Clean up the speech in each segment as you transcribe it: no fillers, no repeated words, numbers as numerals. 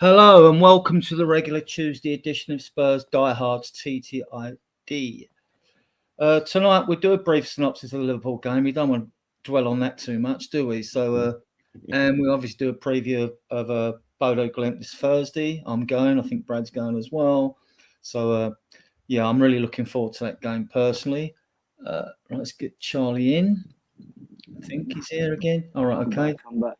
Hello and welcome to the regular Tuesday edition of Spurs Diehards TTID. Tonight we'll do a brief synopsis of the Liverpool game. We don't want to dwell on that too much, do we? And we'll obviously do a preview of Bodo Glimt this Thursday. I'm going. I think Brad's going as well. I'm really looking forward to that game personally. Let's get Charlie in. I think he's here again. All right, okay. Come back.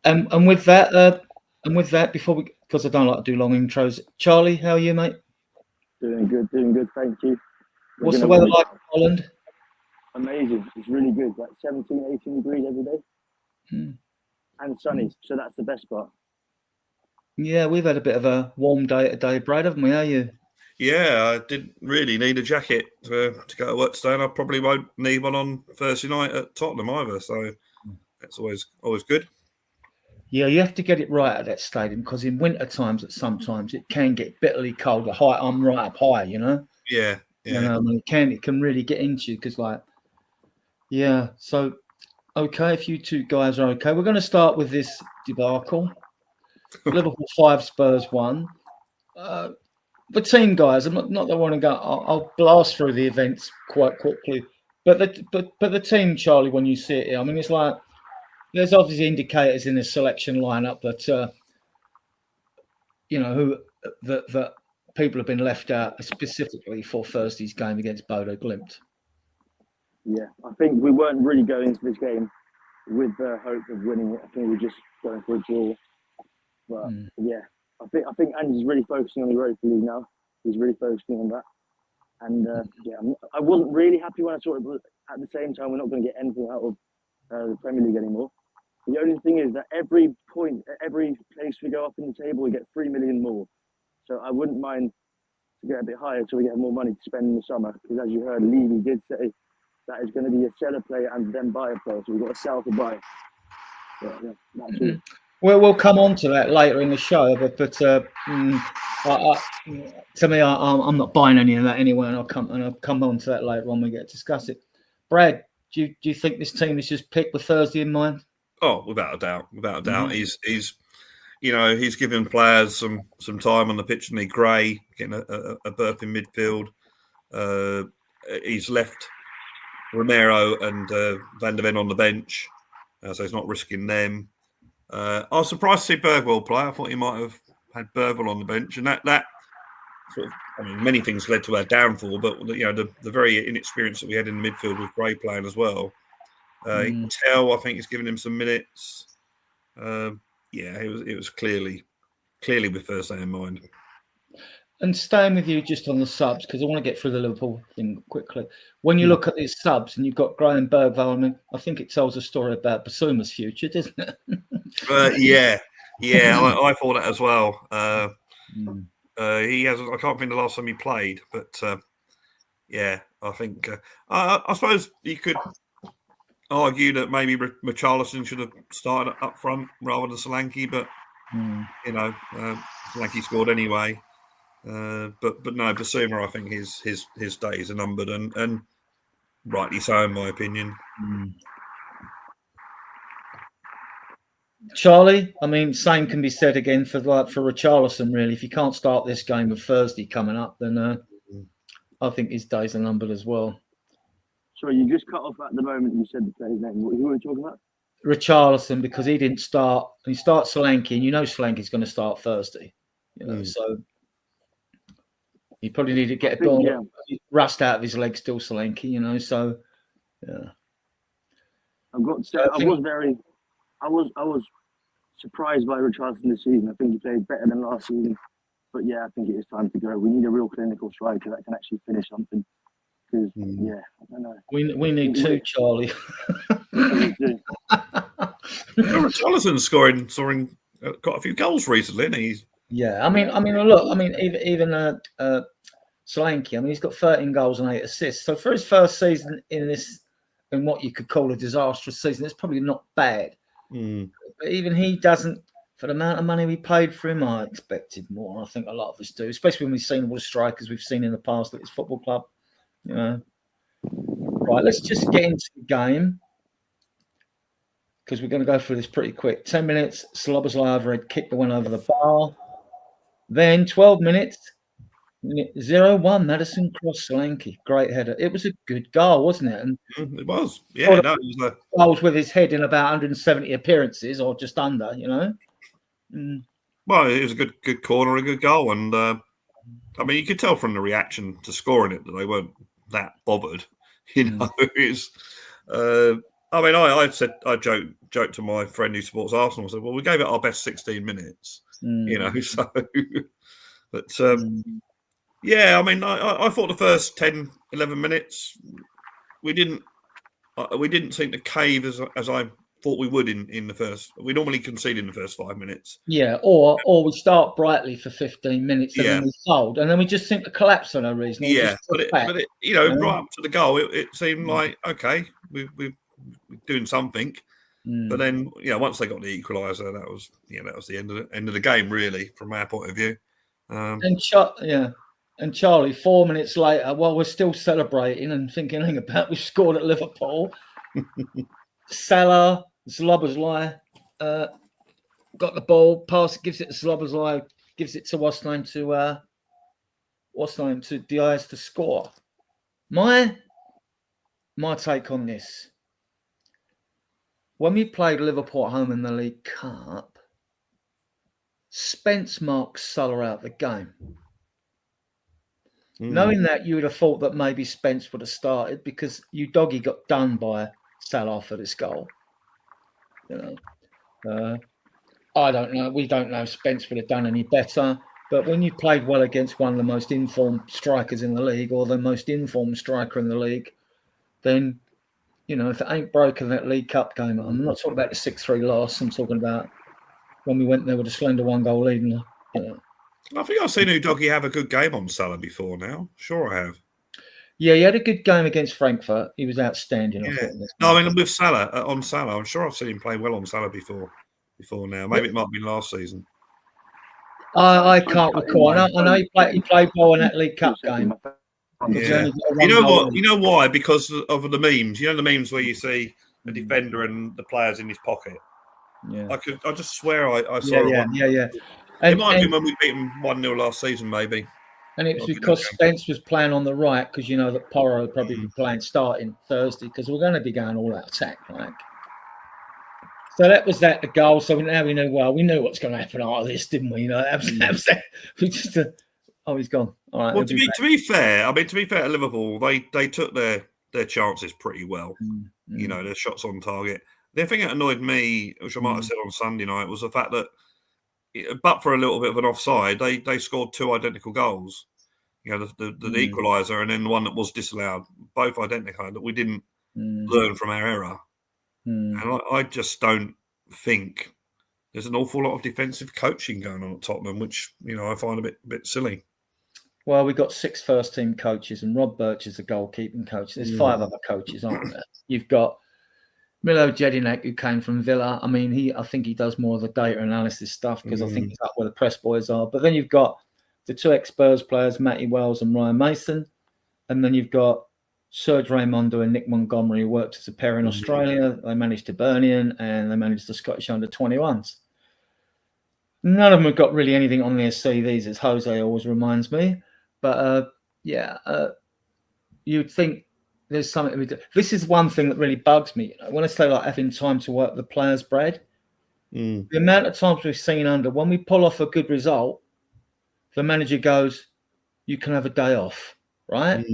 And with that, because I don't like to do long intros, Charlie, how are you, mate? Doing good, thank you. What's the weather like in Holland? Amazing. It's really good, like 17, 18 degrees every day. And sunny, so that's the best part. Yeah, we've had a bit of a warm day today, Brad, haven't we? Are you? Yeah, I didn't really need a jacket to go to work today, and I probably won't need one on Thursday night at Tottenham either, so that's always good. Yeah, you have to get it right at that stadium because in winter times, sometimes it can get bitterly cold. I'm right up high, you know. Yeah. You know, it can really get into you because, So, okay, if you two guys are okay, we're going to start with this debacle. Liverpool 5, Spurs 1. The team, guys. I'm not that I want to go. I'll blast through the events quite quickly, but the team, Charlie, when you see it here, I mean, it's like. There's obviously indicators in the selection lineup that that people have been left out specifically for Thursday's game against Bodo Glimt. Yeah, I think we weren't really going into this game with the hope of winning it. I think we were just going for a draw. But yeah, I think Andy's really focusing on the Europa League now. He's really focusing on that. And I wasn't really happy when I saw it, but at the same time, we're not going to get anything out of the Premier League anymore. The only thing is that every place we go up in the table, we get 3 million more. So I wouldn't mind to get a bit higher so we get more money to spend in the summer. Because as you heard, Levy did say that is going to be a seller player and then buy a player. So we've got to sell to buy. Yeah, that's all. Well, we'll come on to that later in the show, but to me, I'm not buying any of that anyway, and I'll come on to that later when we get to discuss it. Brad, do you think this team is just picked with Thursday in mind? Oh, without a doubt. He's he's given players some time on the pitch. And Gray getting a berth in midfield. He's left Romero and Van der Ven on the bench, so he's not risking them. I was surprised to see Bergwall play. I thought he might have had Bergwall on the bench, and that sort of, I mean, many things led to our downfall. But the very inexperience that we had in the midfield with Gray playing as well. You can tell, I think he's given him some minutes. It was clearly with Thursday in mind. And staying with you just on the subs, because I want to get through the Liverpool thing quickly. When you look at these subs and you've got Gray and Bergwall, I mean, I think it tells a story about Basuma's future, doesn't it? I thought that as well. He hasn't. I can't think the last time he played, but I think. I suppose you could argue that maybe Richarlison should have started up front rather than Solanke, but Solanke scored anyway. But no, Basuma, I think his days are numbered, and rightly so, in my opinion. Charlie, I mean, same can be said again for Richarlison. Really, if you can't start this game with Thursday coming up, then I think his days are numbered as well. Sorry, you just cut off at the moment. You said the player's name. Who were you talking about? Richarlison, because he didn't start. He starts Solanke, and Solanke's going to start Thursday. So he probably need to get a bit rust out of his legs still, Solanke. So yeah. I've got to say, I was surprised by Richarlison this season. I think he played better than last season. But yeah, I think it is time to go. We need a real clinical striker that can actually finish something. Because I don't know. We need two, Charlie. Richarlison's scoring quite a few goals recently, isn't he? Yeah, I mean, look, even Solanke. I mean, he's got 13 goals and 8 assists. So for his first season in what you could call a disastrous season, it's probably not bad. But even he doesn't. For the amount of money we paid for him, I expected more. I think a lot of us do, especially when we've seen all the strikers we've seen in the past at this football club. Right, let's just get into the game because we're going to go through this pretty quick. 10 minutes, Sloboslai overhead kick that went over the bar. Then 12 minutes, 0-1, Madison Cross Solanke. Great header. It was a good goal, wasn't it? And it was. Yeah, no, it was goals with his head in about 170 appearances or just under, Well, it was a good corner, a good goal. And, I mean, you could tell from the reaction to scoring it that they weren't that bothered. It's... I mean, I joked to my friend who supports Arsenal. I said, "Well, we gave it our best 16 minutes, So, but yeah, I mean, I thought the first 10, 11 minutes we didn't seem to cave as I thought we would in the first. We normally concede in the first 5 minutes. Yeah, or we start brightly for 15 minutes and then we fold, and then we just seem to collapse for no reason. Yeah, but it, right up to the goal, it seemed like okay, we're doing something. But then, once they got the equaliser, that was the end of the game, really, from our point of view. And Charlie, 4 minutes later, while we're still celebrating and thinking about we've scored at Liverpool, Salah, Szoboszlai, got the ball, pass, gives it to Szoboszlai, gives it to what's name to Diaz to score. My take on this. When we played Liverpool at home in the League Cup, Spence marked Salah out of the game. Knowing that, you would have thought that maybe Spence would have started because Udogie got done by Salah for this goal. I don't know. We don't know if Spence would have done any better. But when you played well against one of the most informed strikers in the league or the most informed striker in the league, then, if it ain't broken that League Cup game, I'm not talking about the 6-3 loss. I'm talking about when we went there with a slender 1-goal lead. I think I've seen Udogie have a good game on Salah before now. Sure I have. Yeah, he had a good game against Frankfurt. He was outstanding. Yeah. I mean, with Salah, on Salah, I'm sure I've seen him play well on Salah before now. Maybe it might have been last season. I can't recall. I know he played well in that League Cup game. Yeah. You know why? Because of the memes. The memes where you see the defender and the players in his pocket. Yeah. I just swear I saw it. Yeah. It might have been when we beat them 1-0 last season, maybe. And it was because Spence was playing on the right, because that Porro would probably be playing starting Thursday, because we're going to be going all out attack, right? So that was the goal. So now we know. We knew what's going to happen out of this, didn't we? We just. He's gone. All right. Well, to be fair, to Liverpool, they took their chances pretty well. Their shots on target. The thing that annoyed me, which I might have said on Sunday night, was the fact that, but for a little bit of an offside, they scored 2 identical goals. The equaliser and then the one that was disallowed, both identical. That we didn't learn from our error. And I just don't think there's an awful lot of defensive coaching going on at Tottenham, which I find a bit silly. Well, we've got 6 first-team coaches, and Rob Birch is the goalkeeping coach. There's 5 other coaches, aren't there? You've got Milo Jedinak, who came from Villa. I mean, I think he does more of the data analysis stuff because I think he's up where the press boys are. But then you've got the 2 ex-Spurs players, Matty Wells and Ryan Mason. And then you've got Serge Raymondo and Nick Montgomery, who worked as a pair in Australia. They managed Hibernian and they managed the Scottish under-21s. None of them have got really anything on their CVs, as Jose always reminds me. But, you'd think there's something we do. This is one thing that really bugs me. When I say like having time to work the players, Brad, the amount of times we've seen when we pull off a good result, the manager goes, you can have a day off, right?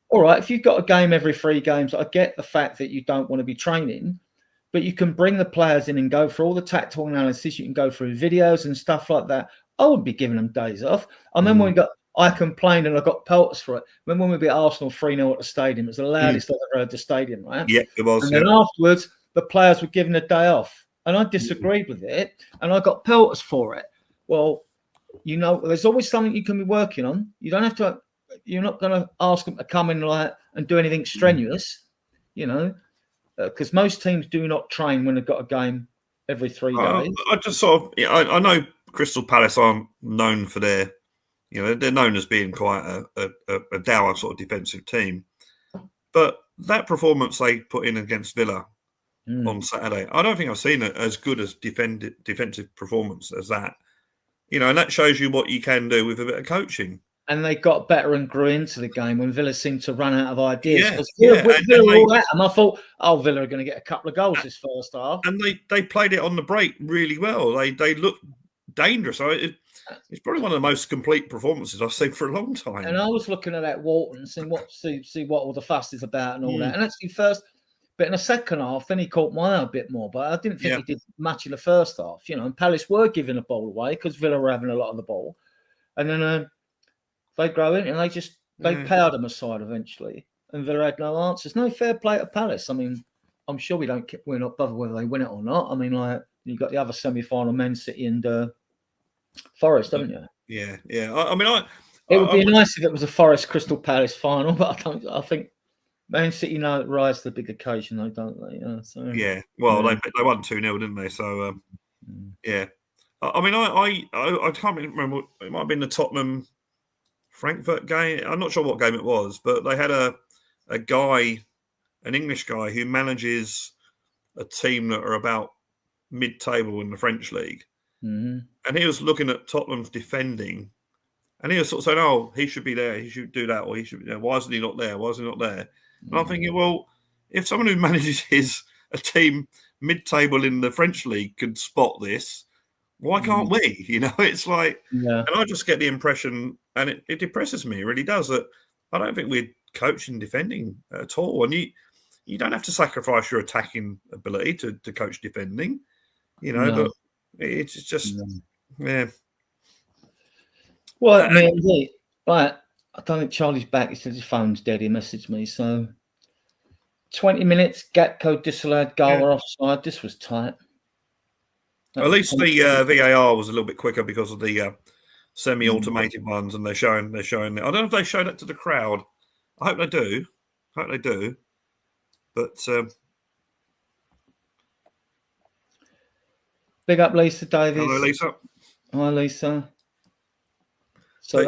All right, if you've got a game every 3 games, I get the fact that you don't want to be training, but you can bring the players in and go through all the tactical analysis. You can go through videos and stuff like that. I wouldn't be giving them days off. I remember I complained and I got pelters for it. Remember when we beat Arsenal 3-0 at the stadium? It was the loudest I've ever heard the stadium, right? Yeah, it was. And then afterwards, the players were given a day off. And I disagreed with it. And I got pelters for it. Well, there's always something you can be working on. You don't have to, you're not going to ask them to come in and do anything strenuous, because most teams do not train when they've got a game every 3 days. I just I know Crystal Palace aren't known for their, they're known as being quite a dour sort of defensive team. But that performance they put in against Villa on Saturday, I don't think I've seen it as good as defensive performance as that. and that shows you what you can do with a bit of coaching. And they got better and grew into the game when Villa seemed to run out of ideas. Yeah. Villa were all at them. I thought, Villa are going to get a couple of goals this first half. And they played it on the break really well. They looked dangerous. It's probably one of the most complete performances I've seen for a long time. And I was looking at that Walton, seeing see what all the fuss is about and all that. And actually but in the second half, then he caught my eye a bit more. But I didn't think he did much in the first half, And Palace were giving the ball away because Villa were having a lot of the ball. And then they grow in and they powered them aside eventually. And Villa had no answers. No fair play to Palace. I mean, I'm sure we're not bothered whether they win it or not. I mean, like, you've got the other semi-final, Man City and Forest, haven't you? Yeah. It would be nice if it was a Forest Crystal Palace final, but I think Man City rise to the big occasion, though, don't they? They won 2-0, didn't they? So, yeah. I can't remember. It might have been the Tottenham Frankfurt game. I'm not sure what game it was, but they had an English guy who manages a team that are about mid-table in the French league. Mm-hmm. And he was looking at Tottenham's defending, and he was sort of saying, "Oh, he should be there. He should do that, or he should be there. Why isn't he not there? Why isn't he not there?" And I'm thinking, well, if someone who manages a team mid-table in the French league could spot this, why can't we? It's like, and I just get the impression, and it depresses me. It really does, that I don't think we're coaching defending at all. And you don't have to sacrifice your attacking ability to coach defending, but it's just, yeah. Well, right. I don't think Charlie's back. He said his phone's dead. He messaged me. So 20 minutes, Gatco disallowed goal or offside. This was tight. At least the VAR was a little bit quicker because of the semi-automated ones, and they're showing it. I don't know if they show that to the crowd. I hope they do. But big up, Lisa Davies. Hello, Lisa. Hi, Lisa. So it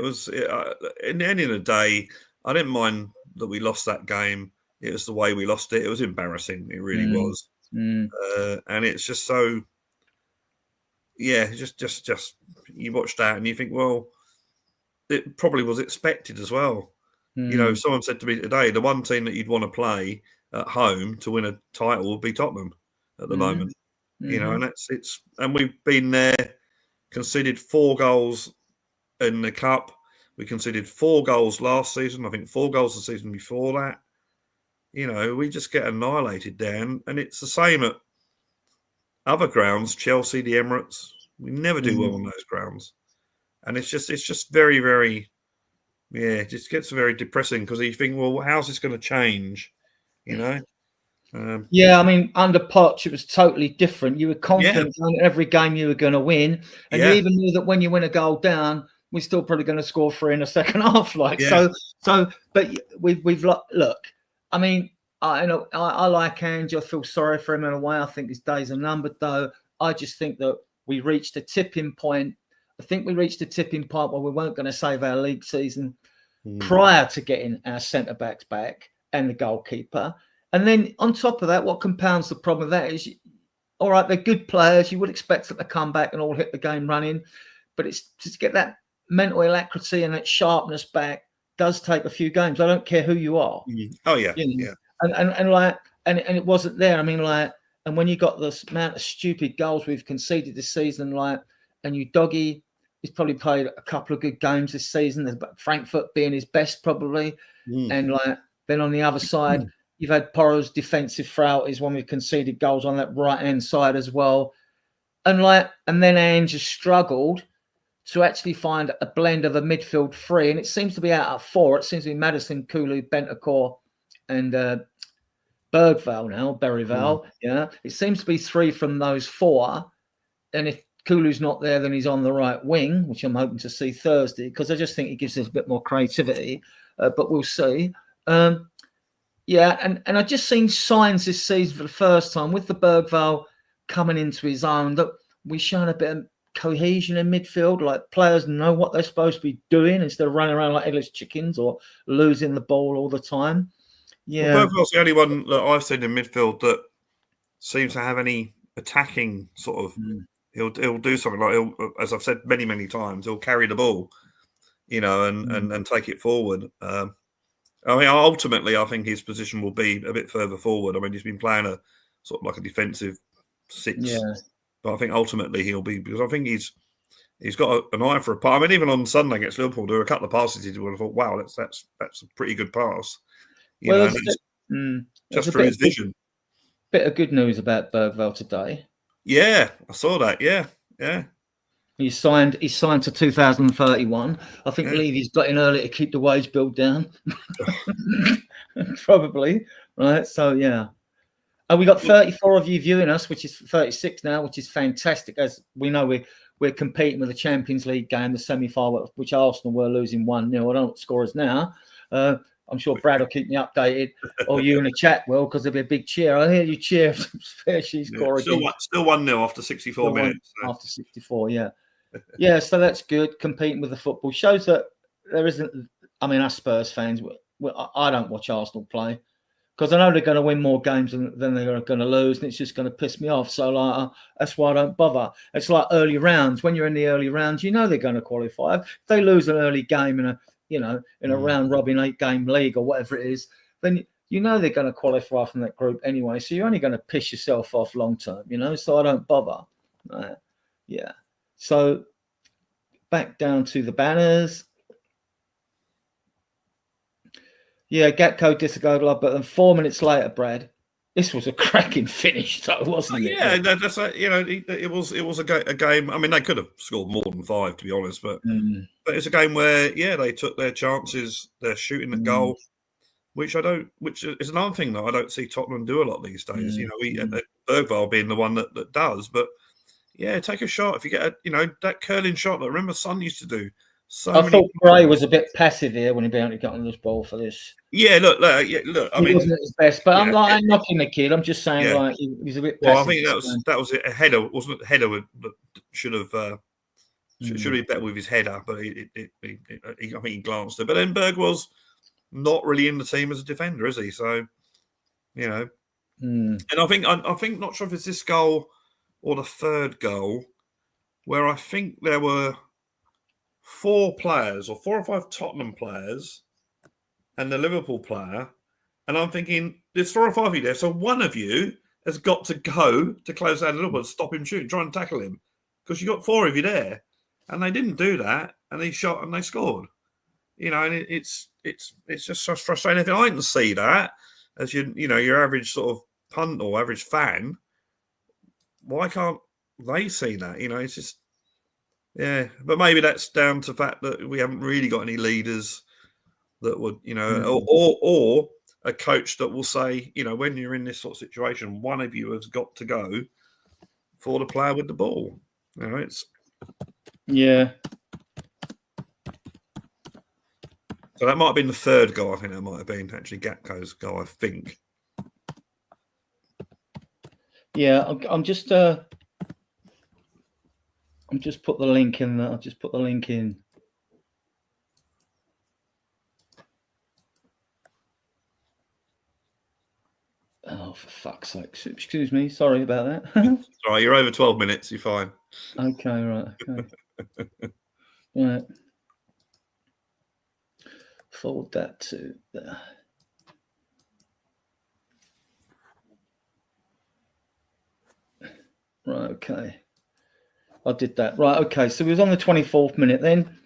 was. In the end of the day, I didn't mind that we lost that game. It was the way we lost it. It was embarrassing. It really was. And it's just so. Yeah, just you watch that and you think, well, it probably was expected as well. Someone said to me today, the one team that you'd want to play at home to win a title would be Tottenham at the moment. And we've been there. Conceded 4 goals in the cup. We conceded 4 goals last season. I think 4 goals the season before that. We just get annihilated there. And it's the same at other grounds, Chelsea, the Emirates. We never do well on those grounds. And it's just very, very, it just gets very depressing because you think, well, how's this going to change? I mean, under Poch, it was totally different. You were confident in every game you were going to win, and you even knew that when you win a goal down, we're still probably going to score 3 in the second half. But we've look. I mean, I like Ange. I feel sorry for him in a way. I think his days are numbered, though. I just think that we reached a tipping point. I think we reached a tipping point where we weren't going to save our league season prior to getting our centre backs back and the goalkeeper. And then on top of that, what compounds the problem of that is, all right, they're good players. You would expect them to come back and all hit the game running. But it's just to get that mental alacrity and that sharpness back does take a few games. I don't care who you are. Oh, yeah. And it wasn't there. I mean, and when you got this amount of stupid goals we've conceded this season, and you Doggy, he's probably played a couple of good games this season. There's Frankfurt being his best probably. And then on the other side, you've had Porro's defensive frailties when we conceded goals on that right-hand side as well. And then Ange has struggled to actually find a blend of a midfield 3. And it seems to be out of 4. It seems to be Maddison, Kulu, Bentancur, and Berryvale. It seems to be 3 from those 4. And if Kulu's not there, then he's on the right wing, which I'm hoping to see Thursday, because I just think he gives us a bit more creativity. But we'll see. And I just seen signs this season for the first time with the Bergvall coming into his own that we're showing a bit of cohesion in midfield. Like players know what they're supposed to be doing instead of running around like headless chickens or losing the ball all the time. Yeah, well, Bergvall's the only one that I've seen in midfield that seems to have any attacking sort of he'll do something like as I've said many times, he'll carry the ball, and take it forward. Ultimately, I think his position will be a bit further forward. I mean, he's been playing a sort of like a defensive 6, but I think ultimately he'll be, because I think he's got an eye for a pass. I mean, even on Sunday against Liverpool, there were a couple of passes he did where I thought, wow, that's a pretty good pass. Just for his vision. Bit of good news about Bergvall today. Yeah, I saw that. Yeah. He's signed to 2031. I think Levy's got in early to keep the wage bill down. Probably, right? So, yeah. And we got 34 of you viewing us, which is 36 now, which is fantastic. As we know, we're competing with the Champions League game, the semi-final, which Arsenal were losing 1-0. I don't know what the score is now. I'm sure Brad will keep me updated, or you in the chat will, because there'll be a big cheer. I hear you cheer. She score again. Still 1-0 after 64 minutes. So. After 64, yeah. Yeah, so that's good. Competing with the football shows that there isn't. I mean, us Spurs fans, I don't watch Arsenal play because I know they're going to win more games than they're going to lose, and it's just going to piss me off. So, that's why I don't bother. It's like early rounds. When you're in the early rounds, you know they're going to qualify. If they lose an early game in a round robin 8-game league or whatever it is, then you know they're going to qualify from that group anyway. So you're only going to piss yourself off long term, So I don't bother. Yeah. So back down to the banners. Yeah, Gatko disagreed, but then 4 minutes later, Brad, this was a cracking finish, though, wasn't it? Yeah, that's it was a game. I mean, they could have scored more than 5, to be honest, but it's a game where they took their chances. They're shooting at goal, which is another thing that I don't see Tottenham do a lot these days. Bergvall being the one that does, but take a shot if you get that curling shot that remember Son used to do. I thought Gray was a bit passive here when he barely got on this ball for this. Yeah, look. I mean, he wasn't at his best, but I'm knocking the kid. I'm just saying, he's a bit passive. Well, I think that was a header, wasn't it? A header that should have should be better with his header, but I think he glanced it. But then Bergwall's not really in the team as a defender, is he? So, and I think not sure if it's this goal or the third goal where I think there were 4 or 5 Tottenham players and the Liverpool player. And I'm thinking, there's 4 or 5 of you there. So one of you has got to go to close down Liverpool and stop him shooting, try and tackle him. Because you got 4 of you there. And they didn't do that. And they shot and they scored. And it's just so frustrating. If I didn't see that as your average sort of punt or average fan, why can't they see that? It's just, but maybe that's down to the fact that we haven't really got any leaders that would, or a coach that will say, when you're in this sort of situation, one of you has got to go for the player with the ball. It's So that might have been the third goal. I think that might have been actually Gatko's goal. I think. Yeah, I'm just put the link in. I'll just put the link in. Oh, for fuck's sake! Excuse me. Sorry about that. Sorry, you're over 12 minutes. You're fine. Okay, right. Okay. Right. Forward that to there. Right, okay. I did that. Right, okay. So we was on the 24th minute then.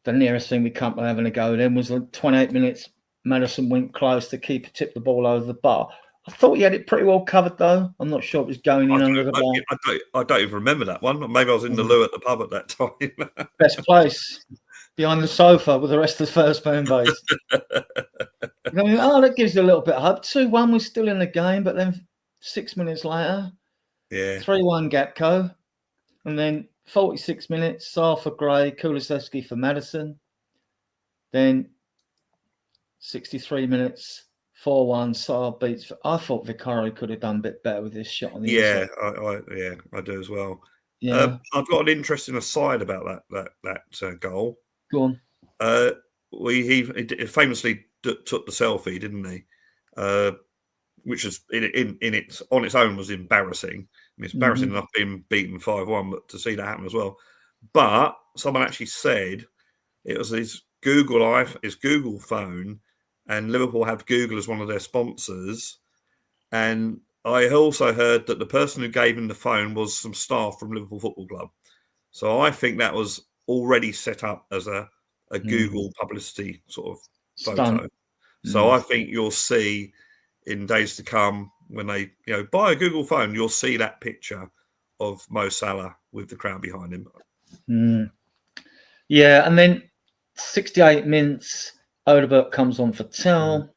The nearest thing we come to having a go then was the 28 minutes. Maddison went close. The keeper tipped the ball over the bar. I thought he had it pretty well covered though. I'm not sure it was going in under the bar. I don't even remember that one. Maybe I was in the loo at the pub at that time. Best place. Behind the sofa with the rest of the first fan base. That gives you a little bit of hope. 2-1 was still in the game, but then 6 minutes later, 3-1 Gatko. And then 46 minutes, Sarr for Gray, Kulusevski for Maddison. Then 63 minutes, 4-1, Sarr beats. I thought Vicario could have done a bit better with this shot on the inside. I do as well. Yeah. I've got an interesting aside about that goal. Go on. He famously took the selfie, didn't he? Which is in its on its own was embarrassing. mean, it's embarrassing enough being beaten 5-1, but to see that happen as well. But someone actually said it was his Google phone, and Liverpool have Google as one of their sponsors. And I also heard that the person who gave him the phone was some staff from Liverpool Football Club. So I think that was already set up as a Google publicity sort of photo. So I think you'll see in days to come when they, buy a Google phone, you'll see that picture of Mo Salah with the crowd behind him. Yeah, and then 68 minutes, Odegaard comes on for Tell.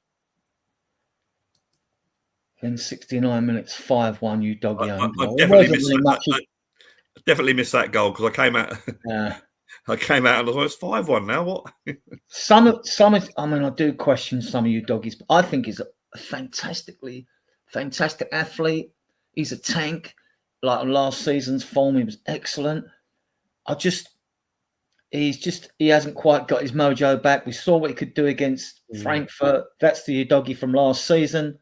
Then 69 minutes, 5-1, you doggy own goal. I definitely missed that goal because I came out. I came out and I was like, it's 5-1 now. What? I do question some of you doggies, but I think he's a fantastic athlete. He's a tank. Like on last season's form, he was excellent. He hasn't quite got his mojo back. We saw what he could do against Frankfurt. That's the doggy from last season.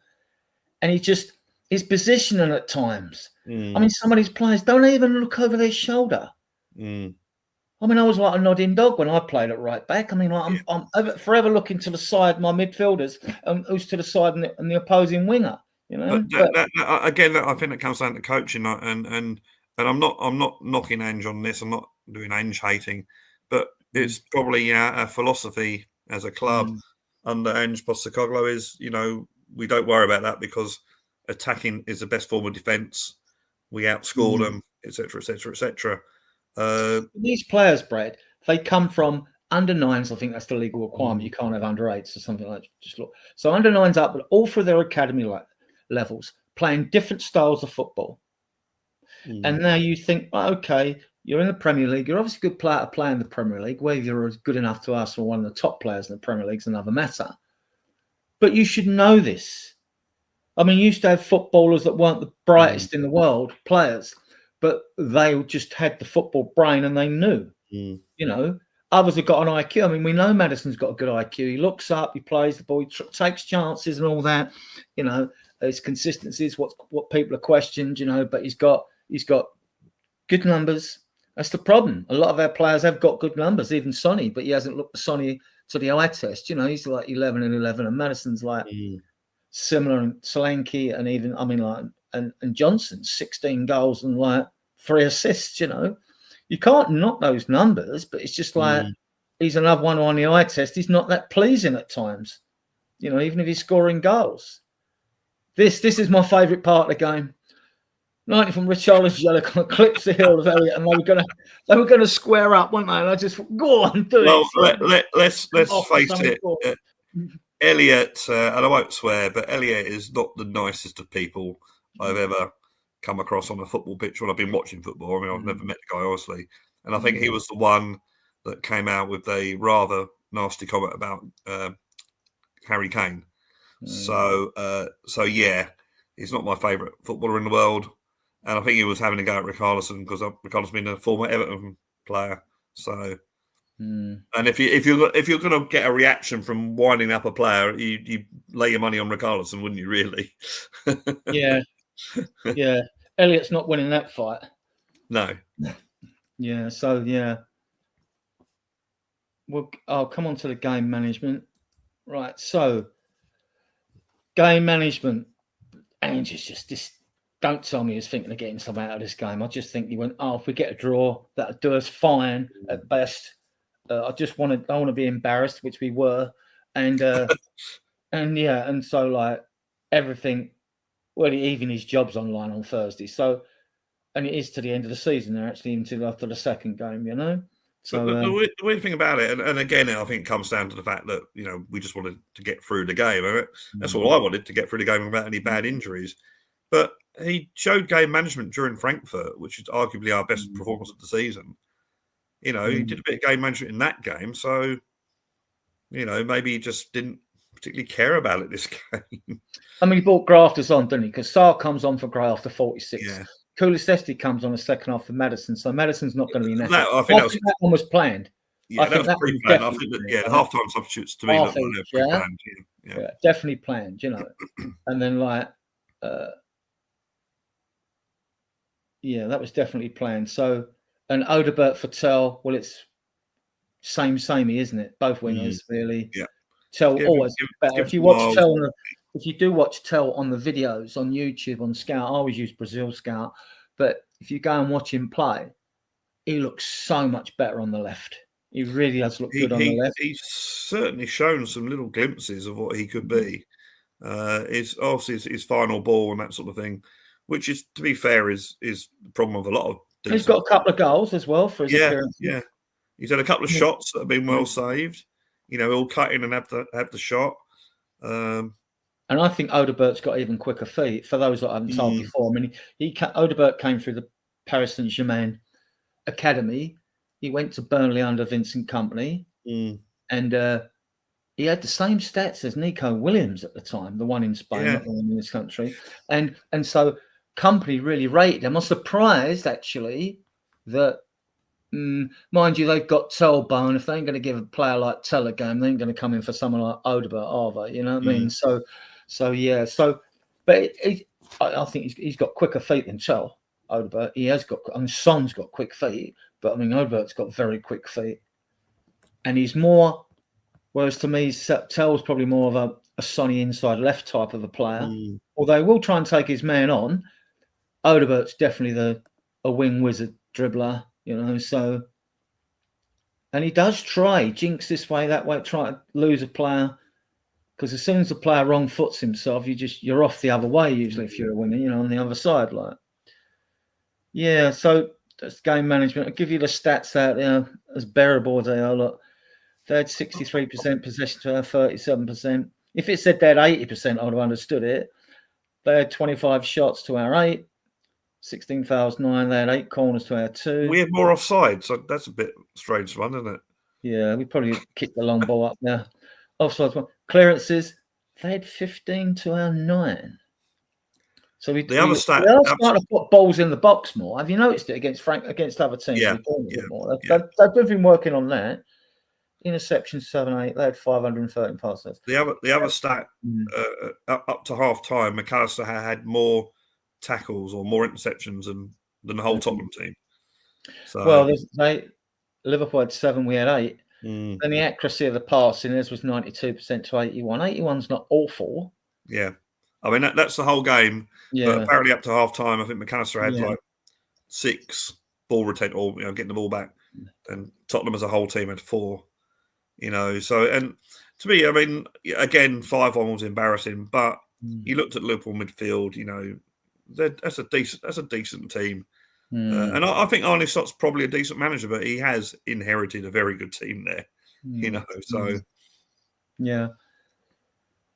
And his positioning at times. I mean, some of these players don't even look over their shoulder. I mean, I was like a nodding dog when I played at right back. I mean, I'm forever looking to the side, my midfielders, who's to the side and the opposing winger. But again, I think it comes down to coaching, and I'm not knocking Ange on this. I'm not doing Ange hating, but it's probably our philosophy as a club under Ange Postecoglou is, we don't worry about that because attacking is the best form of defence. We outscore them, etc., etc., etc. These players, Brad, they come from under nines. I think that's the legal requirement. You can't have under eights or something like that. Just look. So under nines up, but all through their academy levels, playing different styles of football. And now you think, okay, you're in the Premier League. You're obviously a good player to play in the Premier League. Whether you're good enough to ask for one of the top players in the Premier League is another matter. But you should know this. I mean, you used to have footballers that weren't the brightest in the world, players, but they just had the football brain and they knew. Others have got an IQ. I mean, we know Maddison's got a good IQ. He looks up, he plays the ball, he takes chances and all that. His consistency is what people are questioned. But he's got good numbers. That's the problem. A lot of our players have got good numbers, even Sonny, but he hasn't looked Sonny to the eye test. He's like 11 and 11, and Maddison's like similar, and Solanke, and even and Johnson, 16 goals and like 3 assists. You can't knock those numbers, but it's just like he's another one on the eye test. He's not that pleasing at times, even if he's scoring goals. This is my favourite part of the game. 90 from Richarlison kind of clips the heel of Elliott, and they were gonna square up, weren't they? And I just go on, do it. Well, let's face it. Elliott, and I won't swear, but Elliott is not the nicest of people I've ever come across on a football pitch when I've been watching football. I mean, I've never met the guy, obviously, and I think he was the one that came out with a rather nasty comment about Harry Kane. So yeah, he's not my favourite footballer in the world. And I think he was having a go at Richarlison because Richarlison's been a former Everton player. So, and if you're going to get a reaction from winding up a player, you lay your money on Richarlison, wouldn't you? Really? Yeah. Elliott's not winning that fight. No. Yeah. So yeah. I'll come on to the game management. Right. So, game management. Ange is just this. Don't tell me he was thinking of getting something out of this game. I just think he went, if we get a draw, that'll do us fine at best. I don't want to be embarrassed, which we were, and so like everything. Well, even his job's online on Thursday, so and it is to the end of the season. They're actually until after the second game, So the weird thing about it, and again, I think it comes down to the fact that we just wanted to get through the game. That's all I wanted, to get through the game without any bad injuries, but. He showed game management during Frankfurt, which is arguably our best performance of the season. He did a bit of game management in that game. So, maybe he just didn't particularly care about it this game. I mean, he brought grafters on, didn't he? Because Sarr comes on for Gray after 46. Yeah. Kulusevski comes on the second half for Maddison. So Madison's not going to be in that. I think that one was planned. Yeah, that was pre-planned. I think that, the half-time substitutes to me look like they're pre-planned. Yeah, definitely planned, And then, Yeah, that was definitely planned. So, and Odobert for Tell, well, it's samey, isn't it? Both wingers, really. Yeah. Tell always better. If you watch Miles. Tell, if you do watch Tell on the videos on YouTube on Scout, I always use Brazil Scout, but if you go and watch him play, he looks so much better on the left. He really does look good on the left. He's certainly shown some little glimpses of what he could be. Is obviously his final ball and that sort of thing, which is, to be fair, is the problem of a lot of. He's got a couple of goals as well for his appearance. Yeah, he's had a couple of shots that have been well saved. He'll cut in and have the shot. And I think Odobert's got even quicker feet. For those that I haven't told before, I mean, Odobert came through the Paris Saint-Germain academy. He went to Burnley under Vincent Kompany, and he had the same stats as Nico Williams at the time, the one in Spain, not the one in this country. And so Kompany really rated him. I'm surprised, actually, that, mind you, they've got Tellbone. And if they ain't going to give a player like Tell a game, they ain't going to come in for someone like Odobert, are they? You know what I mean? So yeah. But I think he's got quicker feet than Tell, Odobert. He has got, I mean, Son's got quick feet, but I mean, Odobert's got very quick feet. And he's more, whereas to me, Tell's probably more of a sunny inside left type of a player. Although he will try and take his man on, Odobert's definitely a wing wizard dribbler, so. And he does try, jinx this way, that way, try to lose a player. Because as soon as the player wrong foots himself, you're off the other way usually if you're a winger, on the other side. Yeah, so that's game management. I'll give you the stats out there as bearable as they are. Look, they had 63% possession to our 37%. If it said they had 80%, I would have understood it. They had 25 shots to our 8, 16 fouls, 9. They had 8 corners to our 2. We had more offside, so that's a bit strange one, isn't it? Yeah, we probably kicked the long ball up there. Offside one. Clearances, they had 15 to our 9. So we are starting to put balls in the box more. Have you noticed it against other teams? Yeah, more. They've been working on that. Interception 7-8. They had 513 passes. The other stat up to half time, McAllister had more tackles or more interceptions than the whole Tottenham team. So Liverpool had 7. We had 8. And the accuracy of the passing theirs was 92% to 81. 81's not awful. Yeah, I mean that's the whole game. Yeah. But apparently up to half time, I think McAllister had 6 ball retain or getting the ball back, and Tottenham as a whole team had 4. So, and to me, I mean, again, 5-1 was embarrassing, but you looked at Liverpool midfield, that's a decent team. And I think Arne Slott's probably a decent manager, but he has inherited a very good team there, so. Yeah.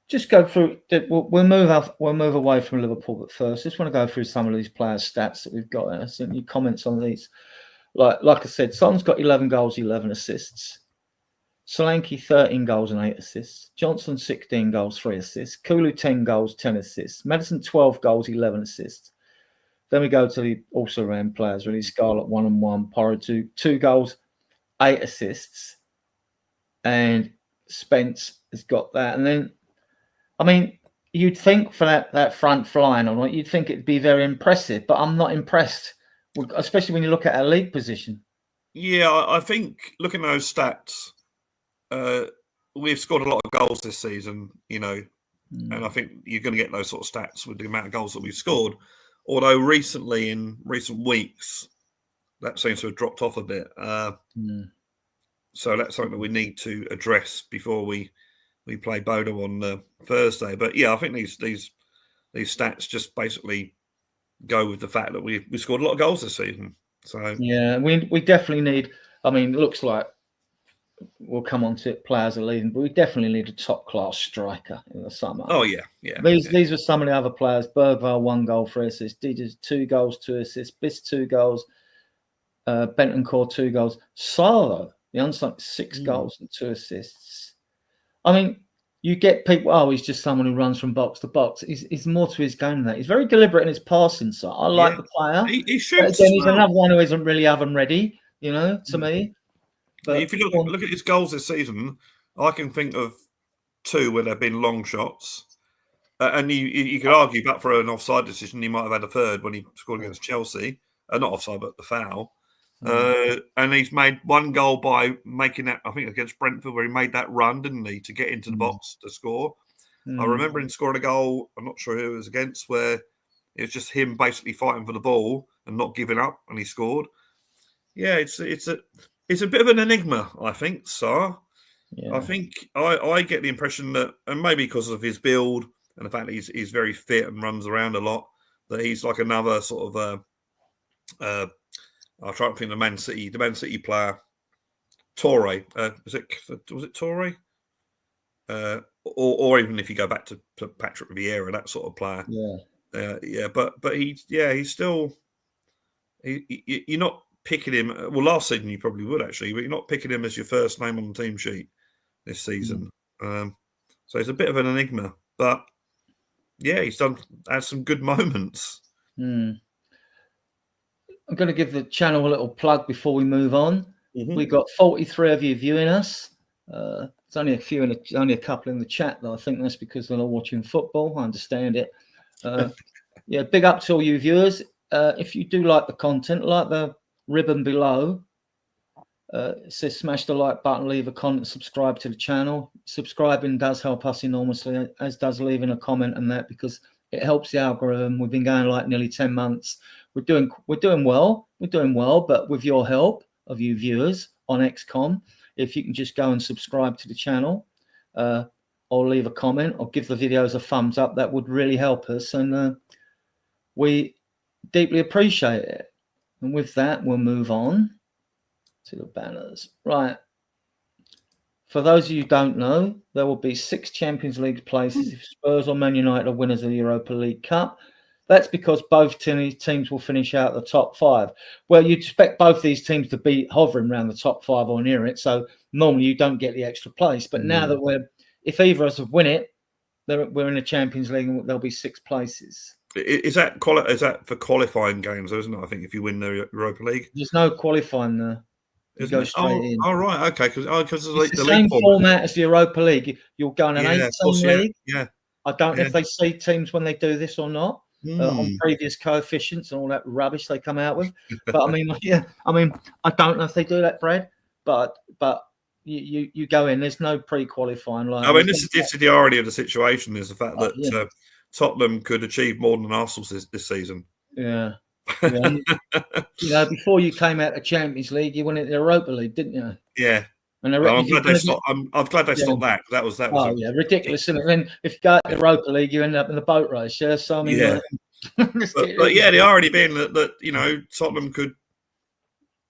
Just go through, we'll move away from Liverpool, but first, just want to go through some of these players' stats that we've got. I think your comments on these. Like I said, Son's got 11 goals, 11 assists. Solanke, 13 goals and 8 assists. Johnson, 16 goals, 3 assists. Kulu, 10 goals, 10 assists. Madison, 12 goals, 11 assists. Then we go to the also-ran players, really. Scarlett, 1 and 1. Porro, 2 goals, 8 assists. And Spence has got that. And then, I mean, you'd think for that front flying on it, you'd think it'd be very impressive, but I'm not impressed, especially when you look at our league position. Yeah, I think looking at those stats, we've scored a lot of goals this season, and I think you're going to get those sort of stats with the amount of goals that we've scored. Although recently, in recent weeks, that seems to have dropped off a bit. So that's something that we need to address before we play Bodo on Thursday. But yeah, I think these stats just basically go with the fact that we scored a lot of goals this season. So yeah, we definitely need. I mean, it looks like we'll come on to it. Players are leading, but we definitely need a top class striker in the summer. Oh yeah. These were some of the other players. Bergvall, 1 goal, 3 assists. Didas, 2 goals, 2 assists. Bliss, 2 goals. Bentancur, 2 goals. Saro, the unsung, 6 goals and 2 assists. I mean, you get people. He's just someone who runs from box to box. He's more to his game than that. He's very deliberate in his passing side. I like the player. He shoots. Again, he's another one who isn't really oven ready. To me. But if you look at his goals this season, I can think of 2 where they've been long shots, and you could argue, but for an offside decision, he might have had a third when he scored against Chelsea. not offside, but the foul. And he's made one goal by making that, I think, against Brentford, where he made that run, didn't he, to get into the box to score. I remember him scoring a goal, I'm not sure who it was against, where it was just him basically fighting for the ball and not giving up, and he scored. Yeah, it's a bit of an enigma, I think, Sarr. Yeah. I think I get the impression that, and maybe because of his build and the fact that he's very fit and runs around a lot, that he's like another sort of I'll try to think the Man City player, Torre. Was it Torre? Or even if you go back to Patrick Vieira, that sort of player. Yeah. But he's still. You're not picking him. Well, last season you probably would actually, but you're not picking him as your first name on the team sheet this season. So it's a bit of an enigma. But yeah, he's had some good moments. I'm going to give the channel a little plug before we move on. We've got 43 of you viewing us. There's only only a couple in the chat, though. I think that's because they're not watching football. I understand it. Yeah, big up to all you viewers. If you do like the content, like the ribbon below, it says smash the like button, leave a comment, subscribe to the channel. Subscribing does help us enormously, as does leaving a comment and that, because it helps the algorithm. We've been going like nearly 10 months. We're doing well, but with your help of you viewers on XCOM, if you can just go and subscribe to the channel, or leave a comment, or give the videos a thumbs up, that would really help us, and we deeply appreciate it. And with that, we'll move on to the banners. Right. For those of you who don't know, there will be 6 Champions League places if Spurs or Man United are winners of the Europa League Cup. That's because both teams will finish out the top 5. Well, you'd expect both these teams to be hovering around the top 5 or near it. So normally you don't get the extra place. But now that if either of us win it, we're in the Champions League and there'll be 6 places. Is that for qualifying games, isn't it? I think if you win the Europa League, there's no qualifying there. You go straight in. Oh, right, okay, because it's the same format as the Europa League. You'll go in an 8-team league. Yeah, I don't know if they seed teams when they do this or not. On previous coefficients and all that rubbish they come out with, but I mean, I don't know if they do that, Brad. But you go in. There's no pre-qualifying. This is the irony of the situation is the fact that Tottenham could achieve more than Arsenal this season. Yeah. Before you came out of Champions League, you won it in the Europa League, didn't you? Yeah. And I'm glad they stopped. I'm glad they stopped that. That was ridiculous. And then if you go out the Europa League, you end up in the boat race. Yeah, so I mean, but the irony being that Tottenham could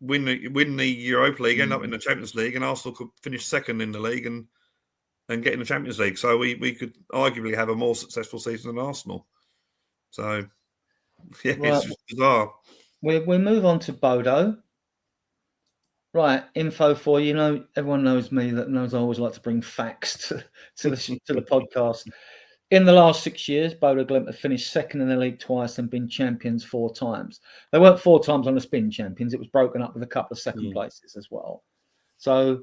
win the Europa League, end up in the Champions League, and Arsenal could finish second in the league and get in the Champions League. So we could arguably have a more successful season than Arsenal. So it's bizarre. We move on to Bodo. Right, info for you. Everyone knows me. That knows I always like to bring facts to the podcast. In the last 6 years, Bodo Glimt have finished second in the league twice and been champions 4 times. They weren't 4 times on the spin champions. It was broken up with a couple of second places as well. So,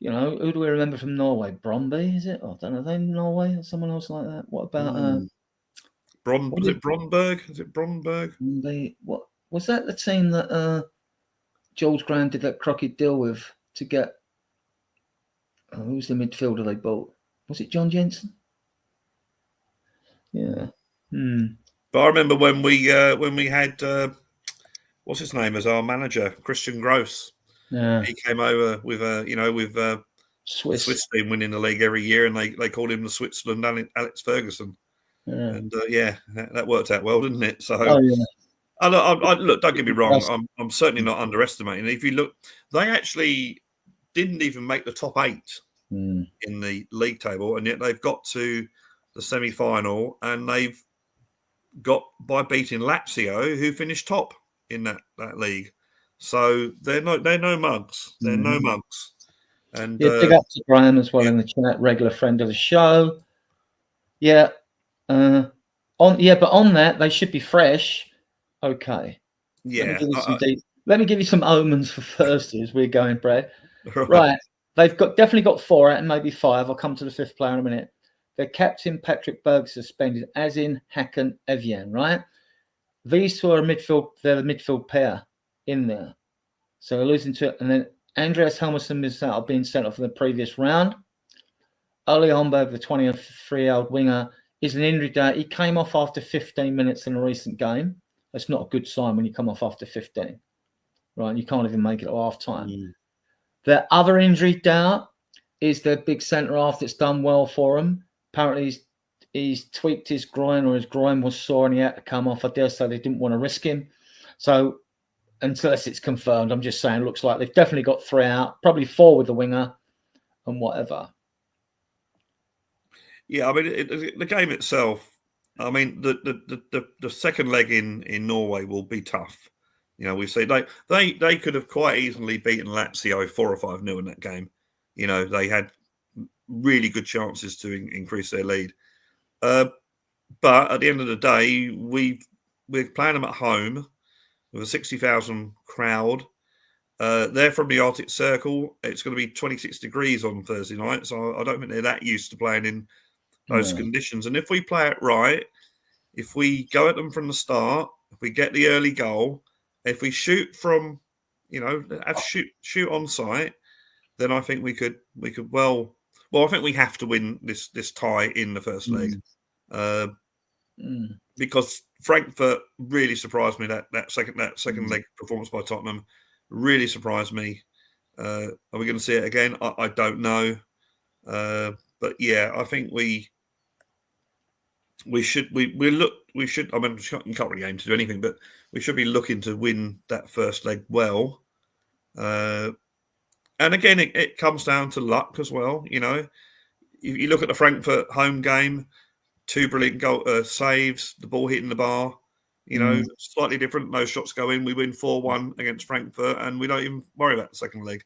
who do we remember from Norway? Brøndby, is it? I don't know. Are they in Norway or someone else like that? What about was it Brøndby? Is it Brøndby? What was that? The team that George Graham did that crooked deal with to get. Who's the midfielder they bought? Was it John Jensen? Yeah. But I remember when we had what's his name as our manager, Christian Gross. Yeah. He came over with Swiss team winning the league every year, and they called him the Switzerland Alex Ferguson. Yeah. And that worked out well, didn't it? So. Oh, yeah. Look, don't get me wrong. I'm certainly not underestimating. If you look, they actually didn't even make the top 8 in the league table, and yet they've got to the semi-final, and they've got by beating Lazio, who finished top in that league. So they're no mugs. They're no mugs. And big up to Graham as well in the chat, regular friend of the show. Yeah. But on that they should be fresh. Okay. Yeah. Let me give you some omens for Thursday as we're going, Brad. Right. They've definitely got 4 out and maybe 5. I'll come to the 5th player in a minute. Their captain, Patrick Berg, suspended, as in Hakan Evjen, right? these two are they're the midfield pair in there. So we're losing to it. And then Andreas Helmerson missed out being sent off in the previous round. Oli Homberg, the 23-year-old winger, is an injury day. He came off after 15 minutes in a recent game. That's not a good sign when you come off after 15, right? And you can't even make it at half time. The other injury doubt is their big centre half that's done well for him. Apparently, he's tweaked his groin, or his groin was sore and he had to come off. I dare say they didn't want to risk him. So, unless it's confirmed, I'm just saying, looks like they've definitely got 3 out, probably 4 with the winger and whatever. Yeah, I mean, the game itself, I mean, the second leg in Norway will be tough. You know, we see they could have quite easily beaten Lazio 4 or 5-0 in that game. You know, they had really good chances to increase their lead. But at the end of the day, we're playing them at home with a 60,000 crowd. They're from the Arctic Circle. It's going to be 26 degrees on Thursday night, so I don't think they're that used to playing in those conditions. And if we play it right, if we go at them from the start, if we get the early goal, if we shoot from, you know, shoot on sight, then I think we could well, I think we have to win this tie in the first leg. Because Frankfurt really surprised me. That second leg performance by Tottenham really surprised me. Are we going to see it again? I don't know. But yeah, I think we should. I mean, you can't really aim to do anything, but we should be looking to win that first leg well. And again, it comes down to luck as well. You know, you look at the Frankfurt home game, 2 brilliant goal saves, the ball hitting the bar. You know, slightly different. Those shots go in. We win 4-1 against Frankfurt, and we don't even worry about the second leg.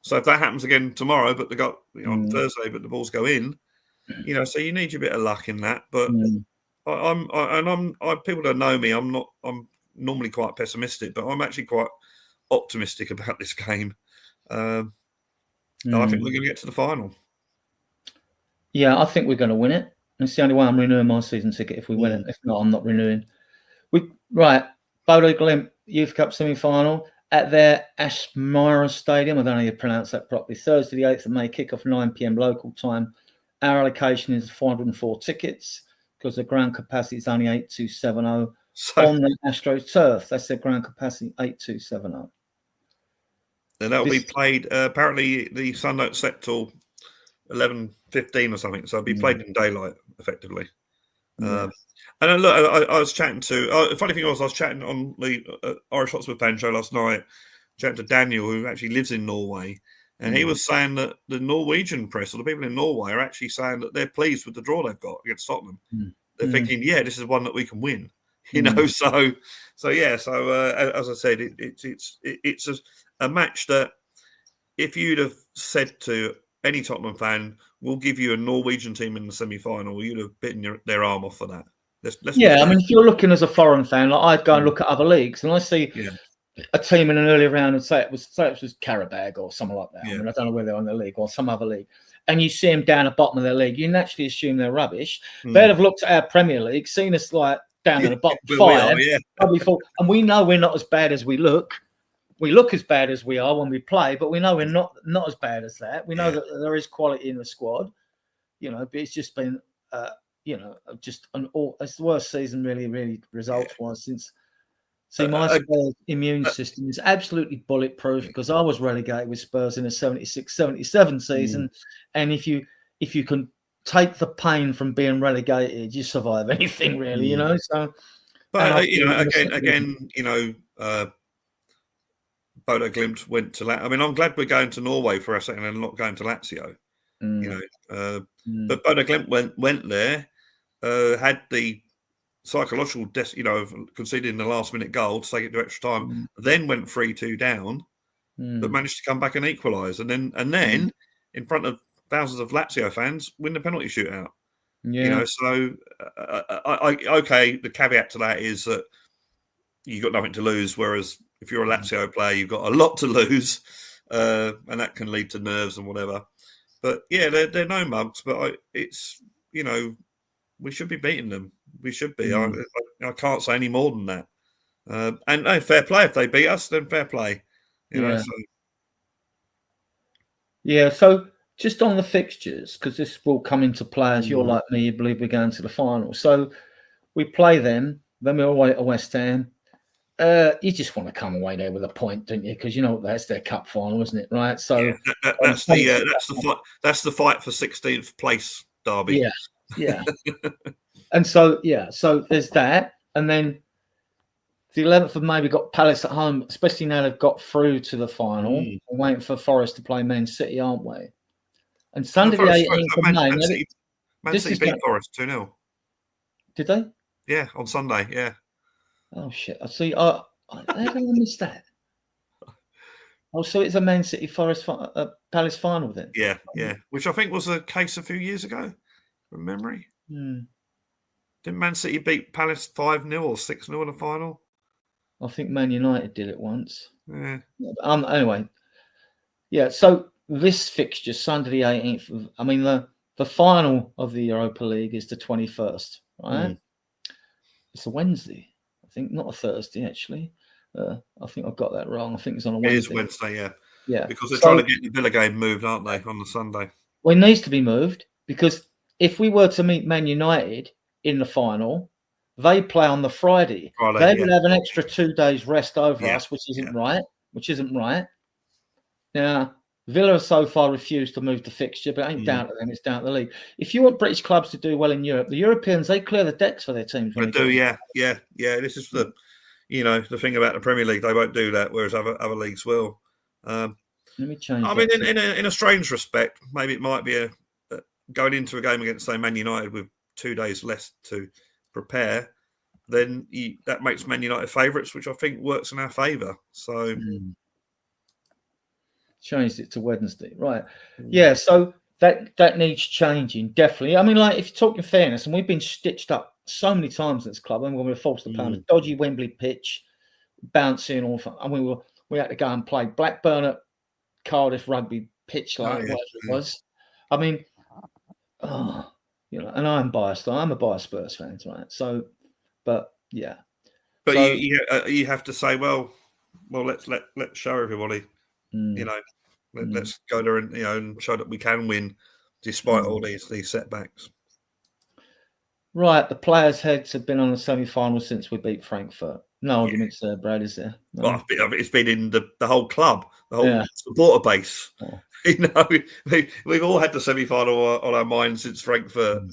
So if that happens again tomorrow, but they got on Thursday, but the balls go in, you know, so you need your bit of luck in that. But people don't know me. I'm normally quite pessimistic, but I'm actually quite optimistic about this game. I think we're going to get to the final. Yeah, I think we're going to win it. It's the only way I'm renewing my season ticket if we win it. If not, I'm not renewing. Bodo Glimt Youth Cup semi-final at their Asmara Stadium. I don't know how you pronounce that properly. Thursday, the 8th of May, kick-off 9 p.m. local time. Our allocation is 404 tickets because the ground capacity is only 8270 on the Astro turf. That's their ground capacity, 8270. And that will be played, apparently the sun don't set till 11:15 or something, so it'll be played in daylight, effectively. And look, I was chatting to, the funny thing was I was chatting on the Irish Hotspur Fan show last night, chatting to Daniel, who actually lives in Norway, and he was saying that the Norwegian press, or the people in Norway, are actually saying that they're pleased with the draw they've got against Tottenham. They're thinking, yeah, this is one that we can win. You know, so as I said, it's a match that if you'd have said to any Tottenham fan, we'll give you a Norwegian team in the semi-final, you'd have bitten their arm off for that. Let's I mean, if you're looking as a foreign fan, like I'd go and look at other leagues, and I see a team in an early round and say it was Karabag or something like that. I mean, I don't know where they're in the league or some other league, and you see them down the bottom of their league, you naturally assume they're rubbish. They'd have looked at our Premier League, seen us like down at the bottom 5, probably thought, and we know we're not as bad as we look. We look as bad as we are when we play, but we know we're not as bad as that. We know that there is quality in the squad, you know, but it's just been, just it's the worst season really results-wise since. See, my Spurs immune system is absolutely bulletproof because I was relegated with Spurs in the 76-77 season. And if you can take the pain from being relegated, you survive anything really, you know. So, but again, Bodo Glimt went to I mean, I'm glad we're going to Norway for a second and not going to Lazio. You know, but Bodo Glimt went there, had the psychological, of conceding the last-minute goal to take it to extra time, then went 3-2 down, but managed to come back and equalise, and then in front of thousands of Lazio fans, win the penalty shootout. You know, so the caveat to that is that you've got nothing to lose, whereas if you're a Lazio player, you've got a lot to lose, and that can lead to nerves and whatever. But yeah, they're no mugs, but it's, you know, we should be beating them. We should be. I can't say any more than that. And no, fair play. If they beat us, then fair play. You know. So. Yeah. So just on the fixtures, because this will come into play as you're like me, you believe we're going to the final. So we play them, then we're away at West Ham. You just want to come away there with a point, don't you? Because you know that's their cup final, isn't it? Right. So that's the fight for 16th place derby. Yeah. And so so there's that, and then the 11th of May we got Palace at home, especially now they've got through to the final. We're waiting for Forest to play Man City, aren't we? And Sunday the 18th of May. Man City beat Forest 2-0. Did they? Yeah, on Sunday. Yeah. Oh shit! I see. How did I miss that? Oh, so it's a Man City Forest Palace final then? Yeah. Which I think was the case a few years ago, from memory. Didn't Man City beat Palace 5-0 or 6-0 in the final? I think Man United did it once. Yeah. Anyway, so this fixture, Sunday the 18th. I mean, the final of the Europa League is the 21st, right? It's a Wednesday, I think, not a Thursday actually. I think I've got that wrong. I think it's on a Wednesday. It is Wednesday, yeah. Yeah. Because they're trying to get the Villa game moved, aren't they, on the Sunday? Well, it needs to be moved because if we were to meet Man United in the final, they play on the Friday. They would have an extra 2 days rest over us, which isn't right. Now, Villa so far refused to move the fixture, but it ain't down to them, it's down to the league. If you want British clubs to do well in Europe, the Europeans, they clear the decks for their teams. They do, yeah. This is the thing about the Premier League, they won't do that, whereas other leagues will. Let me change. I mean, in a strange respect, maybe it might be going into a game against, say, Man United with 2 days less to prepare, then that makes Man United favourites, which I think works in our favour. So changed it to Wednesday, right? Yeah, so that needs changing, definitely. I mean, like if you're talking fairness, and we've been stitched up so many times in this club, and when we were forced to play on a dodgy Wembley pitch, bouncing off, and we had to go and play Blackburn at Cardiff rugby pitch, whatever it was. I mean, and I'm biased. I'm a biased Spurs fan, right? So, but yeah. But so, you have to say, well, let's show everybody. Let's go there and show that we can win despite all these setbacks. Right, the players' heads have been on the semi-final since we beat Frankfurt. No arguments there, Brad, is there? No. Well, it's been in the whole club, the whole supporter base. Oh. We've all had the semi-final on our minds since Frankfurt.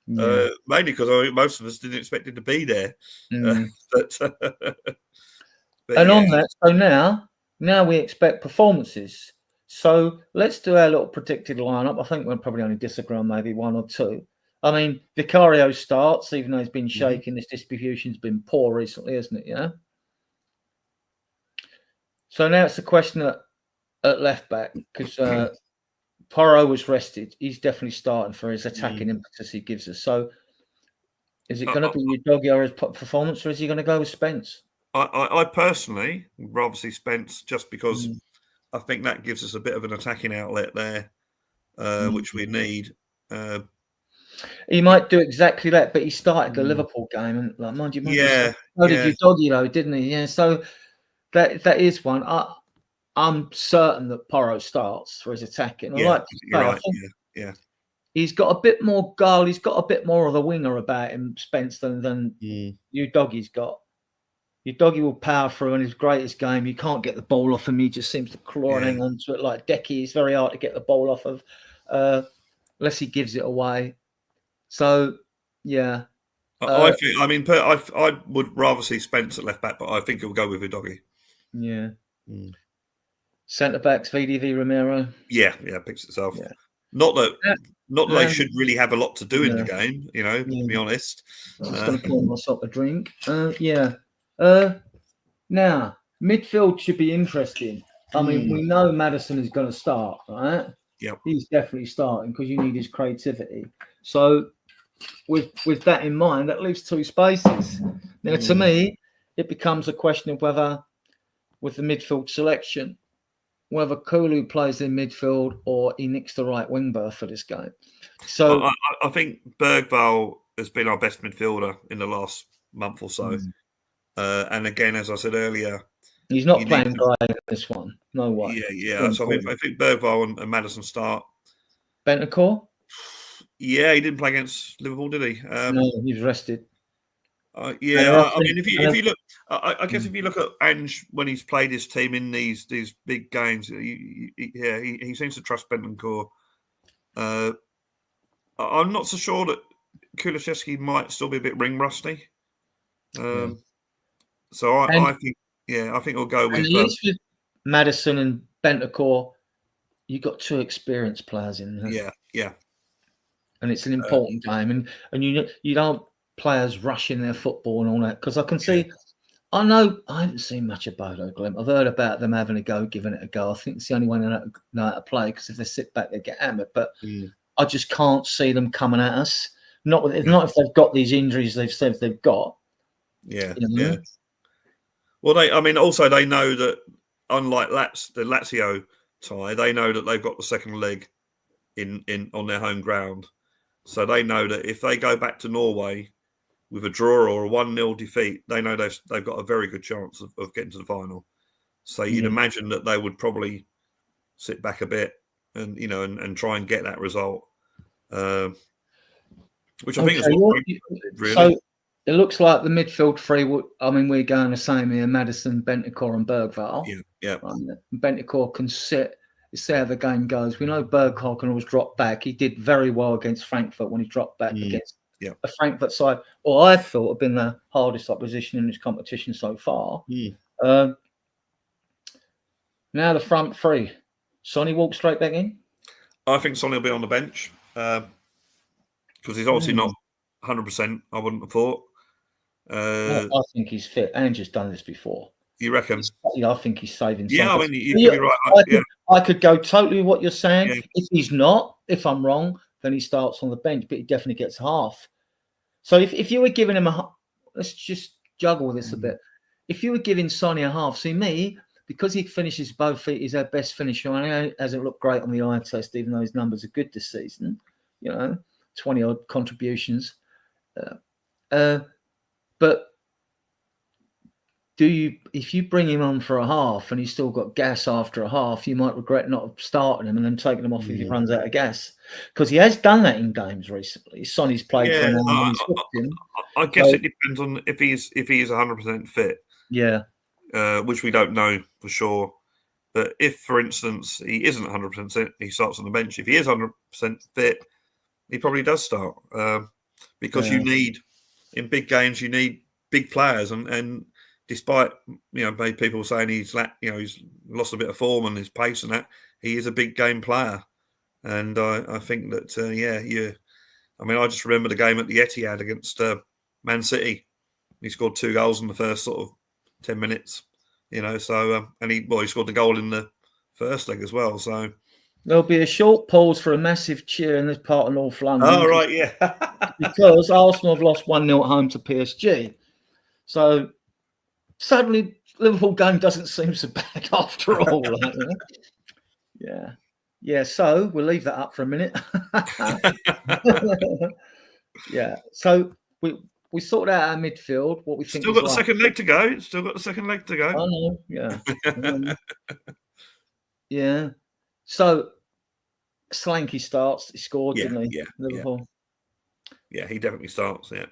Mainly because most of us didn't expect it to be there. But on that, so now we expect performances. So let's do our little predicted lineup. I think we'll probably only disagree on maybe one or two. I mean, Vicario starts, even though he's been shaking. This distribution's been poor recently, isn't it? Yeah. So now it's a question at left back because Porro was rested. He's definitely starting for his attacking impetus he gives us. So is it going to be Udogio's performance, or is he going to go with Spence? I personally would rather see Spence just because I think that gives us a bit of an attacking outlet there, which we need. He might do exactly that, but he started the Liverpool game, and mind you, did Udogio, didn't he? Yeah, so that is one. I'm certain that Porro starts for his attacking. He's got a bit more goal. He's got a bit more of the winger about him, Spence, than Udogio's got. Udogie will power through in his greatest game. You can't get the ball off him. He just seems to claw and hang on to it like Decky. It's very hard to get the ball off of unless he gives it away. So, yeah. I would rather see Spence at left back, but I think he'll go with Udogie. Yeah. Centre backs, VDV Romero. Yeah, picks itself. Yeah. Not that they should really have a lot to do in the game, to be honest. I'm just going to pour myself a drink. Now, midfield should be interesting. I mean, we know Maddison is going to start, right? Yeah. He's definitely starting because you need his creativity. So, with that in mind, that leaves two spaces. Now, to me, it becomes a question of whether, with the midfield selection, whether Kulu plays in midfield or he nicks the right wing berth for this game. So I think Bergvall has been our best midfielder in the last month or so. And again, as I said earlier, He's not playing great in this one. No way. Yeah. So I think Bergvall and Maddison start. Bentancur? Yeah, he didn't play against Liverpool, did he? No, he's rested. I mean, if you look, I guess if you look at Ange when he's played his team in these big games, he seems to trust Bentancur. I'm not so sure that Kulusevski might still be a bit ring rusty. So I think we'll go with. At least with Maddison and Bentancur, you got two experienced players in there. Yeah. And it's an important game, and you don't players rushing their football and all that, because I can see. I know I haven't seen much of Bodo Glimt. I've heard about them having a go, giving it a go. I think it's the only one they know how to play, because if they sit back, they get hammered. But I just can't see them coming at us. Not if they've got these injuries they've said they've got. Yeah. Well, they know that unlike the Lazio tie, they know that they've got the second leg in on their home ground. So they know that if they go back to Norway with a draw or a 1-0 defeat, they know they've got a very good chance of getting to the final. So you'd imagine that they would probably sit back a bit and and try and get that result, which I think is what really. So it looks like the midfield three. We're going the same here: Maddison, Bentancur, and Bergvall. Yeah. Bentancur can sit. See how the game goes. We know Bergvall can always drop back. He did very well against Frankfurt when he dropped back against a Frankfurt side, or I thought have been the hardest opposition in this competition so far. Now the front three. Sonny walks straight back in? I think Sonny will be on the bench because he's obviously not 100%, I wouldn't have thought. I think he's fit. Ange's done this before. You reckon? I think he's saving something. Yeah, I mean, you could be right. I could go totally what you're saying. Yeah. If he's not, if I'm wrong, then he starts on the bench, but he definitely gets half. So if you were giving him let's just juggle this a bit. If you were giving Sonny a half, see me, because he finishes both feet, he's our best finisher. I know he hasn't looked great on the eye test, even though his numbers are good this season. 20-odd contributions. But if you bring him on for a half and he's still got gas after a half, you might regret not starting him and then taking him off if he runs out of gas. Because he has done that in games recently. Sonny's played for an hour. I guess it depends on if he is 100% fit. Yeah. Which we don't know for sure. But if, for instance, he isn't 100%, he starts on the bench. If he is 100% fit, he probably does start. Because you need, in big games, you need big players. And despite people saying he's lost a bit of form and his pace and that, he is a big game player, and I think that I just remember the game at the Etihad against Man City. He scored 2 goals in the first sort of 10 minutes, So and he scored the goal in the first leg as well. So there'll be a short pause for a massive cheer in this part of North London. Oh right, yeah, because Arsenal have lost 1-0 at home to PSG. So suddenly, Liverpool game doesn't seem so bad after all. Yeah. So we'll leave that up for a minute. Yeah. So we sorted out our midfield. What we think. Still got the second leg to go. I know. Yeah. Yeah. So Slanky starts. He scored, didn't he? Yeah. Liverpool. Yeah, he definitely starts. Yeah.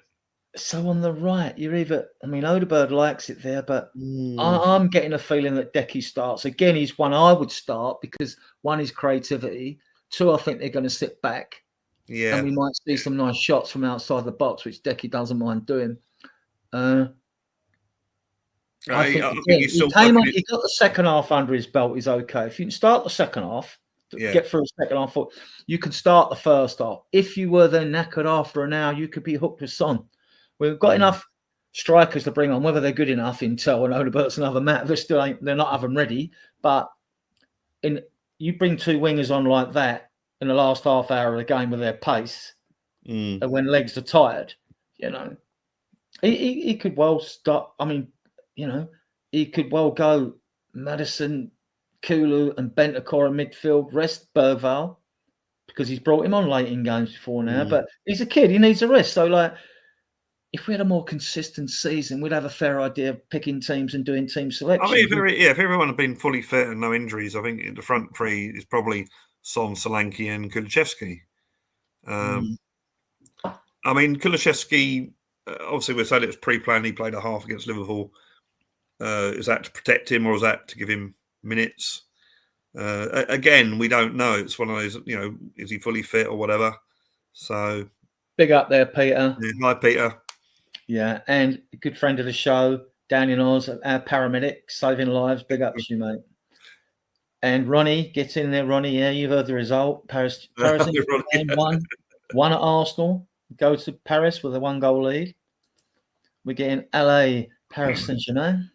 So on the right, Odegaard likes it there, but I'm getting a feeling that Decky starts. Again, he's one I would start because one is creativity. Two, I think they're going to sit back. Yeah. And we might see some nice shots from outside the box, which Decky doesn't mind doing. I think he got the second half under his belt is okay. If you can start the second half, get through the second half, you can start the first half. If you were then knackered after an hour, you could be hooked with Son. We've got enough strikers to bring on. Whether they're good enough, Intel and Odegaard's another matter. They're not having ready. But you bring two wingers on like that in the last half hour of the game with their pace, and when legs are tired, he could well start. He could well go Maddison, Kulu, and Bentancur in midfield. Rest Bergvall because he's brought him on late in games before now. But he's a kid; he needs a rest. So if we had a more consistent season, we'd have a fair idea of picking teams and doing team selection. I mean, if everyone had been fully fit and no injuries, I think the front three is probably Son, Solanke, and Kulusevski. I mean, Kulusevski, obviously, we're saying it was pre-planned. He played a half against Liverpool. Is that to protect him, or is that to give him minutes? Again, we don't know. It's one of those, is he fully fit or whatever? So, big up there, Peter. Yeah, hi, Peter. Yeah, and a good friend of the show, Daniel Oz, our paramedic, saving lives. Big up to you, mate. And Ronnie, get in there, Ronnie. Yeah, you've heard the result. Paris won at Arsenal. Go to Paris with a 1-goal lead. We're getting LA, Paris Saint-Germain.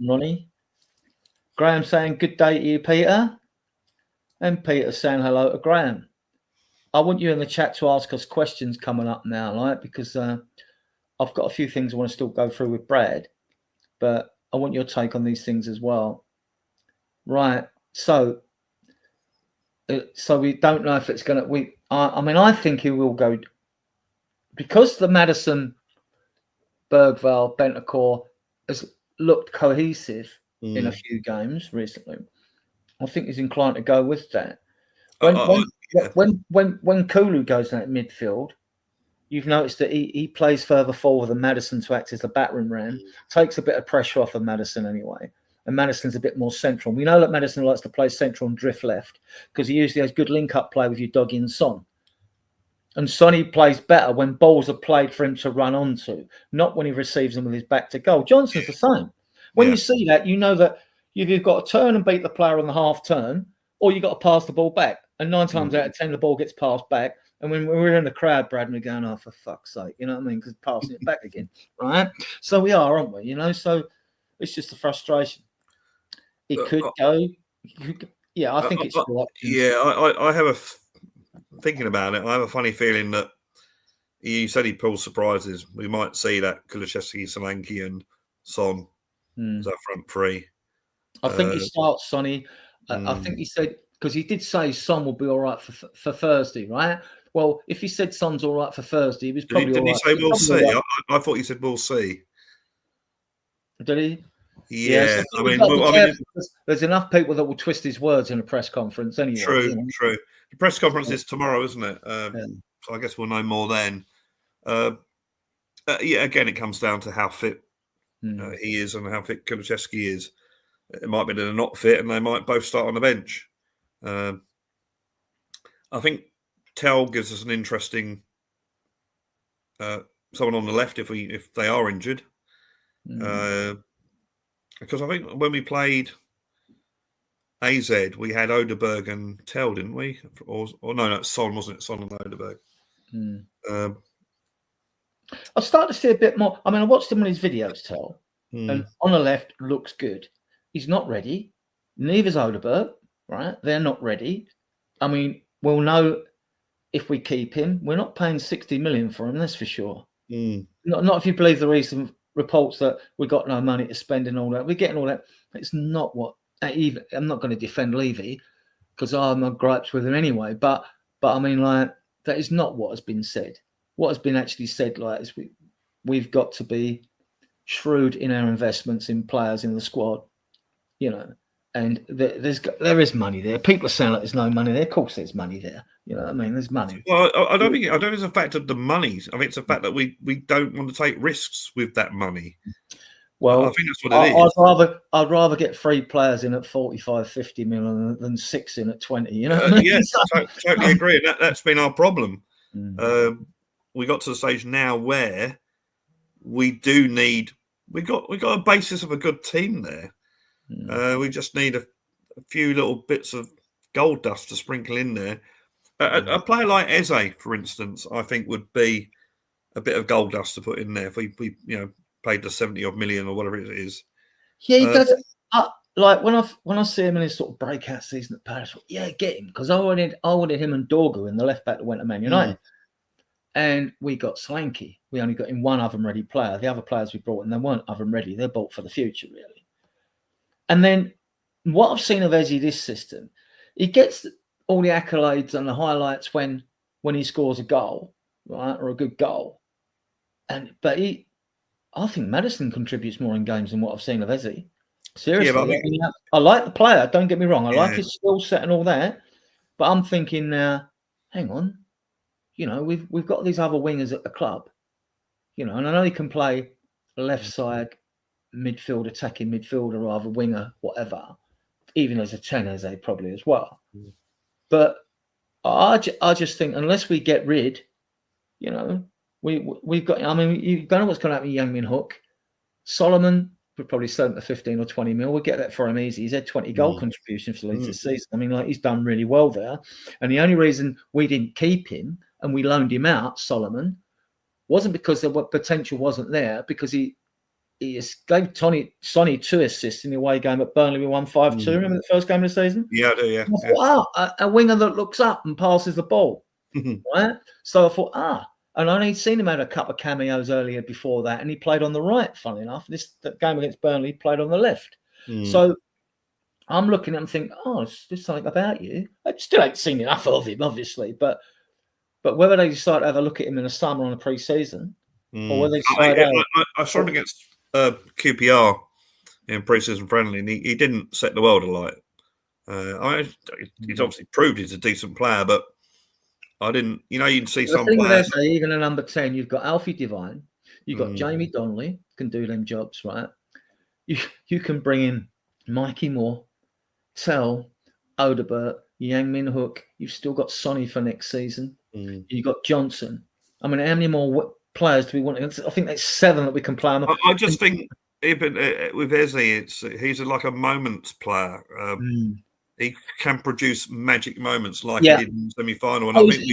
Ronnie. Graham saying good day to you, Peter. And Peter saying hello to Graham. I want you in the chat to ask us questions coming up now, right? Because I've got a few things I want to still go through with Brad, but I want your take on these things as well. Right. So we don't know if it's going to. I think he will go because the Maddison, Bergvall, Bentancur has looked cohesive in a few games recently. I think he's inclined to go with that. When Kulu goes in at midfield, you've noticed that he plays further forward than Maddison to act as the battering ram. Takes a bit of pressure off of Maddison anyway. And Maddison's a bit more central. We know that Maddison likes to play central and drift left because he usually has good link-up play with your doggy and Son. And Sonny plays better when balls are played for him to run onto, not when he receives them with his back to goal. Johnson's the same. When you see that, you know that you've got to turn and beat the player on the half turn, or you've got to pass the ball back. And 9 times out of 10, the ball gets passed back. And when we're in the crowd, Brad, and we're going, oh, for fuck's sake, you know what I mean? Because passing it back again, right? So we are, aren't we? So it's just a frustration. It could go. Yeah, I think it's. I have thinking about it. I have a funny feeling that you said he pulls surprises. We might see that Kulusevski, Solanke, and Son as our front three. I think he starts Sonny. I think he said because he did say Son will be all right for Thursday, right? Well, if he said Son's all right for Thursday, he was probably all right. Did he say we'll see? Right. I thought he said we'll see. Did he? Yeah, there's enough people that will twist his words in a press conference anyway. True. The press conference is tomorrow, isn't it? So I guess we'll know more then. Again, it comes down to how fit he is and how fit Kulusevski is. It might be that they're not fit and they might both start on the bench. I think Tell gives us an interesting someone on the left if they are injured. Because I think when we played AZ, we had Odeberg and Tell, didn't we? Or no, it's Son, wasn't it? Son and Odeberg. I've started to see a bit more. I mean, I watched him on his videos, Tell, and on the left looks good. He's not ready. Neither's Odeberg, right? They're not ready. I mean, we'll know if we keep him. We're not paying 60 million for him, that's for sure. Not if you believe the recent reports that we got no money to spend and all that. We're getting all that. It's not what even. I'm not going to defend Levy because I'm on gripes with him anyway. But I mean, like, that is not what has been said. What has been actually said, like, is we've got to be shrewd in our investments in players in the squad, and there is money there. People are saying like there's no money there. Of course, there's money there. You know what I mean? There's money. Well, I don't think it's a fact of the money. I mean, it's a fact that we don't want to take risks with that money. Well, I think that's what it is. I'd rather get 3 players in at 45, 50 million than 6 in at 20. You know what I mean? Yes, totally agree. That's been our problem. We got to the stage now where we do need. We got a basis of a good team there. We just need a few little bits of gold dust to sprinkle in there. A player like Eze, for instance, I think would be a bit of gold dust to put in there if we paid the 70-odd million or whatever it is. Yeah, he does. Like when I see him in his sort of breakout season at Paris, get him because I wanted him and Dorgu in the left back that went to Man United, and we got Solanke. We only got in one oven-ready player. The other players we brought in, they weren't oven-ready. They're bought for the future, really. And then what I've seen of Eze this system, he gets all the accolades and the highlights when he scores a goal, right, or a good goal. I think Maddison contributes more in games than what I've seen of Eze. Seriously, Yeah, I like the player. Don't get me wrong. I like his skill set and all that. But I'm thinking now, hang on, we've got these other wingers at the club, and I know he can play left side midfield, attacking midfielder, rather winger, whatever. Even as a 10, Eze probably as well. But I just think unless we get rid, we've got. I mean, you don't know what's going to happen with Young Min Hook. Solomon would probably sell him for 15 or 20 mil. We'll get that for him easy. He's had 20 goal contributions for Leeds this season. I mean, he's done really well there. And the only reason we didn't keep him and we loaned him out, Solomon, wasn't because the potential wasn't there, because he gave Sonny 2 assists in the away game at Burnley. We won 5-2. Remember the first game of the season? Yeah, I do, yeah. I thought, a winger that looks up and passes the ball. Right? So I thought, and I'd seen him had a couple of cameos earlier before that, and he played on the right, funnily enough. This game against Burnley, he played on the left. So I'm looking at him thinking, there's something about you. I still ain't seen enough of him, obviously, but whether they decide to have a look at him in the summer on a pre-season, or whether they decide I saw him against QPR in pre-season friendly, and he didn't set the world alight. He's obviously proved he's a decent player, but I didn't. You can see some players. Even a number 10, you've got Alfie Devine, you've got Jamie Donnelly, can do them jobs, right? You can bring in Mikey Moore, Tell, Odebert, Yang Min Hook. You've still got Sonny for next season. You've got Johnson. I mean, how many more players do we want? I think that's 7 that we can play on. I just think even with Eze, he's like a moments player. He can produce magic moments like he did in the semi-final. And I think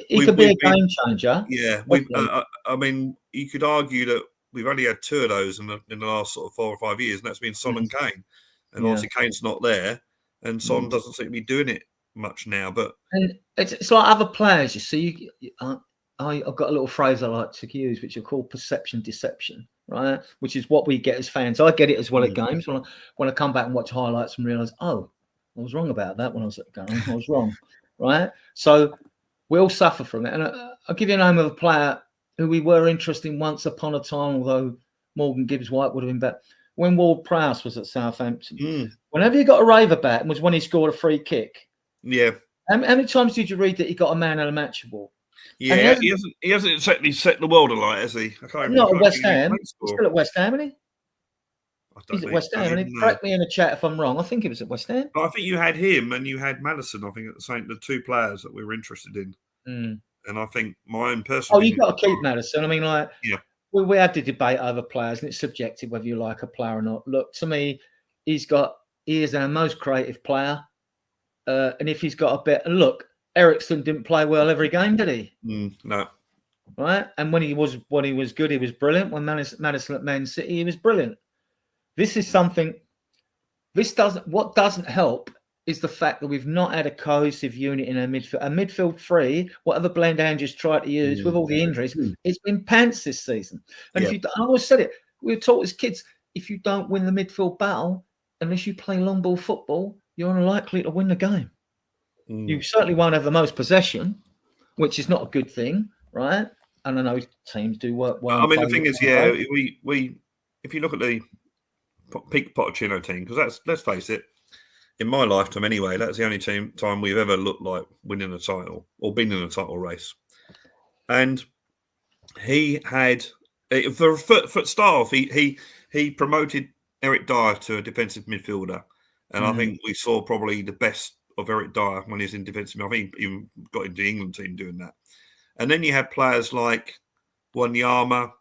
he could be a game changer. Yeah, I mean, you could argue that we've only had 2 of those in the last sort of 4 or 5 years, and that's been Son and Kane. And obviously Kane's not there, and Son doesn't seem to be doing it much now. But it's like other players. You see, I've got a little phrase I like to use, which are called perception deception, right? Which is what we get as fans. I get it as well at games when I come back and watch highlights and realise, I was wrong about that when I was at the game. I was wrong, right? So we all suffer from it. And I'll give you a name of a player who we were interested in once upon a time, although Morgan Gibbs-White would have been better. When Ward Prowse was at Southampton, whenever you got a rave about him was when he scored a free kick. Yeah. How many times did you read that he got a man of the match award? Yeah, he hasn't exactly set the world alight, has he? I can't not at West Ham. He's still at West Ham, isn't he? He's at West Ham. Correct me in the chat if I'm wrong. I think it was at West Ham. But I think you had him and you had Maddison, I think, at the 2 players that we were interested in. And I think my own personal... you've got to keep Maddison. I mean, we have to debate over players, and it's subjective whether you like a player or not. Look, to me, he is our most creative player. And if he's got a bit... And look, Ericsson didn't play well every game, did he? No. Right? And when he was good, he was brilliant. When Maddison at Man City, he was brilliant. This is something. What doesn't help is the fact that we've not had a cohesive unit in our midfield. A midfield 3, whatever blend Andrew's tried to use with all the injuries, it's been pants this season. And I always said it. We were taught as kids, if you don't win the midfield battle, unless you play long ball football, you're unlikely to win the game. You certainly won't have the most possession, which is not a good thing, right? And I know teams do work well. I mean, the thing is, we if you look at the peak Pochettino team, because let's face it, in my lifetime anyway, that's the only time we've ever looked like winning a title or been in a title race. And he had, for start off, he promoted Eric Dyer to a defensive midfielder, and I think we saw probably the best of Eric Dyer when he's in defensive. I think he even got into the England team doing that. And then you had players like Wanyama,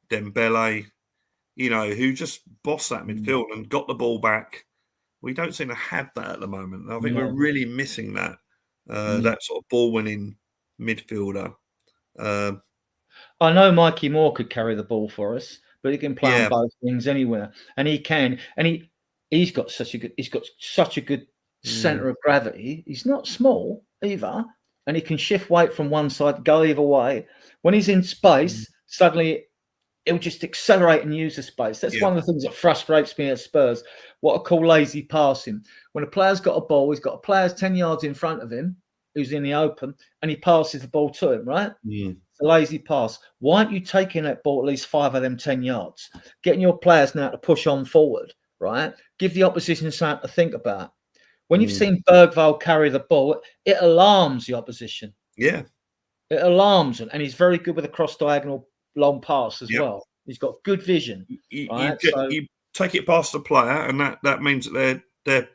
Dembele, who just bossed that midfield and got the ball back. We don't seem to have that at the moment. I think we're really missing that that sort of ball-winning midfielder. I know Mikey Moore could carry the ball for us, but he can play on both wings anywhere, and he can. And he's got such a good center of gravity. He's not small either, and he can shift weight from one side, go either way. When he's in space, suddenly it'll just accelerate and use the space. That's one of the things that frustrates me at Spurs. What I call lazy passing. When a player's got a ball, he's got a player 10 yards in front of him who's in the open, and he passes the ball to him, right? So a lazy pass. Why aren't you taking that ball at least 5 of them 10 yards? Getting your players now to push on forward, right? Give the opposition something to think about. When you've seen Bergvall carry the ball, it alarms the opposition. Yeah. It alarms them. And he's very good with a cross-diagonal long pass as well. He's got good vision. You take it past the player, and that means that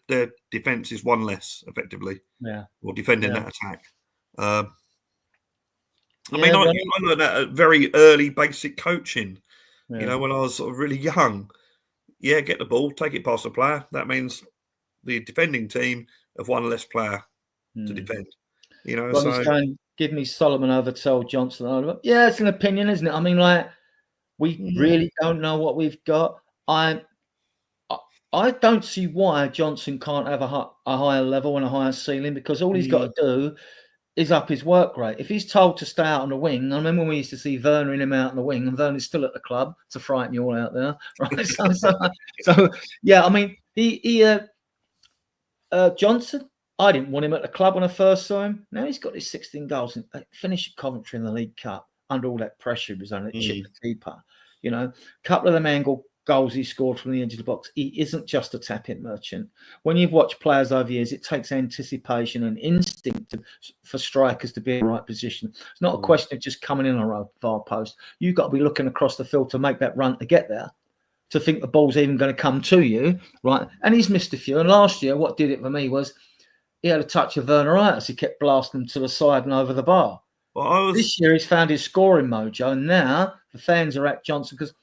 their defence is one less, effectively. Yeah. Or defending that attack. I learned that at very early basic coaching. Yeah. You know, when I was sort of really young. Yeah, get the ball, take it past the player. That means the defending team have one less player to defend. You know, so he's going, give me Solomon over Tell Johnson. Yeah, it's an opinion, isn't it? I mean, like, we really don't know what we've got. I don't see why Johnson can't have a higher level and a higher ceiling, because all he's got to do is up his work rate. If he's told to stay out on the wing, I remember when we used to see Werner in him out on the wing, and Werner's still at the club to frighten you all out there, right? so yeah, I mean, Johnson, I didn't want him at the club when I first saw him. Now he's got his 16 goals and finished at Coventry in the League Cup under all that pressure he was under, chip the keeper. You know, a couple of them angle goals he scored from the edge of the box. He isn't just a tap-in merchant. When you've watched players over years, it takes anticipation and instinct for strikers to be in the right position. It's not a question of just coming in on a far post. You've got to be looking across the field to make that run to get there, to think the ball's even going to come to you, right? And he's missed a few. And last year, what did it for me was he had a touch of Werneritis. He kept blasting them to the side and over the bar. This year, he's found his scoring mojo, and now the fans are at Johnson because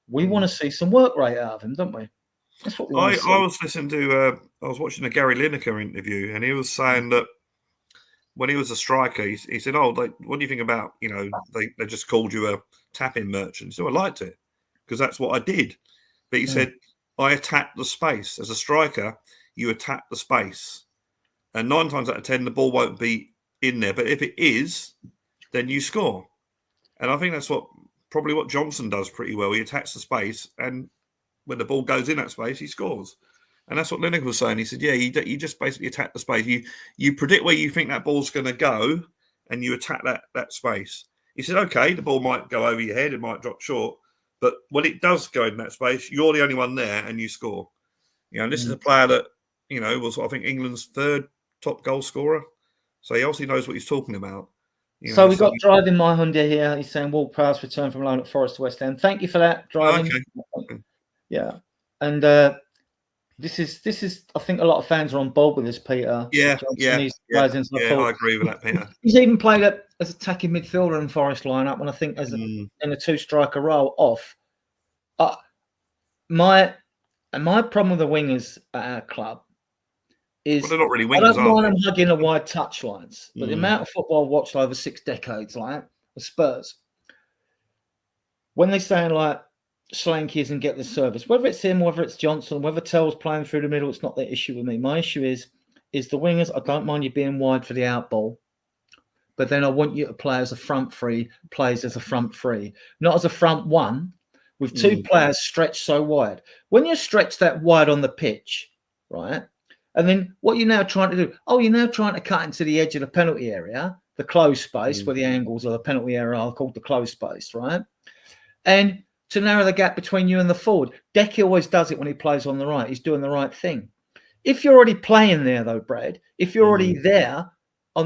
we want to see some work rate out of him, don't we? That's what we want to see. I was listening to, I was watching a Gary Lineker interview, and he was saying that when he was a striker, he said, what do you think about, you know, they just called you a tap-in merchant. So I liked it because that's what I did. But he said, I attacked the space. As a striker, you attack the space. And 9 times out of 10, the ball won't be in there. But if it is, then you score. And I think that's probably what Johnson does pretty well. He attacks the space, and when the ball goes in that space, he scores. And that's what Lineker was saying. He said, yeah, you just basically attack the space. You predict where you think that ball's going to go, and you attack that space. He said, okay, the ball might go over your head, it might drop short, but when it does go in that space, you're the only one there, and you score. You know, and this is a player that, you know, was, I think, England's 3rd top goal scorer. So he obviously knows what he's talking about. You know, so we've got Driving My Hyundai here. He's saying Ward Prowse return from loan at Forest to West Ham. Thank you for that, Driving. Okay. Yeah. And this is I think a lot of fans are on board with this, Peter. Yeah, Johnson, I agree with that, Peter. He's even played as attacking midfielder in Forest lineup, and I think as in a 2-striker role off. My problem with the wingers at our club is they're not really wingers, I don't mind them hugging the wide touch lines, but the amount of football I've watched over 6 decades, like the Spurs, when they're saying like Slanky isn't get the service, whether it's him, whether it's Johnson, whether Tell's playing through the middle, it's not the issue with me. My issue is the wingers. I don't mind you being wide for the out ball, but then I want you to play as a front three, plays as a front three, not as a front one with 2 players stretched so wide. When you're stretched that wide on the pitch, right? And then what you're now trying to do, you're now trying to cut into the edge of the penalty area, the closed space, where the angles of the penalty area are called the closed space, right? And to narrow the gap between you and the forward. Decky always does it when he plays on the right. He's doing the right thing. If you're already playing there, though, Brad, if you're already there,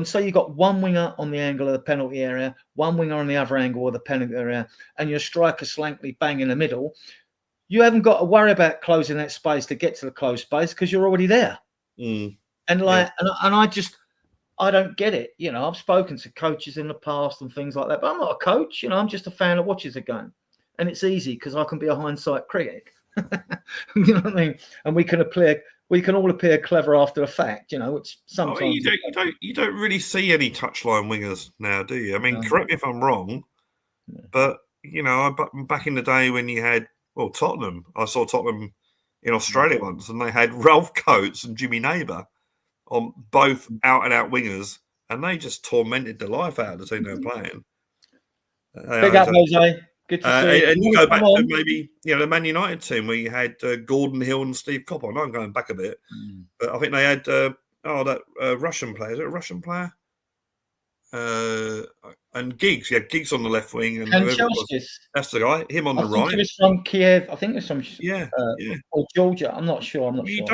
so you've got one winger on the angle of the penalty area, one winger on the other angle of the penalty area, and your striker slankly bang in the middle, you haven't got to worry about closing that space to get to the closed space because you're already there. And I don't get it. You know, I've spoken to coaches in the past and things like that, but I'm not a coach. You know, I'm just a fan that watches a game, and it's easy because I can be a hindsight critic. You know what I mean? And we can all appear clever after the fact. You know, which sometimes you don't really see any touchline wingers now, do you? I mean, correct me if I'm wrong, but you know, back in the day when you had Tottenham, I saw Tottenham in Australia once, and they had Ralph Coates and Jimmy Neighbour on both out-and-out wingers, and they just tormented the life out of the team they were playing. Big up, Jose. Good to see you. And you go back to maybe, you know, the Man United team where you had Gordon Hill and Steve Coppell. I know I'm going back a bit, but I think they had that Russian player. Is it a Russian player? and Giggs. Yeah, Giggs on the left wing, and And whoever it was, Chelsea's. that's the guy. Him on I the think right. he was from Kiev. I think it was from Yeah. or Georgia. I'm not sure. You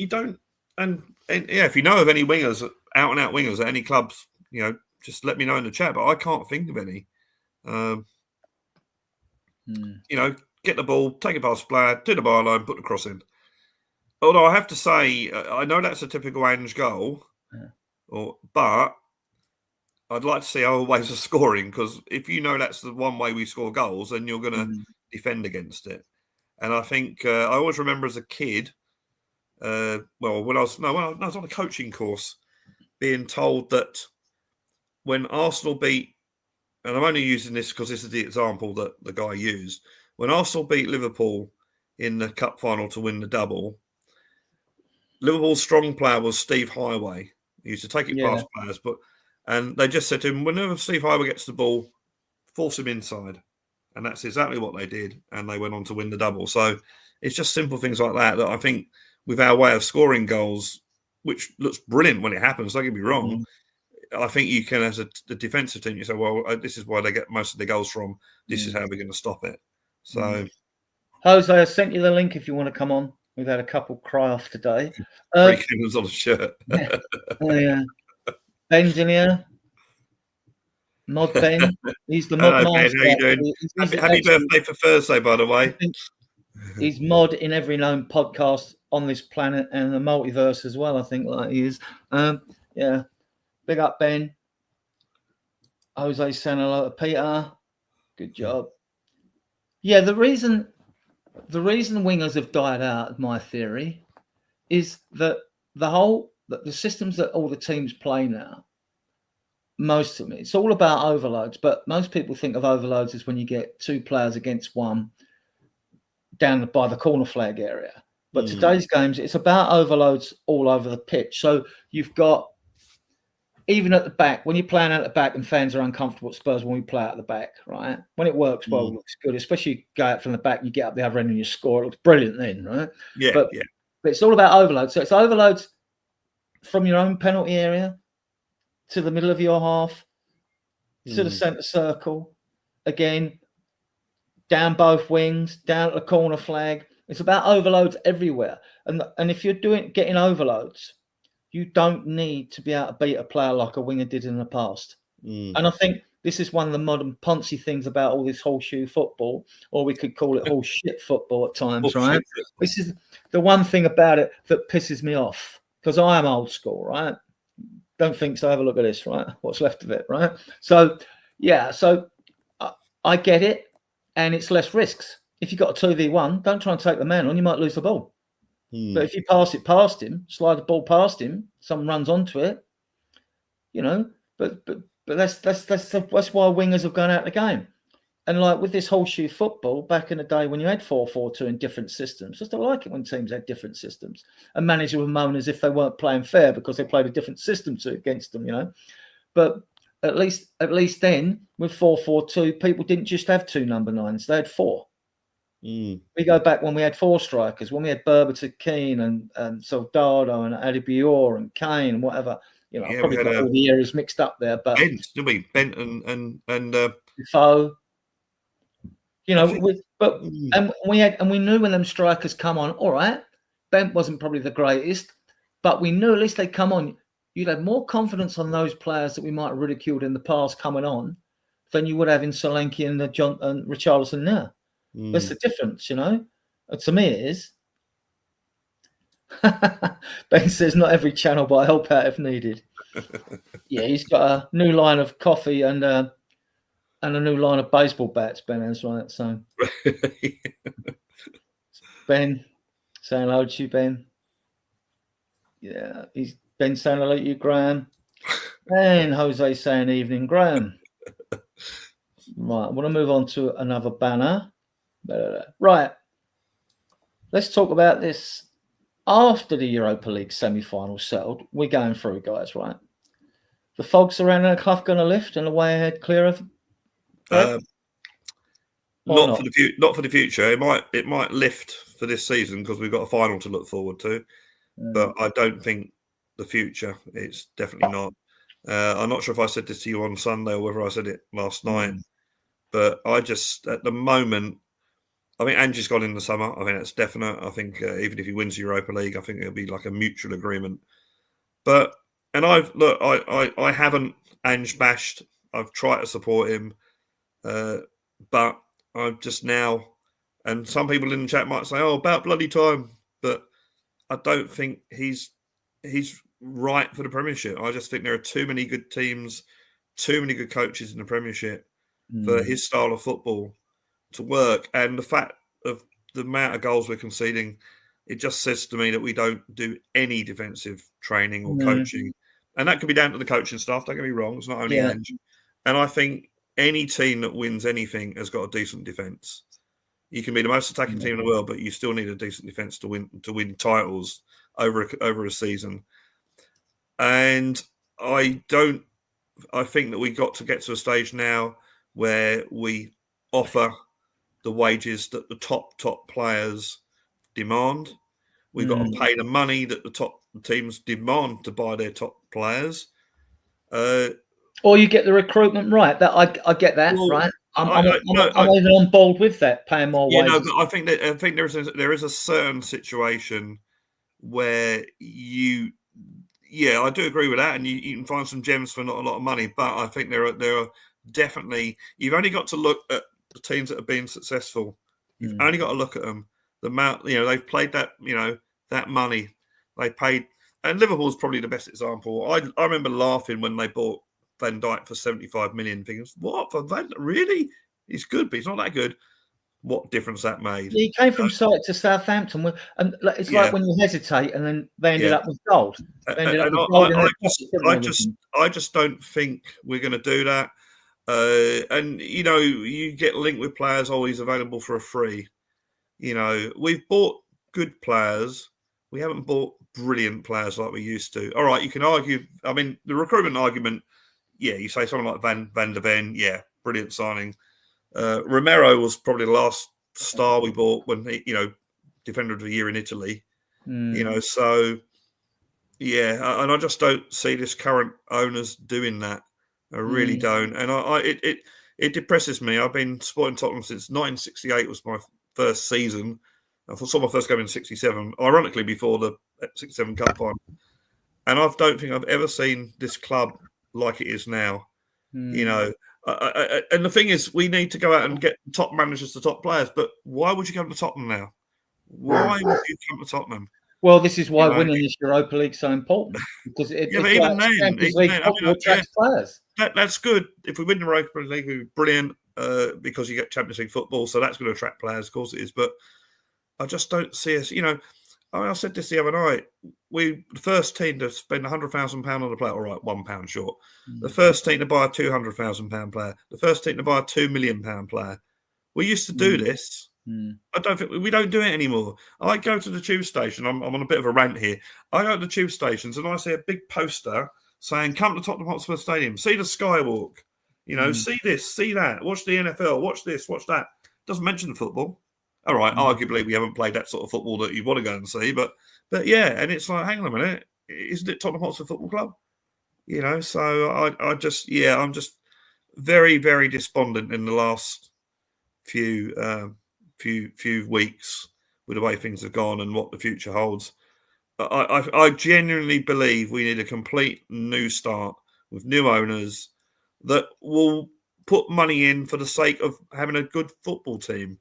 don't, and yeah. If you know of any wingers, out and out wingers at any clubs, just let me know in the chat. But I can't think of any. Get the ball, take it past player, do the byline, put the cross in. Although I have to say, I know that's a typical Ange goal, but I'd like to see other ways of scoring, because if you know that's the one way we score goals, then you're going to defend against it. And I think I always remember as a kid, when I was on a coaching course, being told that when Arsenal beat, and I'm only using this because this is the example that the guy used, when Arsenal beat Liverpool in the cup final to win the double, Liverpool's strong player was Steve Highway. He used to take it past players, and they just said to him, whenever Steve Highway gets the ball, force him inside. And that's exactly what they did. And they went on to win the double. So it's just simple things like that I think with our way of scoring goals, which looks brilliant when it happens, don't get me wrong, I think you can, as the defensive team, you say, well, this is where they get most of their goals from. This is how we're going to stop it. So, Jose, I sent you the link if you want to come on. We've had a couple cry off today. 3 Kingdoms on the shirt. Yeah. Ben's in here. Mod Ben. He's the mod master. Ben, how you doing? Happy birthday for Thursday, by the way. He's mod in every known podcast on this planet and the multiverse as well, I think, like he is. Yeah. Big up, Ben. Jose saying hello to Peter. Good job. Yeah, the reason wingers have died out, my theory, is that the systems that all the teams play now, most of them, it's all about overloads, but most people think of overloads as when you get 2 players against 1 down by the corner flag area. But today's games, it's about overloads all over the pitch. So you've got, even at the back, when you're playing out the back and fans are uncomfortable at Spurs when we play out the back, right? When it works well, it looks good, especially you go out from the back and you get up the other end and you score. It looks brilliant then, right? Yeah, but it's all about overloads. So it's overloads from your own penalty area to the middle of your half, to the centre circle, again, down both wings, down at the corner flag. It's about overloads everywhere. And if you're getting overloads, you don't need to be able to beat a player like a winger did in the past. And I think this is one of the modern poncy things about all this horseshoe football, or we could call it horse shit football at times, right? This is the one thing about it that pisses me off, because I am old school, right? Don't think so. Have a look at this, right? What's left of it, right? So, yeah, I get it, and it's less risks. If you've got a 2v1, don't try and take the man on. You might lose the ball. But if you pass it past him, slide the ball past him, someone runs onto it, But that's why wingers have gone out of the game. And like with this horseshoe football, back in the day when you had 4-4-2 in different systems, just don't like it when teams had different systems and managers would moan as if they weren't playing fair because they played a different system against them, But at least then with 4-4-2, people didn't just have 2 number 9s; they had 4. We go back when we had 4 strikers, when we had Berbatov, Keane, and Soldado, and Adebayor, and Kane, and whatever. I probably got all the areas mixed up there, but Bent and Defoe. And we knew when them strikers come on. All right, Bent wasn't probably the greatest, but we knew at least they come on. You'd have more confidence on those players that we might have ridiculed in the past coming on than you would have in Solanke and Richarlison now. That's the difference, To me, it is. Ben says not every channel, but I help out if needed. Yeah, he's got a new line of coffee and a new line of baseball bats. Ben has, right? So Ben saying hello to you, Ben. Yeah, he's Ben saying hello to you, Graham. And Jose saying evening, Graham. Right, I want to move on to another banner. Right, let's talk about this. After the Europa League semi-final settled, we're going through, guys, right? The fogs around the club going to lift and the way ahead clear of not for the future. It might lift for this season because we've got a final to look forward to. But I don't think the future. It's definitely not. I'm not sure if I said this to you on Sunday or whether I said it last night, but I just, at the moment, I think Angie's gone in the summer. I think that's definite. I think even if he wins the Europa League, I think it'll be like a mutual agreement. But, and I haven't Ange bashed. I've tried to support him, but I've just now, and some people in the chat might say, "Oh, about bloody time," but I don't think he's right for the Premiership. I just think there are too many good teams, too many good coaches in the Premiership for his style of football to work. And the fact of the amount of goals we're conceding, it just says to me that we don't do any defensive training or coaching. And that could be down to the coaching staff. Don't get me wrong. It's not only Ange. And I think any team that wins anything has got a decent defence. You can be the most attacking team in the world, but you still need a decent defence to win titles over a season. And I think that we got to get to a stage now where we offer the wages that the top players demand. We've got to pay the money that the top teams demand to buy their top players. Or you get the recruitment right. That I get that, right? I'm even on board with that, paying more wages. No, but I think there is a certain situation where I do agree with that, and you can find some gems for not a lot of money. But I think there are definitely, you've only got to look at the teams that have been successful. You've only got to look at them. The amount, they've played that, that money they paid, and Liverpool's probably the best example. I remember laughing when they bought Van Dijk for 75 million, thinking, what, for Van? Really? He's good, but he's not that good. What difference that made? He came from site to Southampton, and it's like when you hesitate, and then they ended up with gold. I just don't think we're going to do that. And you get linked with players always available for a free. We've bought good players. We haven't bought brilliant players like we used to. All right, you can argue. I mean, the recruitment argument. Yeah, you say someone like Van der Ven. Yeah, brilliant signing. Romero was probably the last star we bought when he, defender of the year in Italy. So yeah, and I just don't see this current owners doing that. I really don't, and it depresses me. I've been supporting Tottenham since 1968 was my first season. I saw my first game in '67, ironically before the '67 Cup final, and I don't think I've ever seen this club like it is now. And the thing is, we need to go out and get top managers to top players. But why would you come to Tottenham now? Why would you come to Tottenham? Well, this is why winning this Europa League is so important, because attracts players. That's good. If we win the Europa League, we're brilliant because you get Champions League football, so that's going to attract players. Of course it is, but I just don't see us. I said this the other night. We the first team to spend £100,000 on a player. All right, £1 short. The first team to buy a £200,000 player. The first team to buy a £2 million player. We used to do this. I don't think we don't do it anymore. I go to the tube station. I'm on a bit of a rant here. I go to the tube stations and I see a big poster saying, "Come to Tottenham Hotspur Stadium. See the Skywalk. See this, see that. Watch the NFL. Watch this, watch that." Doesn't mention the football. All right, arguably we haven't played that sort of football that you want to go and see, but yeah, and it's like, hang on a minute, isn't it Tottenham Hotspur Football Club? So I'm just very, very despondent in the last few weeks with the way things have gone and what the future holds. I genuinely believe we need a complete new start with new owners that will put money in for the sake of having a good football team.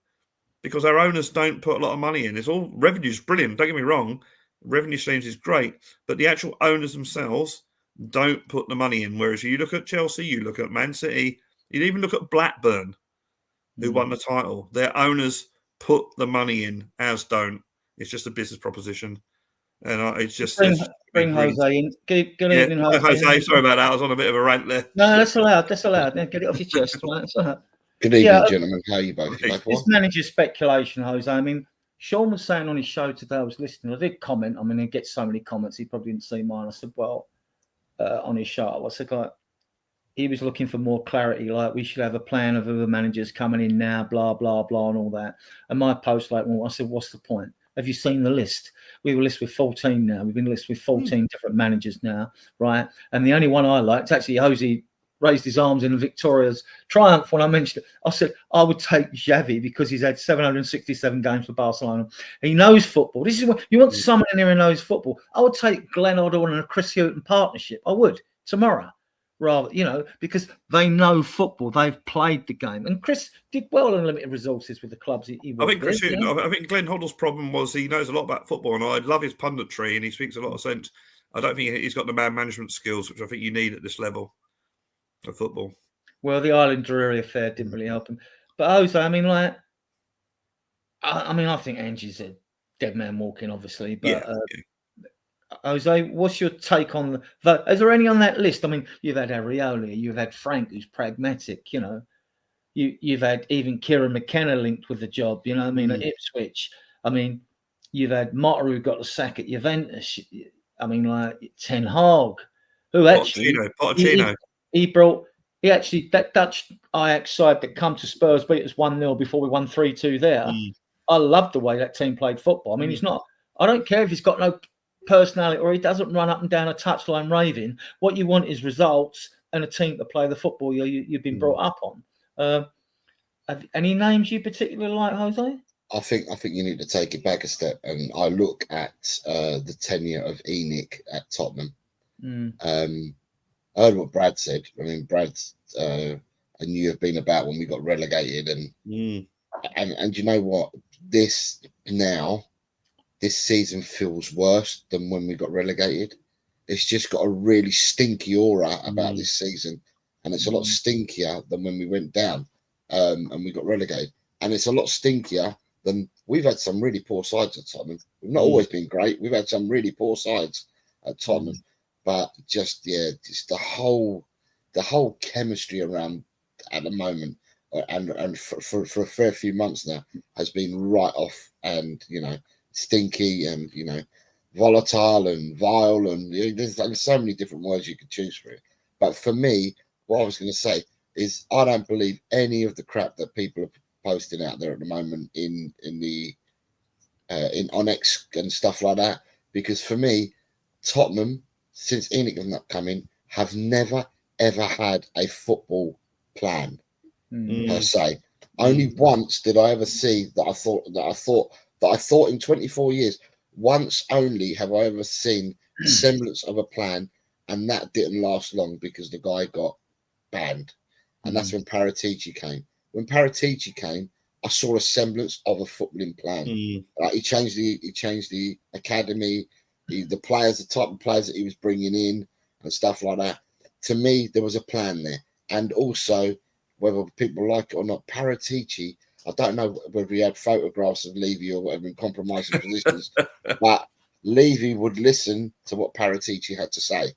Because our owners don't put a lot of money in. It's all revenue's brilliant. Don't get me wrong. Revenue streams is great. But the actual owners themselves don't put the money in. Whereas you look at Chelsea, you look at Man City, you even look at Blackburn, who won the title. Their owners put the money in, ours don't. It's just a business proposition. And it's just... Bring Jose in. Good evening, Jose. Sorry about that. I was on a bit of a rant there. No, that's allowed. Get it off your chest. Right? That's all right. Good evening, gentlemen. How are you both? It's manager speculation, Jose. I mean, Sean was saying on his show today, I was listening. I did comment. I mean, he gets so many comments. He probably didn't see mine. I said, on his show, I said, he was looking for more clarity. Like, we should have a plan of other managers coming in now, blah, blah, blah, and all that. And my post, I said, what's the point? Have you seen the list? We were listed with 14 now. We've been listed with 14 different managers now, right? And the only one I liked, actually, Jose raised his arms in Victoria's triumph when I mentioned it. I said, I would take Xavi because he's had 767 games for Barcelona. He knows football. This is what you want, someone in here who knows football. I would take Glenn Oddle and a Chris Hughton partnership. I would, tomorrow. Rather, because they know football, they've played the game, and Chris did well on limited resources with the clubs he I think with, I think Glenn Hoddle's problem was he knows a lot about football, and I love his punditry, and he speaks a lot of sense. I don't think he's got the man management skills, which I think you need at this level of football. Well, the Ireland Drury affair didn't really help him, but Jose, I think Angie's a dead man walking, obviously, but. Yeah. Jose, what's your take on that? Is there any on that list? I mean, you've had Areola, you've had Frank, who's pragmatic, You've had even Kieran McKenna linked with the job, at Ipswich. You've had Motta, who got the sack at Juventus. Ten Hag, who actually Pochettino. He actually, that Dutch Ajax side that come to Spurs beat us 1-0 before we won 3-2 there. I love the way that team played football. He's not. I don't care if he's got no personality or he doesn't run up and down a touchline raving. What you want is results and a team to play the football you've been brought up on. Have any names you particularly like, Jose? I think you need to take it back a step, and I look at the tenure of ENIC at Tottenham. I heard what Brad said. Brad's and you have been about when we got relegated, and you know what? This season feels worse than when we got relegated. It's just got a really stinky aura about this season, and it's a lot stinkier than when we went down and we got relegated. And it's a lot stinkier than we've had some really poor sides at Tottenham. We've not always been great. We've had some really poor sides at Tottenham, but just the whole chemistry around at the moment and for a fair few months now has been right off, and stinky and volatile and vile, and there's so many different words you could choose for it. But for me, what I was going to say is I don't believe any of the crap that people are posting out there at the moment in on X and stuff like that, because for me, Tottenham, since ENIC have not come in, have never ever had a football plan per se. Only once did I ever see that I thought in 24 years, once only have I ever seen a semblance of a plan, and that didn't last long because the guy got banned. And that's when Paratici came. When Paratici came, I saw a semblance of a footballing plan. He changed the academy, the players, the type of players that he was bringing in and stuff like that. To me, there was a plan there. And also, whether people like it or not, Paratici, I don't know whether he had photographs of Levy or whatever in compromising positions, but Levy would listen to what Paratici had to say.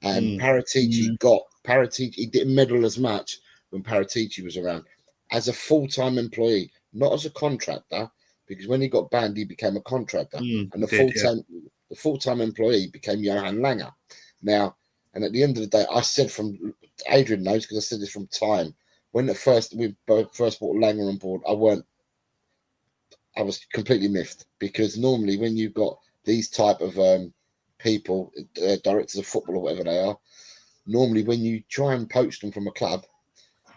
And Paratici he didn't meddle as much when Paratici was around as a full-time employee, not as a contractor, because when he got banned, he became a contractor, and the full-time employee became Johan Langer. Now, and at the end of the day, I said from Adrian knows because I said this from time when we first brought Langer on board. I was completely miffed, because normally when you've got these type of people, directors of football or whatever they are, normally when you try and poach them from a club,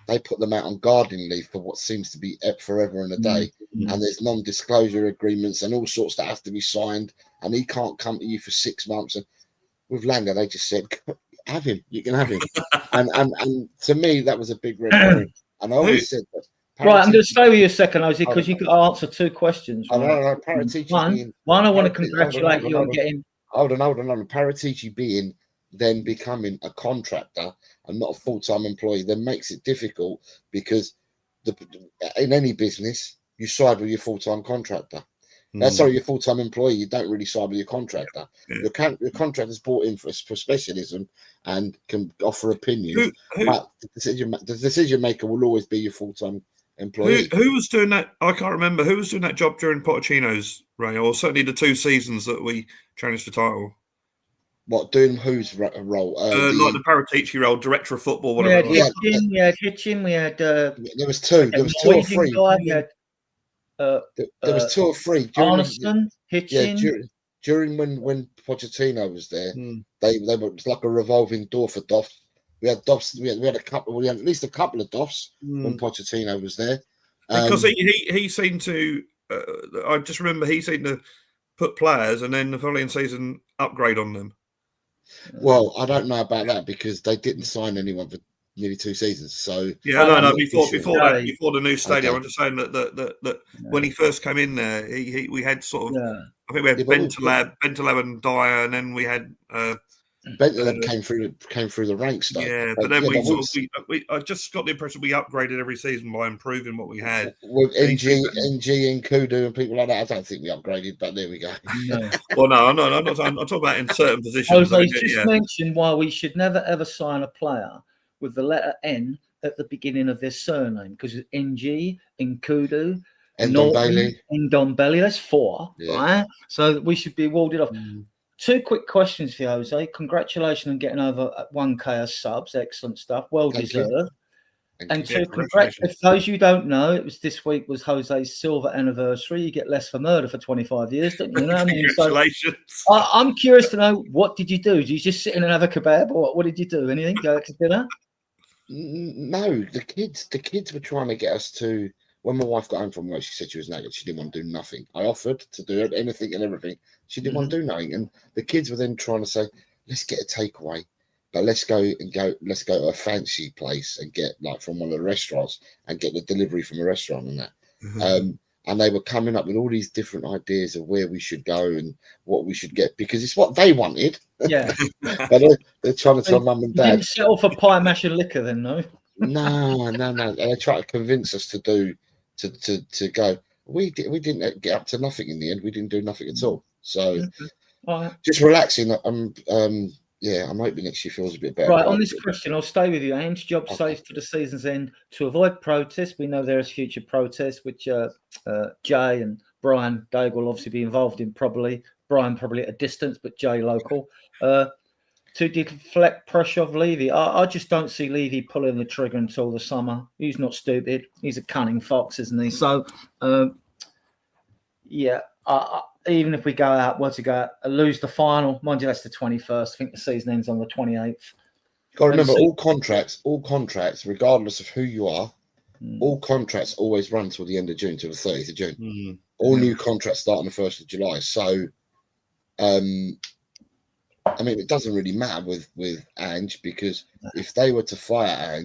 they put them out on gardening leave for what seems to be forever and a day. And there's non-disclosure agreements and all sorts that have to be signed, and he can't come to you for 6 months. And with Langer, they just said, have him, you can have him. and to me, that was a big red herring. And I always said that. Right, I'm going to stay with you a second, Ozzy, because you could answer two questions. Right? One, I want to congratulate you on getting. Hold on. Paratici then becoming a contractor and not a full-time employee then makes it difficult, because in any business you side with your full-time contractor. Your full-time employee. You don't really side with your contractor. Your contractor's brought in for specialism and can offer opinions. But the decision maker will always be your full-time employee. Who was doing that? I can't remember. Who was doing that job during Pochettino's reign, or certainly the 2 seasons that we challenged the title? What, doing whose role? Like the Paratici role, director of football. We had Hitchin. We had there was 2. There was 2 or 3. there was 2 or 3 Arneson, Hitchin. during when Pochettino was there. They were like a revolving door for Doffs. We had Doffs. We had a couple. We had at least a couple of Doffs when Pochettino was there. Because he seemed to. I just remember he seemed to put players and then the following season upgrade on them. Well, I don't know about that because they didn't sign anyone for nearly 2 seasons. So before the new stadium, I'm just saying that when he first came in there, we had sort of. I think we had Bentaleb and Dyer, and then we had. Bentaleb came through the ranks, though. Yeah, but then I just got the impression we upgraded every season by improving what we had. With NG and Kudu and people like that, I don't think we upgraded, but there we go. No. Well, no, I'm talking about in certain positions. Jose just mentioned why we should never ever sign a player with the letter N at the beginning of their surname because it's NG, Nkudu, and Ndombele. That's 4, right? So we should be warded off. 2 quick questions for you, Jose. Congratulations on getting over 1K of subs. Excellent stuff. Well deserved. And 2, congratulations. If those you don't know, it was this week was Jose's silver anniversary. You get less for murder for 25 years, don't you? Congratulations. So, I'm curious to know, what did you do? Did you just sit in and have a kebab, or what did you do? Anything? Go out to dinner? No, the kids were trying to get us to. When my wife got home from work, she said she was naked. She didn't want to do nothing. I offered to do anything and everything. She didn't want to do nothing. And the kids were then trying to say, let's get a takeaway, but let's go to a fancy place and get like from one of the restaurants and get the delivery from a restaurant and that. And they were coming up with all these different ideas of where we should go and what we should get because it's what they wanted. Yeah. But they're trying to tell mum and dad. You didn't settle for pie, mash and liquor then, no? No. They try to convince us to do to go. We didn't get up to nothing in the end. We didn't do nothing at all. So just relaxing. I'm hoping next year feels a bit better. Right, on this question, I'll stay with you. Ange, job safe to the season's end to avoid protests. We know there is future protests, which Jay and Brian Daigle will obviously be involved in. Brian probably at a distance, but Jay local. To deflect pressure off Levy. I just don't see Levy pulling the trigger until the summer. He's not stupid. He's a cunning fox, isn't he? So, even if we go out, lose the final, mind you, that's the 21st. I think the season ends on the 28th. Got to remember, all contracts, regardless of who you are, all contracts always run till the end of June, till the 30th of June. All new contracts start on the 1st of July. So, I mean, it doesn't really matter with Ange because if they were to fire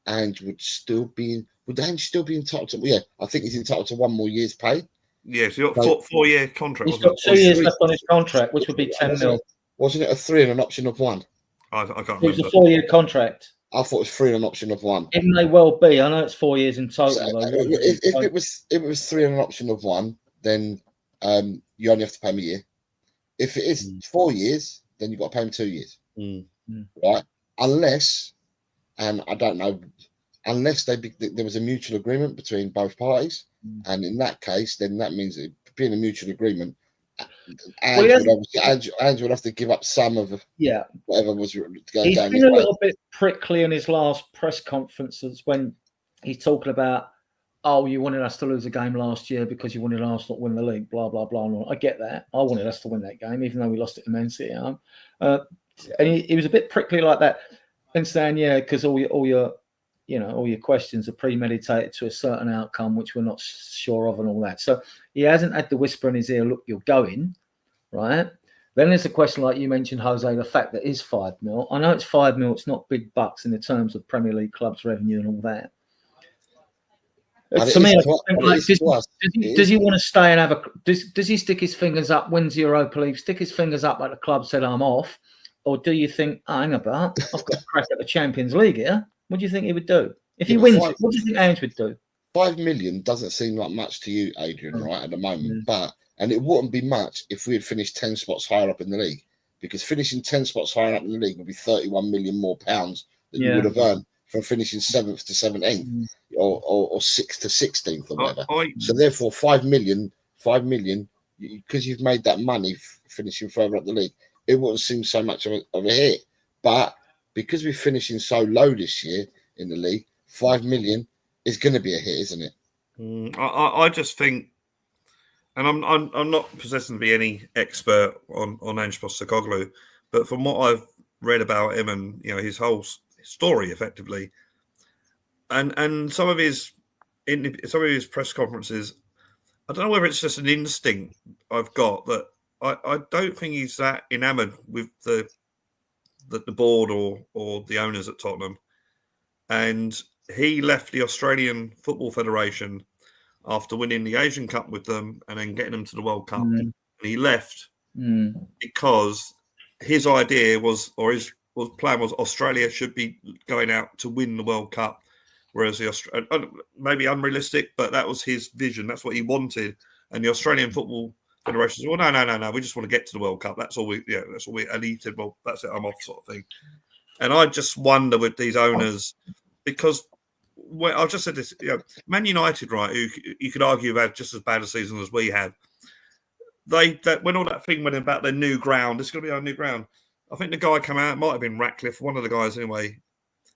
Ange would still be. Would Ange still be entitled to? Yeah, I think he's entitled to 1 more year's pay. Yeah, so you've got 4-year contract. He's got 2 years left on his contract, which would be 10 mil. Wasn't it a 3 and an option of 1? I can't remember. It was a 4-year contract. I thought it was 3 and an option of 1. It may well be. I know it's 4 years in total. So, if it was 3 and an option of 1, then you only have to pay him a year. If it is 4 years, then you've got to pay him 2 years, right? Unless, and I don't know, unless there was a mutual agreement between both parties, and in that case, then that means it being a mutual agreement. Ange would have to give up some of whatever was going down. He's been a little bit prickly in his last press conferences when he's talking about, you wanted us to lose a game last year because you wanted Arsenal to win the league, blah, blah, blah. I get that. I wanted us to win that game, even though we lost it to Man City. And he was a bit prickly like that and saying, because all your questions are premeditated to a certain outcome, which we're not sure of and all that. So he hasn't had the whisper in his ear, look, you're going, right? Then there's a question like you mentioned, Jose, the fact that it is 5 mil. I know it's 5 mil. It's not big bucks in the terms of Premier League clubs revenue and all that. To me, does he want to stay and have does he stick his fingers up, wins Europa League, stick his fingers up like the club said, I'm off? Or do you think, hang about, I've got a crack at the Champions League here? What do you think he would do? If he wins it, what do you think Ange would do? 5 million doesn't seem like much to you, Adrian, right, at the moment. And it wouldn't be much if we had finished 10 spots higher up in the league. Because finishing 10 spots higher up in the league would be 31 million more pounds that you would have earned from finishing 7th to 17th or 6th to 16th or whatever. So therefore, 5 million, because you've made that money finishing further up the league, it wouldn't seem so much of a hit. But because we're finishing so low this year in the league, 5 million is going to be a hit, isn't it? I just think, and I'm not possessing to be any expert on Ange Postecoglou, but from what I've read about him and his whole story, effectively, and some of his press conferences, I don't know whether it's just an instinct I've got that I don't think he's that enamoured with the board or the owners at Tottenham, and he left the Australian Football Federation after winning the Asian Cup with them and then getting them to the World Cup. And he left because his idea was, or his plan was, Australia should be going out to win the World Cup, whereas maybe unrealistic, but that was his vision. That's what he wanted. And the Australian Football Federation said, well, no, we just want to get to the World Cup. That's all we. And he said, well, that's it, I'm off, sort of thing. And I just wonder with these owners, because I've just said this, Man United, right, who you could argue have had just as bad a season as we have. When all that thing went about their new ground, it's going to be our new ground. I think the guy came out, it might have been Ratcliffe, one of the guys anyway,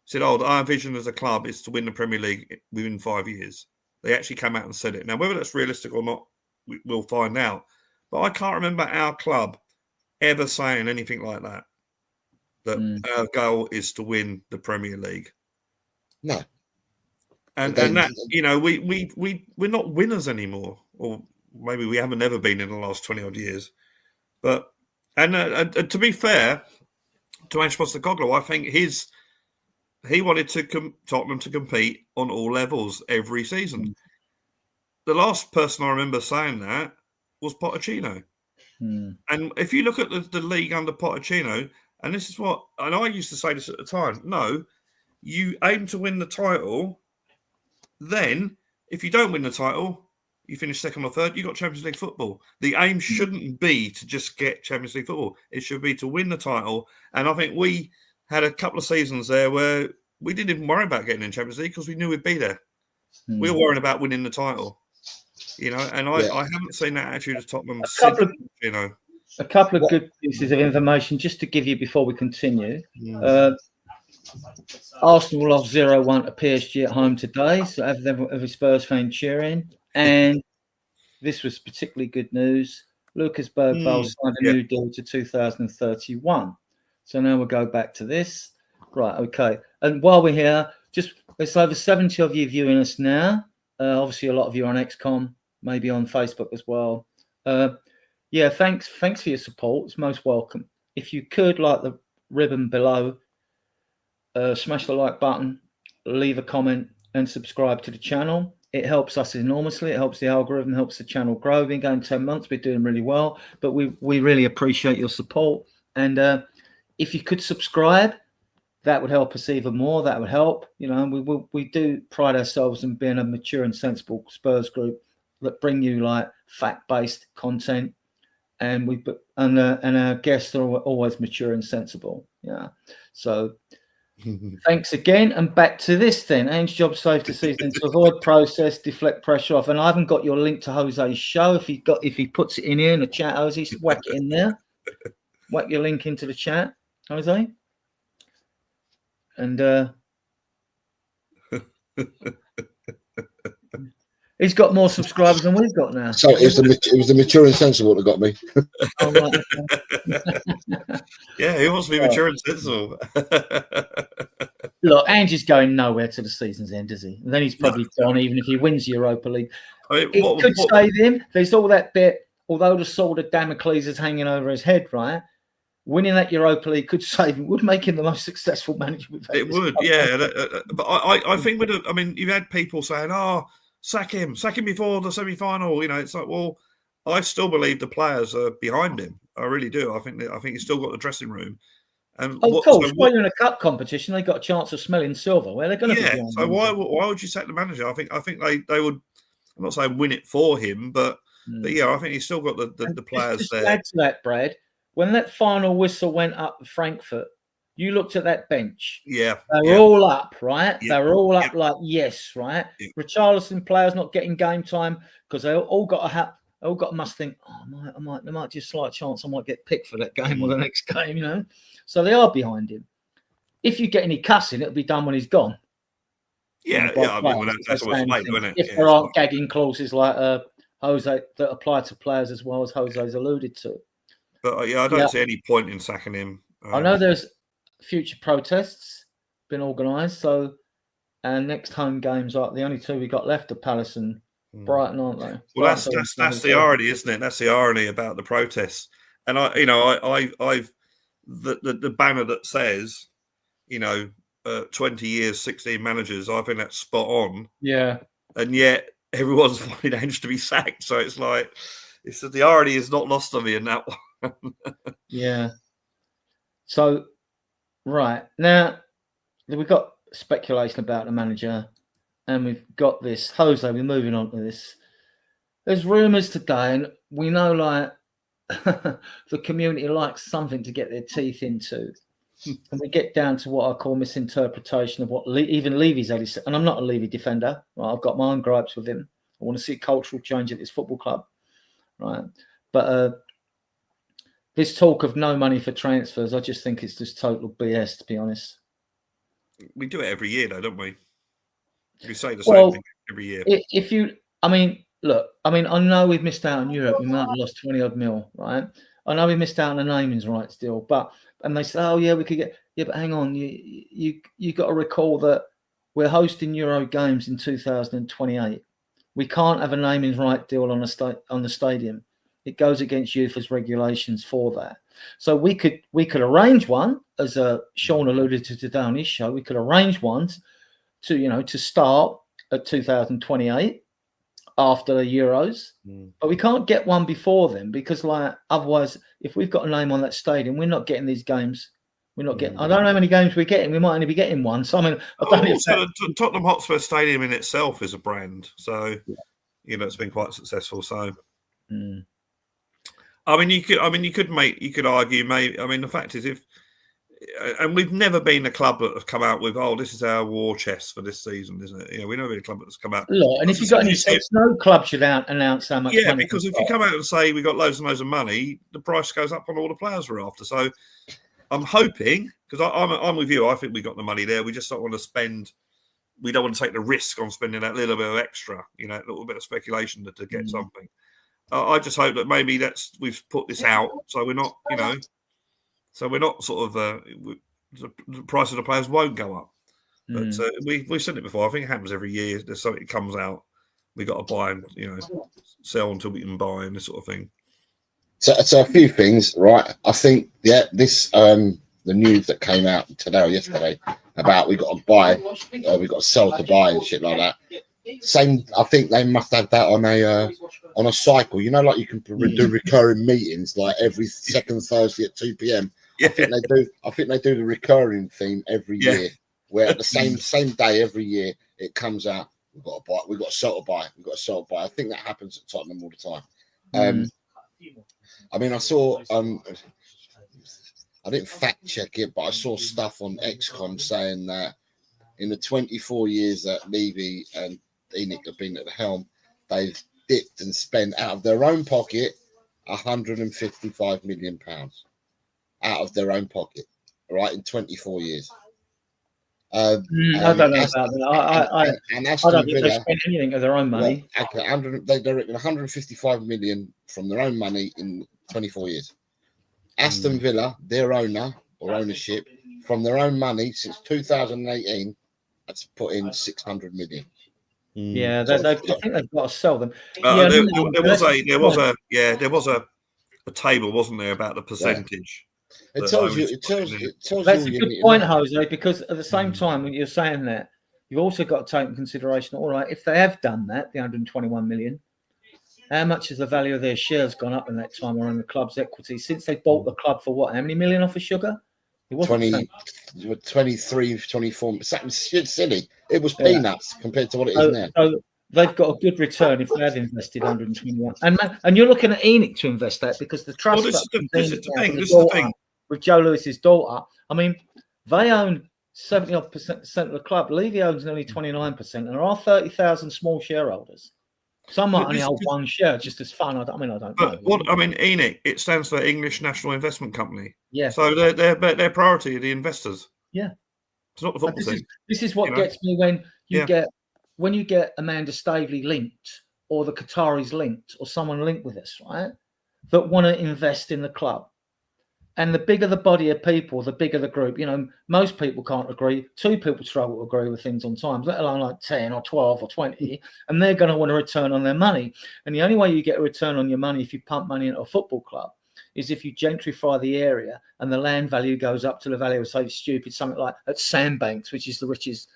said, our vision as a club is to win the Premier League within 5 years. They actually came out and said it. Now, whether that's realistic or not, we'll find out. But I can't remember our club ever saying anything like that. That our goal is to win the Premier League. No. And that, we're not winners anymore. Or maybe we haven't ever been in the last 20 odd years. But, and to be fair to Ange Postecoglou, I think he wanted Tottenham to compete on all levels every season. The last person I remember saying that was Pochettino. And if you look at the league under Pochettino, and this is what, and I used to say this at the time, no, you aim to win the title, then if you don't win the title, you finish second or third, you got Champions League football. The aim shouldn't be to just get Champions League football. It should be to win the title. And I think we had a couple of seasons there where we didn't even worry about getting in Champions League because we knew we'd be there. We were worrying about winning the title. And I haven't seen that attitude of Tottenham since, A couple of good pieces of information just to give you before we continue. Arsenal lost 0-1 to PSG at home today, so every Spurs fan cheering. And this was particularly good news. Lucas Bergvall signed a new deal to 2031. So now we'll go back to this. Right, okay. And while we're here, there's over 70 of you viewing us now. Obviously, a lot of you are on XCOM, maybe on Facebook as well. Thanks for your support. It's most welcome. If you could, like the ribbon below, smash the like button, leave a comment, and subscribe to the channel. It helps us enormously. It helps the algorithm, helps the channel grow. We've been going 10 months. We're doing really well, but we really appreciate your support. And if you could subscribe, that would help us even more. That would help. We do pride ourselves in being a mature and sensible Spurs group that bring you like fact-based content. And our guests are always mature and sensible. Yeah. So thanks again. And back to this then. Ange's job safe to season to avoid process, deflect pressure off. And I haven't got your link to Jose's show. If he puts it in here in the chat, Jose, whack it in there. Whack your link into the chat, Jose. And he's got more subscribers than we've got now. So it was the mature and sensible that got me. Oh, right. Yeah, he wants to be mature and sensible. Look, Ange's going nowhere to the season's end, is he? And then he's probably gone, even if he wins the Europa League. It could save him. There's all that bit, although the sword of Damocles is hanging over his head, right? Winning that Europa League could save him, would make him the most successful manager we've had. It would, yeah. But I think you've had people saying, sack him before the semi-final. It's like, well, I still believe the players are behind him. I really do. I think he's still got the dressing room. And of course, while you're in a cup competition, they got a chance of smelling silver. Where they're going to be behind so him. Why would you sack the manager? I think they would. I'm not saying win it for him, but yeah, I think he's still got the players just there. Add to that, Brad. When that final whistle went up at Frankfurt, you looked at that bench. Yeah. They were all up, right? Yeah. They were all up like, yes, right? Yeah. Richarlison players not getting game time because they all must think, there might be a slight chance I might get picked for that game or the next game, So they are behind him. If you get any cussing, it'll be done when he's gone. Yeah, I mean, well, that's always made, isn't it? If there aren't gagging clauses like Jose that apply to players as well as Jose's alluded to. But I don't see any point in sacking him. I know there's future protests been organised, and next home games are the only two we got left are Palace and Brighton, aren't they? Well, that's the irony, isn't it? That's the irony about the protests. And I've the banner that says, 20 years, 16 managers. I think that's spot on. Yeah. And yet everyone's finding Ange to be sacked. So it's like, the irony is not lost on me in that one. Yeah. So, right now we've got speculation about the manager, and we've got this Jose. We're moving on to this. There's rumours today, and we know the community likes something to get their teeth into. And we get down to what I call misinterpretation of what even Levy's had. And I'm not a Levy defender. Right? I've got my own gripes with him. I want to see cultural change at this football club. Right. But this talk of no money for transfers, I just think it's just total BS, to be honest. We do it every year, though, don't we? We say the same thing every year. I know we've missed out on Europe. We might have lost 20 odd mil, right? I know we missed out on the namings rights deal, and they say, oh yeah, we could get, but hang on, you got to recall that we're hosting Euro games in 2028. We can't have a namings right deal on the stadium. It goes against UEFA's regulations for that. So we could arrange one, as Sean alluded to today on his show. We could arrange one to start at 2028 after the Euros, but we can't get one before then because, otherwise, if we've got a name on that stadium, we're not getting these games. We're not getting. I don't know how many games we're getting. We might only be getting one. So Tottenham Hotspur Stadium in itself is a brand, so it's been quite successful. So. You could argue, maybe. The fact is, and we've never been a club that have come out with, this is our war chest for this season, isn't it? We've never been a club that's come out. Look, and if you've got any sense, no club should announce how much money. Yeah, because if you come out and say we've got loads and loads of money, the price goes up on all the players we're after. So I'm hoping, because I'm with you, I think we got the money there. We just don't want to spend. We don't want to take the risk on spending that little bit of extra, a little bit of speculation to get something. I just hope that maybe we've put this out, so we're not, sort of the price of the players won't go up. But we've seen it before. I think it happens every year. There's something that comes out, we got to buy and sell until we can buy and this sort of thing. So a few things, right? I think this the news that came out today or yesterday about we got to buy, we got to sell to buy and shit like that. Same, I think they must have that on a cycle. Like you can do recurring meetings like every second Thursday at 2 p.m. Yeah. I think they do the recurring theme every year, where at the same day every year it comes out. We've got to buy. We've got to sell to buy. We've got to sell to buy. I think that happens at Tottenham all the time. I saw. I didn't fact check it, but I saw stuff on XCOM saying that in the 24 years that Levy and ENIC have been at the helm, they've dipped and spent out of their own pocket £155 million out of their own pocket, right, in 24 years. I don't know about that. I don't think they've spent anything of their own money. They reckon 155 million from their own money in 24 years. Aston Villa, their owner or ownership, from their own money since 2018, that's put in 600 million. Yeah, I think they've got to sell them. There was a table, wasn't there, about the percentage? Yeah. It tells you. That's a good point, Jose, because at the same time, when you're saying that, you've also got to take in consideration, all right, if they have done that, the 121 million, how much has the value of their shares gone up in that time or in the club's equity since they bought the club for what? How many million off of Sugar? It wasn't 23, 24, something silly. It was peanuts compared to what it is now. So they've got a good return if they have invested 121. And you're looking at ENIC to invest that because the trust. This is the thing. With Joe Lewis's daughter. They own 70% of the club. Levy owns nearly 29%, and there are 30,000 small shareholders. Some might only hold one share, just as fun. I don't know. ENIC, it stands for English National Investment Company. Yeah. So their priority are the investors. Yeah. It's not the football thing. This is what gets me when you get Amanda Staveley linked, or the Qataris linked, or someone linked with us, right? That want to invest in the club. And the bigger the body of people, the bigger the group. Most people can't agree. 2 people struggle to agree with things on times, let alone like 10 or 12 or 20. And they're going to want a return on their money. And the only way you get a return on your money if you pump money into a football club is if you gentrify the area and the land value goes up to the value of, say, something like at Sandbanks, which is the richest,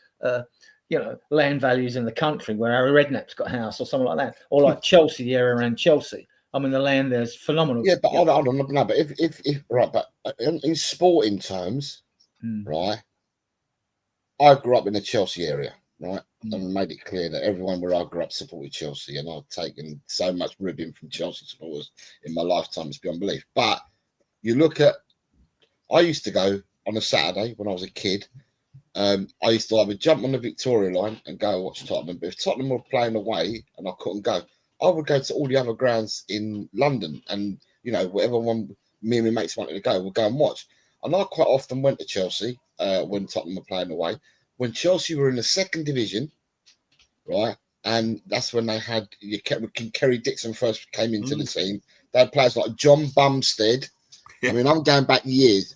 land values in the country, where Harry Redknapp's got a house or something like that. Or like Chelsea, the area around Chelsea. I mean, the land there's phenomenal. Yeah, but hold on. No, but if right, but in sporting terms, right, I grew up in the Chelsea area, right, and made it clear that everyone where I grew up supported Chelsea, and I've taken so much ribbing from Chelsea supporters in my lifetime, it's beyond belief. But you look at, I used to go on a Saturday when I was a kid. I used to either jump on the Victoria line and go watch Tottenham, but if Tottenham were playing away and I couldn't go, I would go to all the other grounds in London, and whatever one me and my mates wanted to go, we'll go and watch. And I quite often went to Chelsea when Tottenham were playing away. When Chelsea were in the 2nd division, right, and that's when they had Kerry Dixon first came into the team. They had players like John Bumstead. Yeah. I mean, I'm going back years.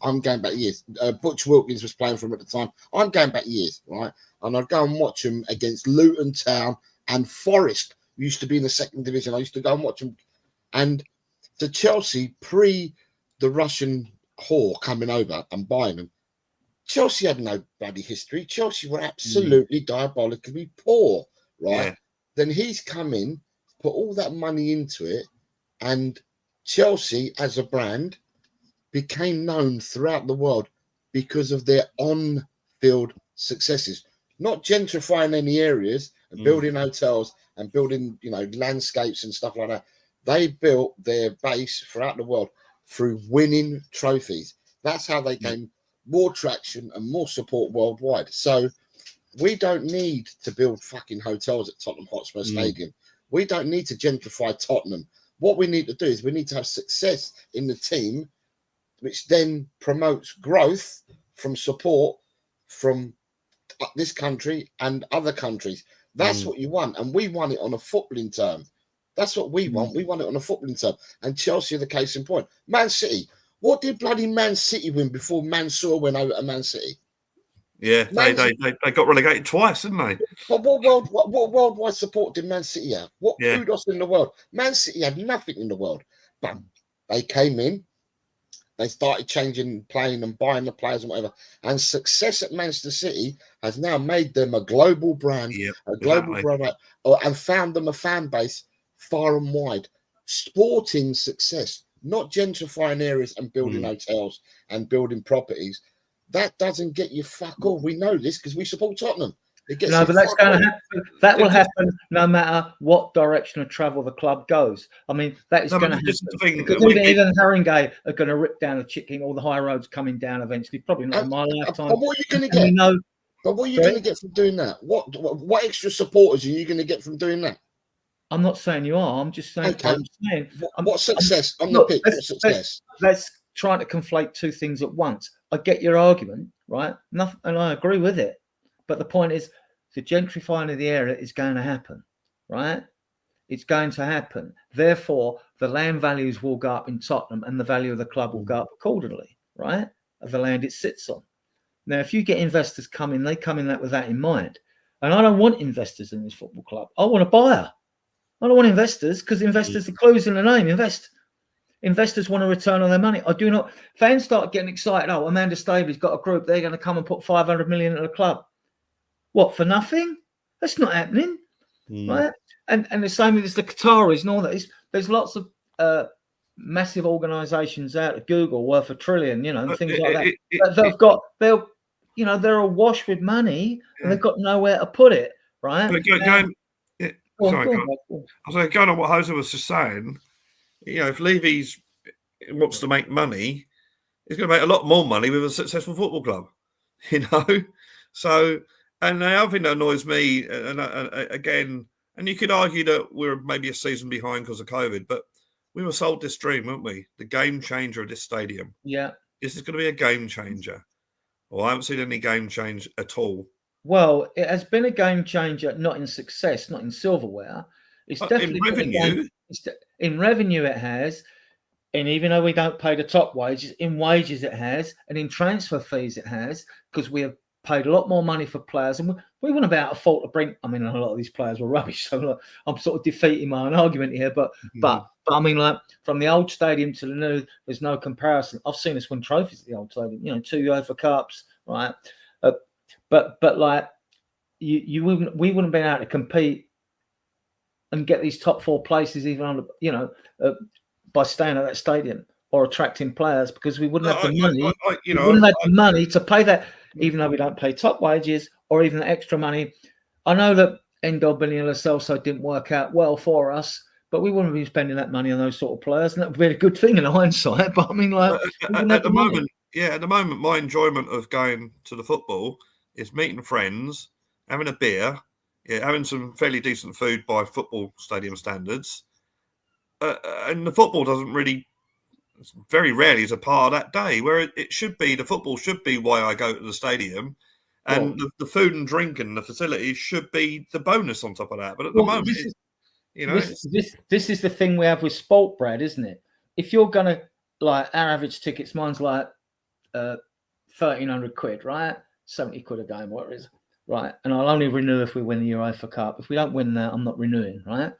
Butch Wilkins was playing for him at the time. I'm going back years, right? And I'd go and watch him against Luton Town and Forest. Used to be in the 2nd division. I used to go and watch them. And to Chelsea, pre the Russian whore coming over and buying them, Chelsea had no bloody history. Chelsea were absolutely diabolically poor, right? Yeah. Then he's come in, put all that money into it, and Chelsea as a brand became known throughout the world because of their on-field successes. Not gentrifying any areas and building hotels and building, landscapes and stuff like that. They built their base throughout the world through winning trophies. That's how they gained more traction and more support worldwide. So we don't need to build fucking hotels at Tottenham Hotspur Stadium. We don't need to gentrify Tottenham. What we need to do is we need to have success in the team, which then promotes growth from support from this country and other countries. That's what you want. And we want it on a footballing term. That's what we want. We want it on a footballing term. And Chelsea are the case in point. Man City. What did bloody Man City win before Mansour went over to Man City? Yeah, they got relegated twice, didn't they? But what worldwide support did Man City have? What kudos in the world? Man City had nothing in the world. But they came in. They started changing, playing and buying the players and whatever. And success at Manchester City has now made them a global brand, brand, and found them a fan base far and wide. Sporting success, not gentrifying areas and building hotels and building properties. That doesn't get you fuck all. We know this because we support Tottenham. But that's going to happen. That will happen no matter what direction of travel the club goes. I mean, that is going to happen. Because even Haringey are going to rip down the chicken, all the high roads coming down eventually. Probably not in my lifetime. But what are you going to get? But what are you going to get from doing that? What extra supporters are you going to get from doing that? I'm not saying you are. I'm just saying. Okay. What success on the pitch? What success? Let's try to conflate 2 things at once. I get your argument, right? Nothing, and I agree with it. But the point is, the gentrifying of the area is going to happen, right? It's going to happen. Therefore, the land values will go up in Tottenham and the value of the club will go up accordingly, right? Of the land it sits on. Now, if you get investors coming, they come in with that in mind. And I don't want investors in this football club. I want a buyer. I don't want investors because investors, the clue's in the name, invest. Investors want a return on their money. I do not. Fans start getting excited. Oh, Amanda Staveley's got a group. They're going to come and put 500 million into the club. What, for nothing? That's not happening, right? And the same with the Qataris and all that. There's lots of massive organisations out of Google worth $1 trillion, things like that. They're awash with money and they've got nowhere to put it, right? Going on what Jose was just saying, if Levy's wants to make money, he's going to make a lot more money with a successful football club, So, and the other thing that annoys me, and you could argue that we're maybe a season behind because of COVID, but we were sold this dream, weren't we? The game changer of this stadium. Yeah. This is going to be a game changer. Well, I haven't seen any game change at all. Well, it has been a game changer, not in success, not in silverware. It's definitely in revenue. In revenue, it has. And even though we don't pay the top wages, in wages it has, and in transfer fees it has, because we have paid a lot more money for players, and we wouldn't have a fault to bring. I mean, a lot of these players were rubbish, so I'm sort of defeating my own argument here. But I mean, like from the old stadium to the new, there's no comparison. I've seen us win trophies at the old stadium, 2 UEFA Cups, right? But like we wouldn't have been able to compete and get these top 4 places even on by staying at that stadium or attracting players, because we wouldn't have the money. We wouldn't have the money to pay that, even though we don't pay top wages or even the extra money. I know that Endo Lo Celso didn't work out well for us, but we wouldn't be spending that money on those sort of players, and that would be a good thing in hindsight. But I mean, like at the moment, my enjoyment of going to the football is meeting friends, having a beer, having some fairly decent food by football stadium standards. And the football doesn't really, very rarely is a part of that day, where it should be. The football should be why I go to the stadium, and the food and drink and the facilities should be the bonus on top of that. But at the moment, this is the thing we have with sport, Brad, isn't it? If you're gonna, like, our average tickets, mine's like 1,300 quid, right? 70 quid a game, what is it? Right? And I'll only renew if we win the UEFA Cup. If we don't win that, I'm not renewing, right?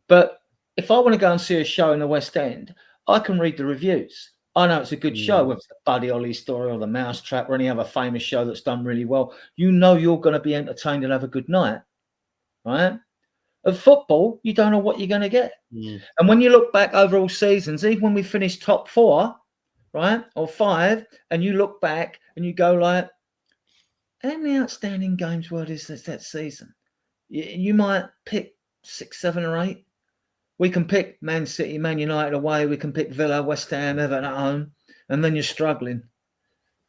But if I want to go and see a show in the West End, I can read the reviews. I know it's a good show, whether it's the Buddy Holly story or the Mousetrap or any other famous show that's done really well. You know you're going to be entertained and have a good night, right? Of football, you don't know what you're going to get. And when you look back over all seasons, even when we finished top 4, right, or 5, and you look back and you go like, how many outstanding games were this that season? You might pick 6, 7 or 8. We can pick Man City, Man United away. We can pick Villa, West Ham, Everton at home. And then you're struggling.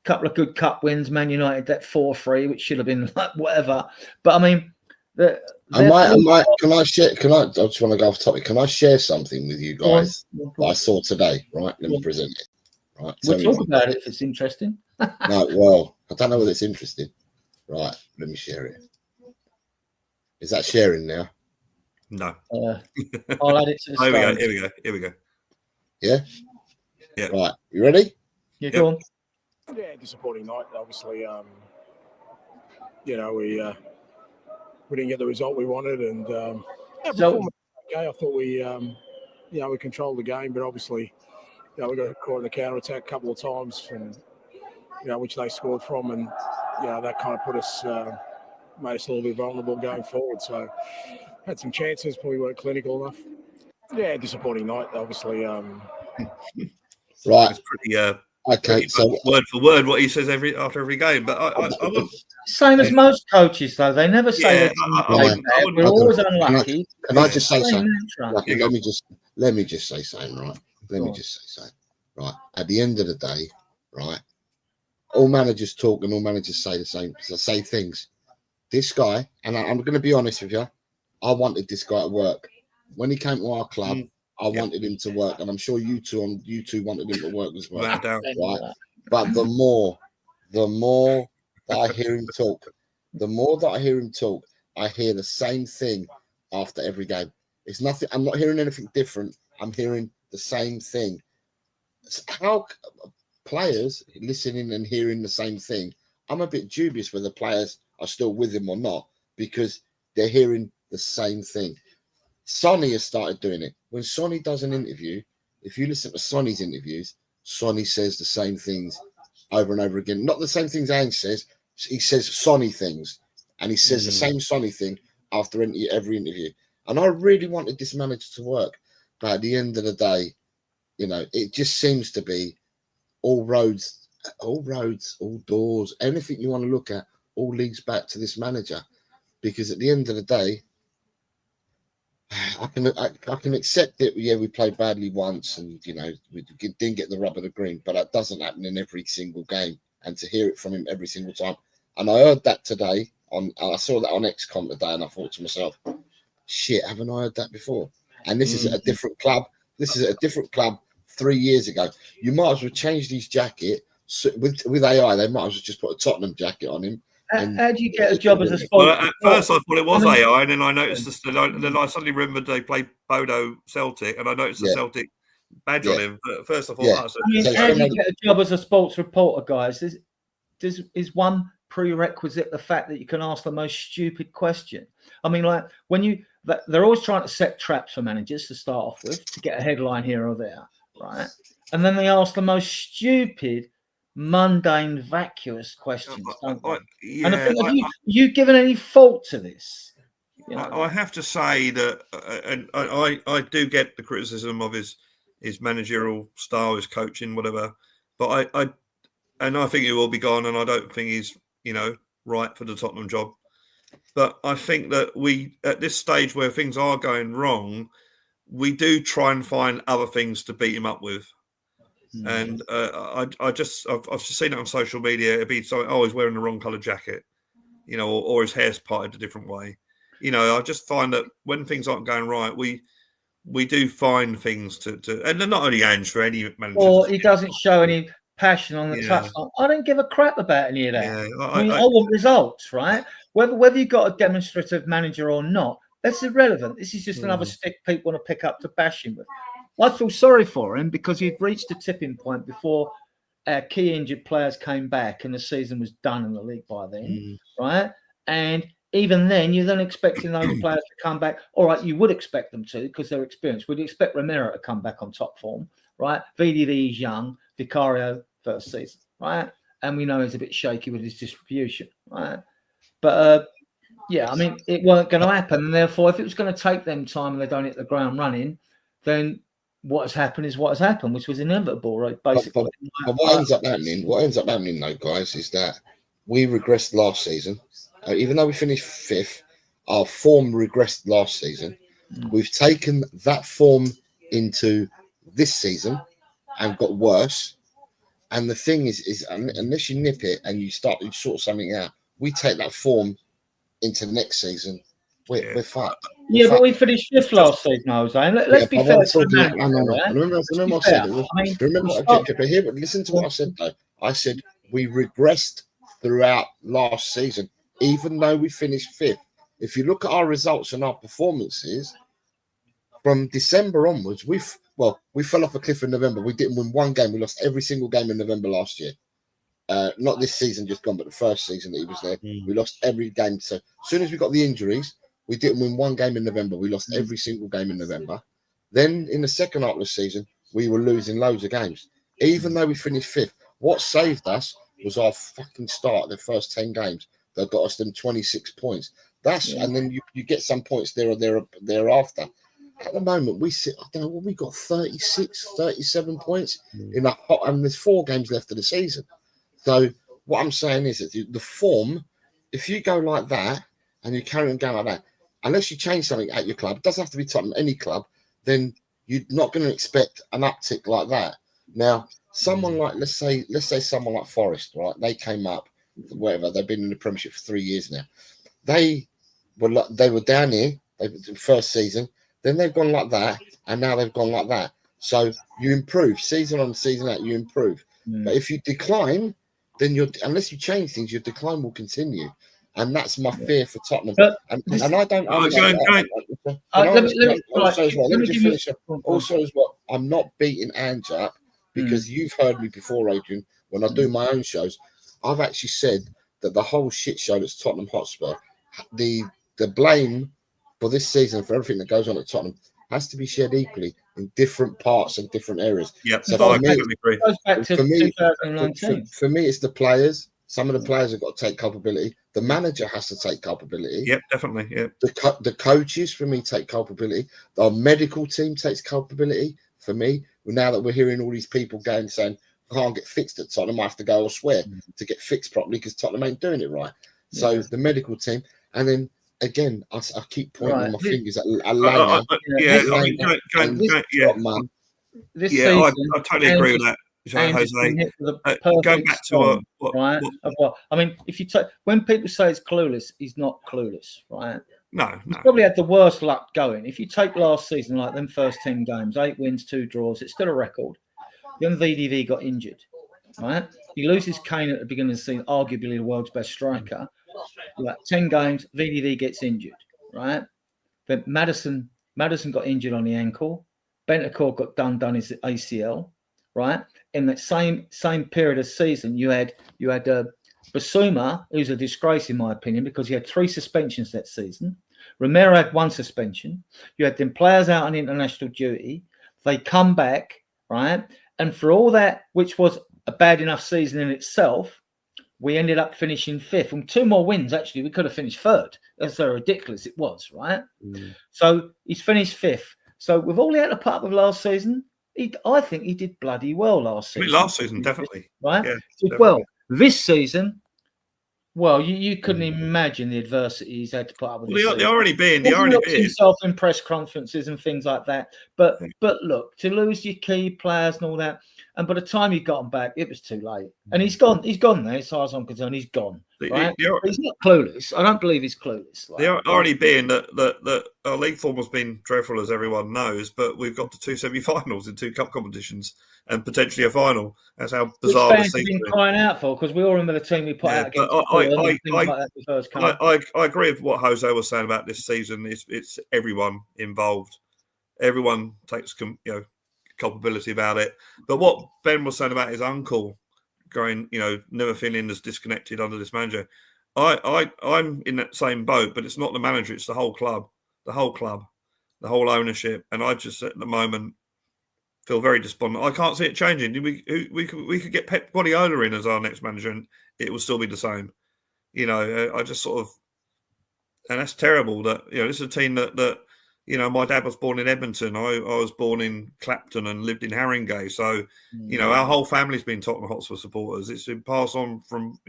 Couple of good cup wins, Man United, that 4-3, which should have been like whatever. But I mean, I just want to go off topic. Can I share something with you guys that I saw today? Right, let me present it. Right, we'll talk about it if it's interesting. No, well, I don't know whether it's interesting. Right, let me share it. Is that sharing now? No. I'll add it to the Here we go. Yeah? Yeah. Right, you ready? Yeah, go on. Yeah, disappointing night. Obviously, we didn't get the result we wanted, and I thought we controlled the game, but obviously, we got caught in the counter attack a couple of times, and which they scored from, and that kind of made us a little bit vulnerable going forward. So had some chances, probably weren't clinical enough. Yeah, disappointing night. Obviously, right. It's pretty okay. So word for word what he says after every game, but I same as most coaches, though. They never say we're always unlucky. Can I just say something? Let me just say something, right? Let me just say something, right? At the end of the day, right? All managers talk and all managers say the same things. This guy, and I'm going to be honest with you, I wanted this guy to work. When he came to our club, I wanted him to work, and I'm sure you two wanted him to work as well. Right? But the more that I hear him talk, I hear the same thing after every game. It's nothing. I'm not hearing anything different. I'm hearing the same thing. How players listening and hearing the same thing? I'm a bit dubious whether players are still with him or not, because they're hearing the same thing. Sonny has started doing it. When Sonny does an interview, if you listen to Sonny's interviews, Sonny says the same things over and over again. Not the same things Ange says. He says Sonny things, and he says the same Sonny thing after every interview. And I really wanted this manager to work, but at the end of the day, it just seems to be all roads, all doors, anything you want to look at, all leads back to this manager. Because at the end of the day, I can accept it. Yeah, we played badly once, and we didn't get the rub of the green, but that doesn't happen in every single game. And to hear it from him every single time, and I heard that today I saw that on XCOM today, and I thought to myself, shit, haven't I heard that before? And this is at a different club. This is at a different club 3 years ago. You might as well change his jacket, So with AI, they might as well just put a Tottenham jacket on him. How do you get a job as a sponsor? Well, at first, I thought it was AI, and then I noticed then I suddenly remembered they played Bodo Celtic, and I noticed the Celtic badge on him. But at first, I thought, how do you get a job as a sports reporter, guys? Is one prerequisite the fact that you can ask the most stupid question? I mean, like they're always trying to set traps for managers to start off with to get a headline here or there, right? And then they ask the most stupid, mundane, vacuous questions, don't they? And I think, have you given any thought to this? You know? I have to say that, and I do get the criticism of his managerial style, his coaching, whatever. But I think he will be gone, and I don't think he's right for the Tottenham job. But I think that we, at this stage where things are going wrong, we do try and find other things to beat him up with. And I've just seen it on social media. It'd be something, he's wearing the wrong colour jacket, or his hair's parted a different way. I just find that when things aren't going right, we do find things to and not only Ange, for any manager. Or he doesn't show any passion on the touchline. I don't give a crap about any of that. Yeah, I want results, right? Whether you've got a demonstrative manager or not, that's irrelevant. This is just another stick people want to pick up to bash him with. I feel sorry for him because he'd reached a tipping point before our key injured players came back and the season was done in the league by then, right? And even then, you're then expecting those players to come back. All right, you would expect them to because they're experienced. We'd expect Romero to come back on top form, right? VDV is young, Vicario first season, right? And we know he's a bit shaky with his distribution, right? But I mean, it weren't going to happen. And therefore, if it was going to take them time and they don't hit the ground running, then what has happened is what has happened, which was inevitable, right? Basically. But what ends up happening, though, guys, is that we regressed last season. Even though we finished 5th, our form regressed last season. We've taken that form into this season and got worse. And the thing is unless you nip it and you sort something out, we take that form into next season, we're fucked. But we finished 5th last season, Jose. And let's be fair to the manager. Remember I said it. But listen to what I said, though. I said we regressed throughout last season, even though we finished 5th. If you look at our results and our performances from December onwards, we fell off a cliff in November. We didn't win one game. We lost every single game in November last year. Not this season just gone, but the first season that he was there. We lost every game. So as soon as we got the injuries, we didn't win one game in November. We lost every single game in November. Then in the second half of the season, we were losing loads of games. Even though we finished 5th, what saved us was our fucking start, the first 10 games that got us them 26 points. And then you get some points there or thereafter. At the moment, we got 36, 37 points in and there's 4 games left of the season. So what I'm saying is that the form, if you go like that and you carry on going like that, unless you change something at your club, it doesn't have to be Tottenham, any club, then you're not going to expect an uptick like that. Now, someone like, let's say someone like Forest, right? They came up, whatever, they've been in the Premiership for 3 years now. They were down here, first season, then they've gone like that, and now they've gone like that. So you improve, season on, season out, you improve. But if you decline, then unless you change things, your decline will continue. And that's my fear for Tottenham. And I don't. Also, as well, I'm not beating Ange up because you've heard me before, Adrian. When I do my own shows, I've actually said that the whole shit show that's Tottenham Hotspur, the blame for this season for everything that goes on at Tottenham has to be shared equally in different parts and different areas. Yeah, so I agree. For me, it's the players. Some of the players have got to take culpability. The manager has to take culpability. Yep, definitely. Yeah. The coaches, for me, take culpability. Our medical team takes culpability for me. Now that we're hearing all these people going saying, I can't get fixed at Tottenham, I have to go elsewhere to get fixed properly because Tottenham ain't doing it right. So the medical team, and then again, I keep pointing my fingers at Alana. I totally agree with that. Jose, going back to what I mean, if you take when people say it's clueless, he's not clueless, right? No. He's probably had the worst luck going. If you take last season, like them first 10 games, 8 wins, 2 draws, it's still a record. Then VDV got injured, right? He loses Kane at the beginning of the season, arguably the world's best striker. Like 10 games, VDD gets injured, right? Then Maddison got injured on the ankle. Bentancur got done his ACL, right? In that same period of season, you had Basuma, who's a disgrace in my opinion, because he had 3 suspensions that season. Romero had 1 suspension. You had them players out on international duty. They come back, right? And for all that, which was a bad enough season in itself, we ended up finishing 5th. And 2 more wins, actually, we could have finished 3rd. That's how ridiculous it was, right? So he's finished 5th. So with all he had to put up with last season, I think he did bloody well last season. Last season, definitely. Right? Yeah, did definitely. well. This season, well, you couldn't imagine the adversity he's had to put up with. Well, they already been himself in press conferences and things like that. But look, to lose your key players and all that, and by the time you got him back, it was too late. And he's gone. He's gone there, as far as I'm concerned. He's gone. Right? He's not clueless. I don't believe he's clueless. They already been that our league form has been dreadful, as everyone knows. But we've got to 2 semi-finals in 2 cup competitions and potentially a final. That's how bizarre Which this fans have season been crying out for, because we all remember the team we put out against. I agree with what Jose was saying about this season. It's everyone involved. Everyone takes culpability about it. But what Ben was saying about his uncle going, never feeling as disconnected under this manager. I'm in that same boat, but it's not the manager; it's the whole club, the whole ownership. And I just at the moment feel very despondent. I can't see it changing. We could get Pep Guardiola in as our next manager, and it will still be the same. I just sort of, and that's terrible. That this is a team that my dad was born in Edmonton. I was born in Clapton and lived in Haringey. So, our whole family's been Tottenham Hotspur supporters. It's been passed on from,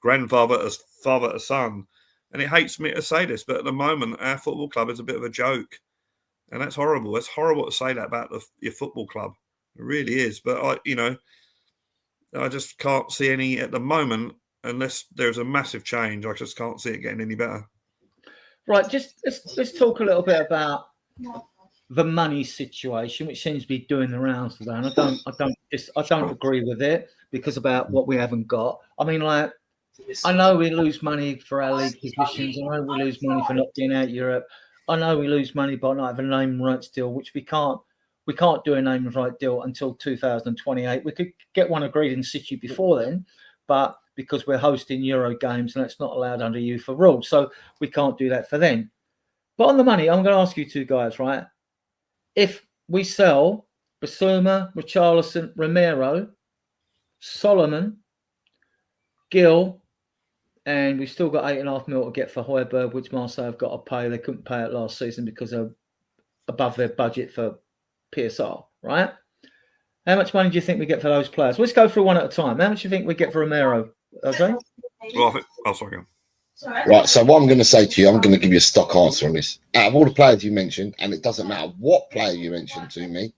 grandfather to father to son. And it hates me to say this, but at the moment, our football club is a bit of a joke. And that's horrible. It's horrible to say that about your football club. It really is. But, I just can't see any at the moment, unless there's a massive change. I just can't see it getting any better. Right, just let's talk a little bit about the money situation, which seems to be doing the rounds today. And I don't agree with it, because about what we haven't got. I mean, like, I know we lose money for our league positions. I know we lose money for not being out Europe. I know we lose money by not having a name rights deal, which we can't do a name right deal until 2028. We could get one agreed in situ before then, but because we're hosting Euro games and that's not allowed under UEFA rules. So we can't do that for then. But on the money, I'm going to ask you 2 guys, right? If we sell Basuma, Richarlison, Romero, Solomon, Gill, and we've still got 8.5 mil to get for Højbjerg, which Marseille have got to pay. They couldn't pay it last season because they're above their budget for PSR, right? How much money do you think we get for those players? Let's go through one at a time. How much do you think we get for Romero? Okay. Well, sorry. Right, so what I'm going to say to you, I'm going to give you a stock answer on this. Out of all the players you mentioned, and it doesn't matter what player you mentioned to me,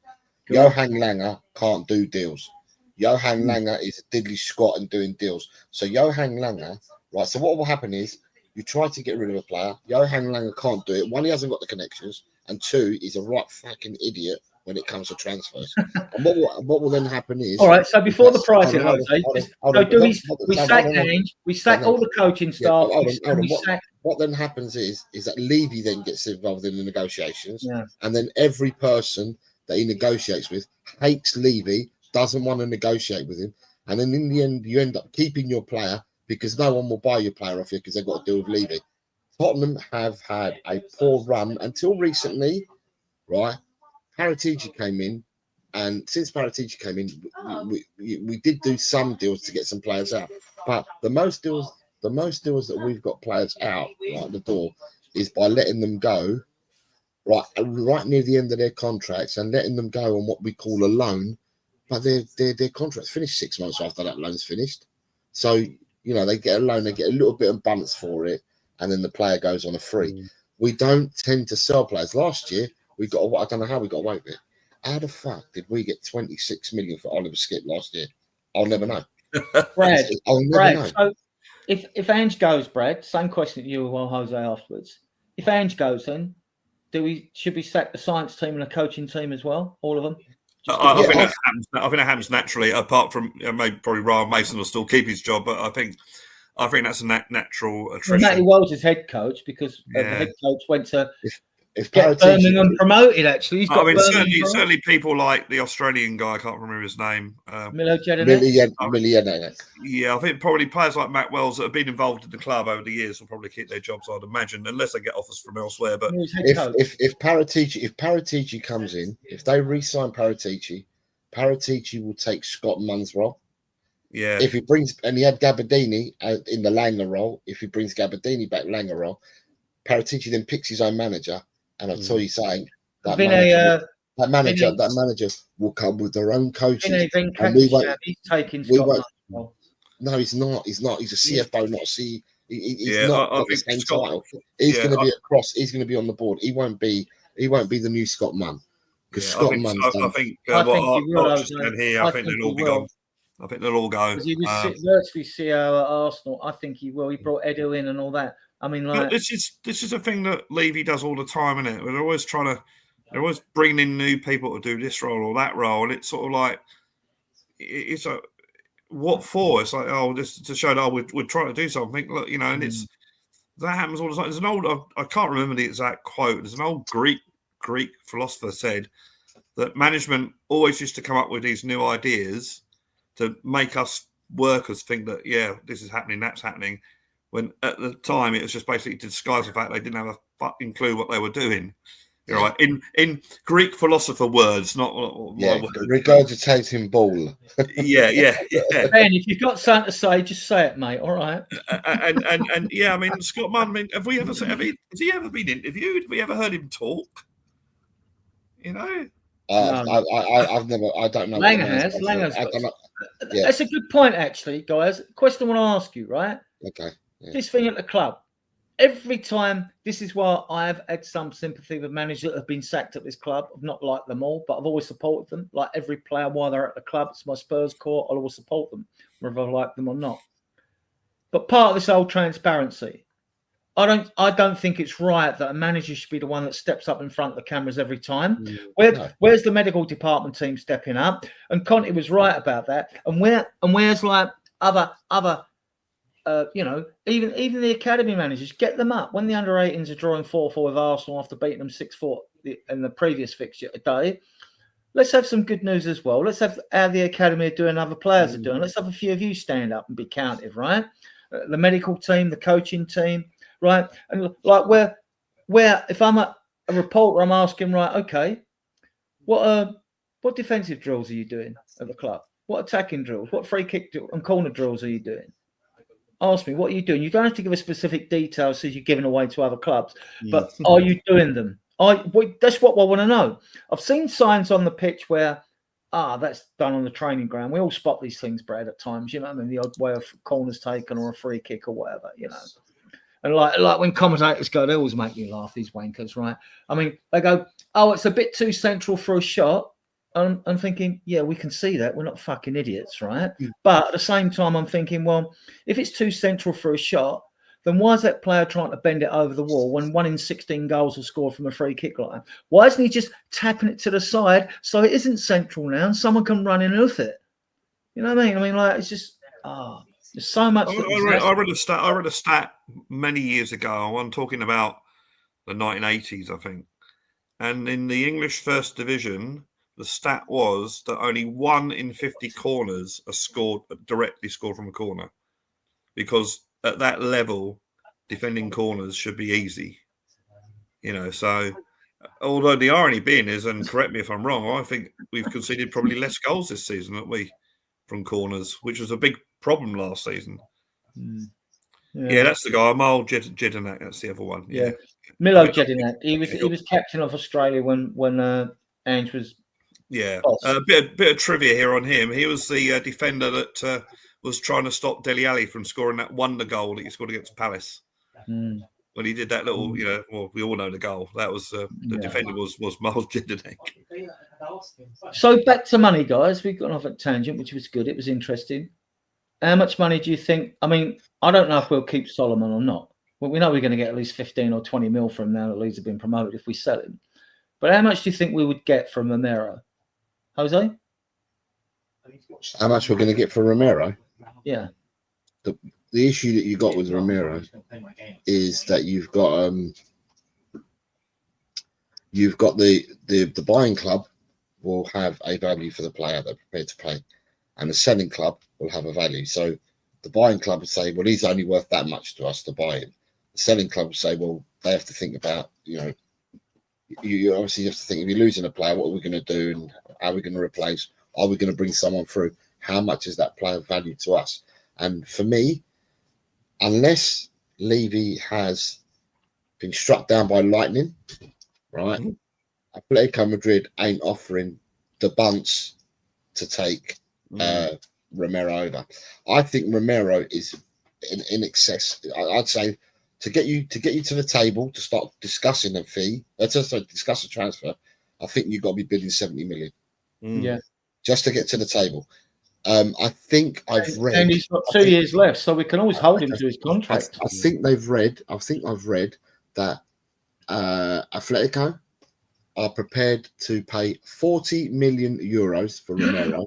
Johan Langer can't do deals. Johan Langer is a diddly squat and doing deals. So Johan Langer, right, so what will happen is you try to get rid of a player. Johan Langer can't do it. 1, he hasn't got the connections, and 2, he's a right fucking idiot when it comes to transfers. And what will then happen is... All right, so before the pricing, we sack all the coaching staff. What then happens is that Levy then gets involved in the negotiations, and then every person that he negotiates with hates Levy, doesn't want to negotiate with him, and then in the end, you end up keeping your player because no one will buy your player off you because they've got to deal with Levy. Tottenham have had a poor run until recently, right? Paratici came in, and since Paratici came in, we did do some deals to get some players out. But the most deals that we've got players out right the door is by letting them go right near the end of their contracts and letting them go on what we call a loan. But their contracts finish 6 months after that loan's finished. So they get a loan, they get a little bit of bonus for it, and then the player goes on a free. We don't tend to sell players. Last year, I don't know how we got away with it. How the fuck did we get 26 million for Oliver Skip last year? I'll never know. Brad, I'll never know. So if Ange goes, Brad, same question to you or Jose afterwards. If Ange goes, then should we sack the science team and the coaching team as well? All of them? I think that happens naturally. Apart from maybe probably Ryan Mason will still keep his job, but I think that's a natural attrition. Matty Wells is head coach because the head coach went to if get Birmingham promoted. Actually, he's got. Certainly people like the Australian guy. I can't remember his name. Milo Jedinak. Yeah, I think probably players like Matt Wells that have been involved in the club over the years will probably keep their jobs, I'd imagine, unless they get offers from elsewhere. But if Paratici comes in, if they re-sign Paratici will take Scott Munn's role. Yeah. If he brings, and he had Gabardini in the Langer role, if he brings Gabardini back Langer role, Paratici then picks his own manager, and I'll tell you something, that manager will come with their own coaches. He's taking Scott Munn's role. No, he's not. He's not. He's a CFO, not a CEO. He's not got the same title. He's going to be across. He's going to be on the board. He won't be the new Scott Munn. Because Scott Munn's done. I think they'll all be gone. I think they'll all go. He was virtually CEO at Arsenal. I think he will. He brought Edu in and all that. I mean, like this is a thing that Levy does all the time, isn't it? They're always bringing in new people to do this role or that role, and it's sort of like it's a what for? It's like just to show that we're trying to do something. Look, and it's that happens all the time. There's an old I can't remember the exact quote. There's an old Greek philosopher said that management always used to come up with these new ideas to make us workers think that, this is happening, that's happening, when at the time it was just basically to disguise the fact they didn't have a fucking clue what they were doing. You're right. In Greek philosopher words, not my words. Regurgitating ball. Yeah. Ben, if you've got something to say, just say it, mate. All right. And yeah, I mean, Scott Munn, has he ever been interviewed? Have we ever heard him talk? No. I've never. I don't know. Langer's That's a good point, actually, guys. Question I want to ask you, right? Okay. Yeah. This thing at the club. Every time, this is why I've had some sympathy with managers that have been sacked at this club. I've not liked them all, but I've always supported them. Like every player while they're at the club, it's my Spurs core. I'll always support them, whether I like them or not. But part of this whole transparency, I don't think it's right that a manager should be the one that steps up in front of the cameras every time. Where's the medical department team stepping up? And Conte was right about that. And where's like other even the academy managers, get them up. When the under-18s are drawing 4-4 with Arsenal after beating them 6-4 in the previous fixture today, let's have some good news as well. Let's have how the academy are doing, other players are doing. Let's have a few of you stand up and be counted, right? The medical team, the coaching team, right? And like where if I'm a reporter, I'm asking, right, okay, what defensive drills are you doing at the club? What attacking drills? What free kick and corner drills are you doing? Ask me, what are you doing? You don't have to give a specific detail so you're giving away to other clubs, but are you doing them? That's what I want to know. I've seen signs on the pitch where, that's done on the training ground. We all spot these things, Brad, at times, you know what I mean? The odd way of corners taken or a free kick or whatever, And like when commentators go, they always make me laugh, these wankers, right? I mean, they go, it's a bit too central for a shot. I'm thinking, yeah, we can see that. We're not fucking idiots, right? But at the same time, I'm thinking, well, if it's too central for a shot, then why is that player trying to bend it over the wall when 1 in 16 goals are scored from a free kick line? Why isn't he just tapping it to the side so it isn't central now and someone can run in and hoof it? You know what I mean? I mean, like, it's just, there's so much. I read a stat many years ago. I'm talking about the 1980s, I think. And in the English First Division, the stat was that only 1 in 50 corners are directly scored from a corner, because at that level, defending corners should be easy. So although the irony being is, and correct me if I'm wrong, I think we've conceded probably less goals this season, haven't we, from corners, which was a big problem last season. Yeah, that's the guy, Milo Jedinak. That's the other one. Yeah. Milo Jedinak. He was captain of Australia when Ange was. Yeah, a bit of trivia here on him. He was the defender that was trying to stop Dele Alli from scoring that wonder goal that he scored against Palace. When he did that little, well, we all know the goal. That was the defender was Milo Jedinak. So back to money, guys. We've gone off at tangent, which was good. It was interesting. How much money do you think? I mean, I don't know if we'll keep Solomon or not. Well, we know we're going to get at least 15 or 20 mil from now that Leeds have been promoted if we sell him. But how much do you think we would get from Romero? Jose? How much we're going to get for Romero? Yeah. The issue that you got with Romero is that you've got the buying club will have a value for the player they're prepared to pay, and the selling club will have a value. So the buying club would say, well, he's only worth that much to us to buy him. The selling club would say, well, they have to think about, you obviously have to think, if you're losing a player, what are we going to do, and how are we going to replace? Are we going to bring someone through? How much is that player value to us? And for me, unless Levy has been struck down by lightning, right? Atletico Madrid ain't offering the bunts to take Romero over. I think Romero is in excess. I'd say to get you to the table to start discussing a fee, to discuss a transfer, I think you've got to be bidding 70 million. Yeah. Just to get to the table. I think I've read, and he's got 2 years left, so we can always hold him to his contract. I think I've read that Atletico are prepared to pay 40 million euros for Romero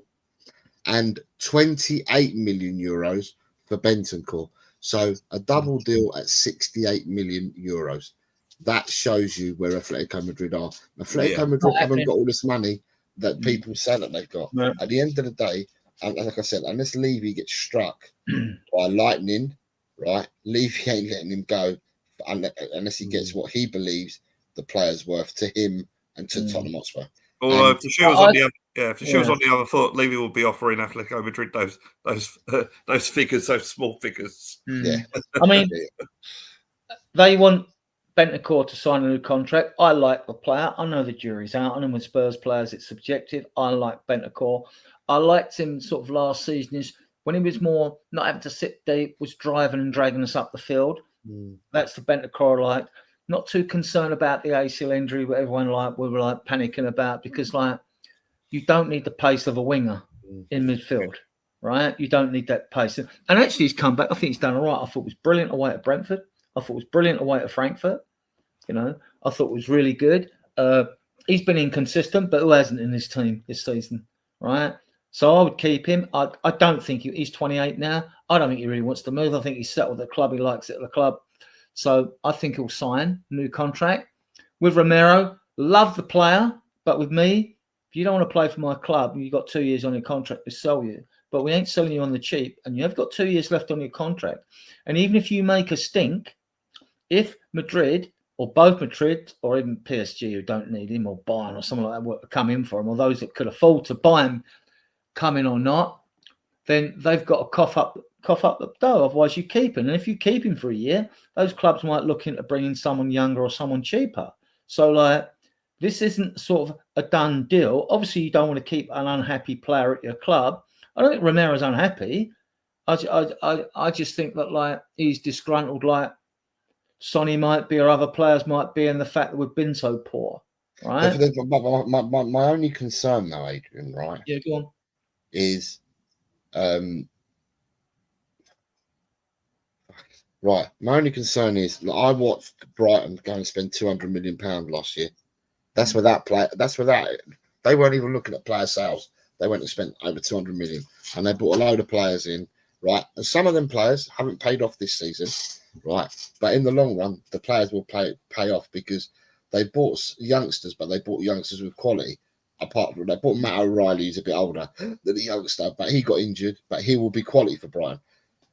and 28 million euros for Bentancur. So a double deal at 68 million euros. That shows you where Atletico Madrid are. Atletico Madrid haven't got all this money that people say that they've got. Yeah. At the end of the day, and like I said, unless Levy gets struck by lightning, right? Levy ain't letting him go unless he gets what he believes the player's worth to him and to Tottenham Hotspur. Although if the shoe was on the other, if the shoe was on the other foot, Levy will be offering Atletico Madrid those figures, those small figures. Yeah, I mean, they want Bentancur to sign a new contract. I like the player. I know the jury's out on him with Spurs players. It's subjective. I like Bentancur. I liked him sort of last season is when he was more not having to sit deep, was driving and dragging us up the field. That's the Bentancur I liked. Not too concerned about the ACL injury, but everyone we were panicking about, because you don't need the pace of a winger in midfield, right? You don't need that pace. And actually, he's come back. I think he's done all right. I thought it was brilliant away at Brentford. I thought it was brilliant away at Frankfurt. I thought it was really good. He's been inconsistent, but who hasn't in this team this season, right? So I would keep him. I don't think he's 28 now. I don't think he really wants to move. I think he's settled at the club. He likes it at the club. So I think he'll sign a new contract. With Romero, love the player, but with me, if you don't want to play for my club, you've got 2 years on your contract to sell you. But we ain't selling you on the cheap, and you have got 2 years left on your contract. And even if you make a stink, if Madrid or both Madrid or even PSG who don't need him, or Bayern or someone like that will come in for him, or those that could afford to buy him, come in or not, then they've got to cough up the dough. Otherwise, you keep him. And if you keep him for a year, those clubs might look into bringing someone younger or someone cheaper. So, this isn't sort of a done deal. Obviously, you don't want to keep an unhappy player at your club. I don't think Romero's unhappy. I just think that he's disgruntled, like Sonny might be or other players might be, and the fact that we've been so poor, right? My only concern, though, Adrian, right? Yeah, go on. Is right. My only concern is I watched Brighton go and spend £200 million last year. That's without play. That's without it. They weren't even looking at player sales. They went and spent over 200 million, and they brought a load of players in, right? And some of them players haven't paid off this season, right? But in the long run, the players will pay off, because they bought youngsters, but they bought youngsters with quality. Apart from they bought Matt O'Reilly, who's a bit older than the youngster, but he got injured, but he will be quality for Brighton.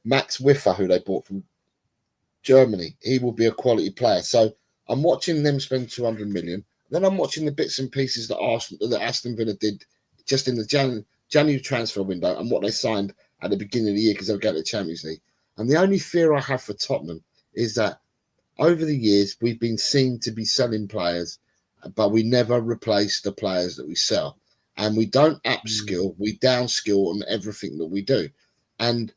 Max Wiffer, who they bought from Germany, he will be a quality player. So I'm watching them spend 200 million. Then I'm watching the bits and pieces that Aston Villa did just in the January transfer window and what they signed at the beginning of the year, because they'll get the Champions League. And the only fear I have for Tottenham is that over the years we've been seen to be selling players, but we never replace the players that we sell. And we don't upskill, we downskill on everything that we do. And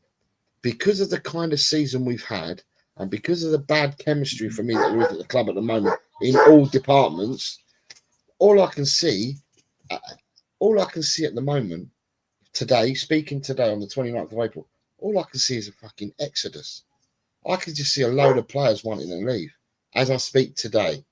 because of the kind of season we've had, and because of the bad chemistry for me that there is at the club at the moment in all departments, all I can see at the moment, speaking today on the 29th of April, all I can see is a fucking exodus. I can just see a load of players wanting to leave as I speak today.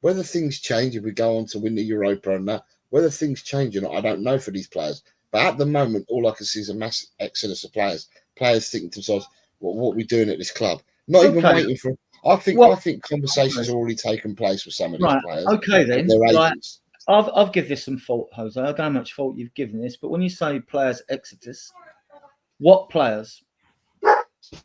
Whether things change if we go on to win the Europa and that, Whether things change or not, I don't know for these players. But at the moment, all I can see is a mass exodus of players. Players thinking to themselves, what are we doing at this club? Not even waiting for. I think conversations have already taken place with some of these players. Okay, then. And their agents. I've given this some thought, Jose. I don't know how much thought you've given this, but when you say players exodus, what players?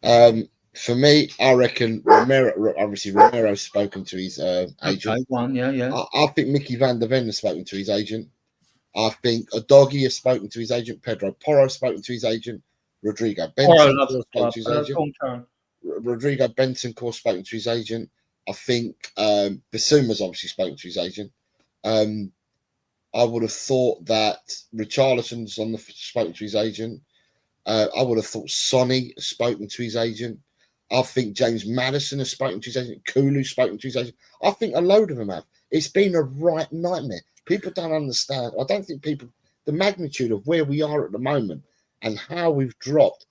For me, I reckon Romero's spoken to his agent. Okay, one, yeah. I think Mickey van der Ven has spoken to his agent. I think Udogie has spoken to his agent. Pedro Porro has spoken to his agent. Rodrigo Bentancur spoken to his agent. Rodrigo Bentancur has spoken to his agent. I think Bissouma's obviously spoken to his agent. I would have thought that Richarlison's spoken to his agent. I would have thought Sonny has spoken to his agent. I think James Maddison has spoken to his agent. Kulu's spoken to his agent. I think a load of them have. It's been a right nightmare. People don't understand. I don't think the magnitude of where we are at the moment and how we've dropped,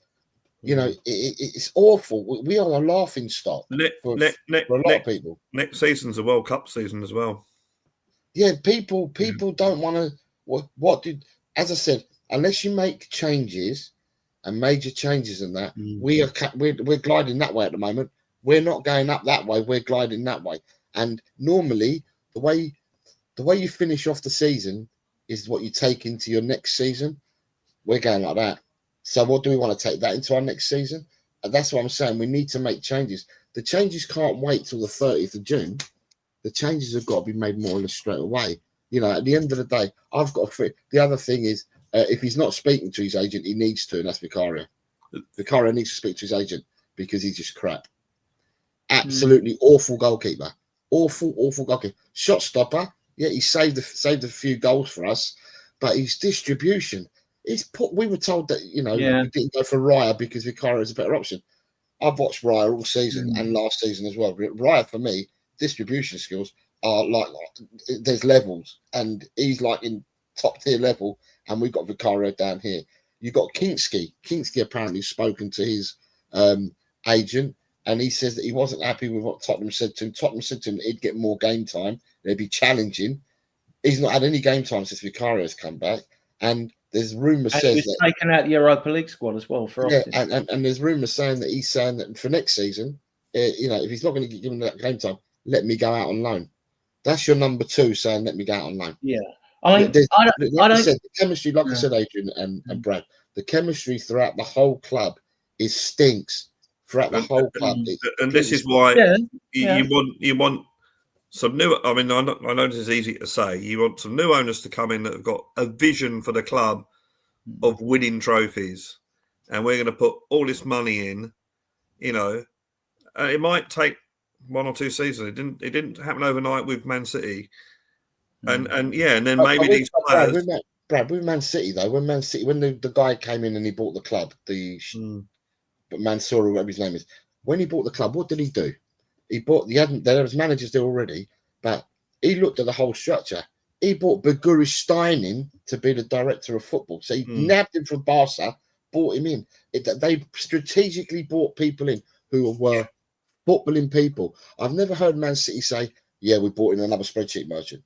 it's awful. We are a laughing stock for a lot of people. Next season's a World Cup season as well. Yeah, people don't want to. As I said, unless you make changes and major changes in that, we're gliding that way at the moment. We're not going up that way. We're gliding that way. And normally, the way you finish off the season is what you take into your next season. We're going like that. So what do we want to take that into our next season? And that's what I'm saying. We need to make changes. The changes can't wait till the 30th of June. The changes have got to be made more or less straight away. At the end of the day, I've got to. The other thing is, if he's not speaking to his agent, he needs to, and that's Vicario. Vicario needs to speak to his agent because he's just crap. Absolutely awful goalkeeper. Awful goalkeeper. Shot stopper. Yeah, he saved a few goals for us, but his distribution is put. We were told that we didn't go for Raya because Vicario is a better option. I've watched Raya all season and last season as well. Raya for me, distribution skills are like there's levels, and he's like in top tier level, and we've got Vicario down here. You've got Kinski. Kinski apparently spoken to his agent, and he says that he wasn't happy with what Tottenham said to him. Tottenham said to him that he'd get more game time. They'd be challenging. He's not had any game time since Vicario's come back. And there's rumours says he's taken out the Europa League squad as well for Austin. And there's rumours saying that he's saying that for next season, if he's not going to get given that game time, let me go out on loan. That's your number 2 saying let me go out on loan. Yeah. I said, the chemistry, like I said, Adrian and Brad, the chemistry throughout the whole club stinks. Throughout the whole club. And this is why you want some new. I mean, I know this is easy to say. You want some new owners to come in that have got a vision for the club of winning trophies, and we're going to put all this money in. It might take 1 or 2 seasons. It didn't happen overnight with Man City, and then maybe these players. Brad, with Man City though, when the guy came in and he bought the club, but Mansour, whatever his name is, when he bought the club, what did he do? There was managers there already, but he looked at the whole structure. He bought Baguri Stein in to be the director of football. So he nabbed him from Barca, bought him in. They strategically bought people in who were footballing people. I've never heard Man City say, yeah, we bought in another spreadsheet merchant.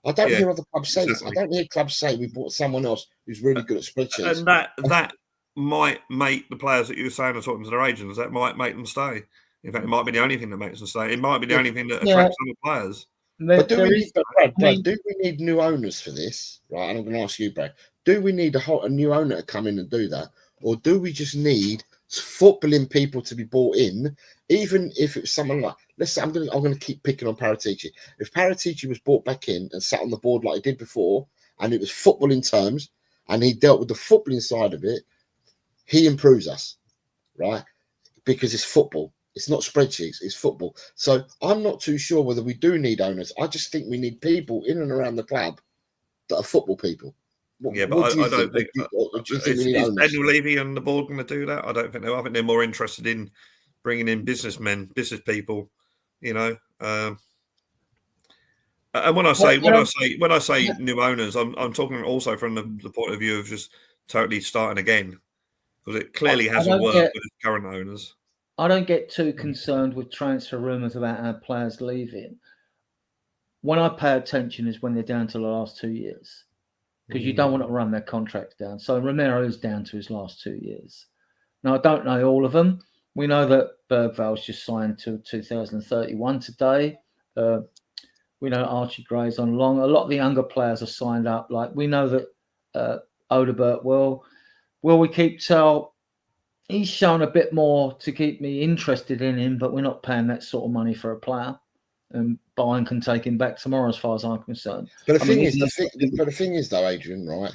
I don't hear other clubs say this. I don't hear clubs say we bought someone else who's really good at spreadsheets. And that might make the players that you were saying are talking to their agents, that might make them stay. In fact, it might be the only thing that makes them stay. It might be the only thing that attracts other players. But do we need new owners for this? Right, and I'm going to ask you, Brad. Do we need a new owner to come in and do that? Or do we just need footballing people to be bought in, even if it's someone like, let's say, I'm going to keep picking on Paratici. If Paratici was brought back in and sat on the board like he did before, and it was footballing terms, and he dealt with the footballing side of it, he improves us, right? Because it's football. It's not spreadsheets, it's football. So I'm not too sure whether we do need owners. I just think we need people in and around the club that are football people. I don't think. Is Daniel Levy and the board going to do that? I don't think. I think they're more interested in bringing in businessmen, business people. And when I say new owners, I'm talking also from the point of view of just totally starting again, because it clearly hasn't worked with the current owners. I don't get too concerned with transfer rumours about our players leaving. when I pay attention is when they're down to the last 2 years, because you don't want to run their contracts down. So Romero's down to his last 2 years. Now, I don't know all of them. We know that Bergvall's just signed to 2031 today. We know Archie Gray's on long. A lot of the younger players are signed up. Like, we know that Odebert will we keep Tell? He's shown a bit more to keep me interested in him, but we're not paying that sort of money for a player. And Bayern can take him back tomorrow, as far as I'm concerned. But the thing is, though, Adrian, right,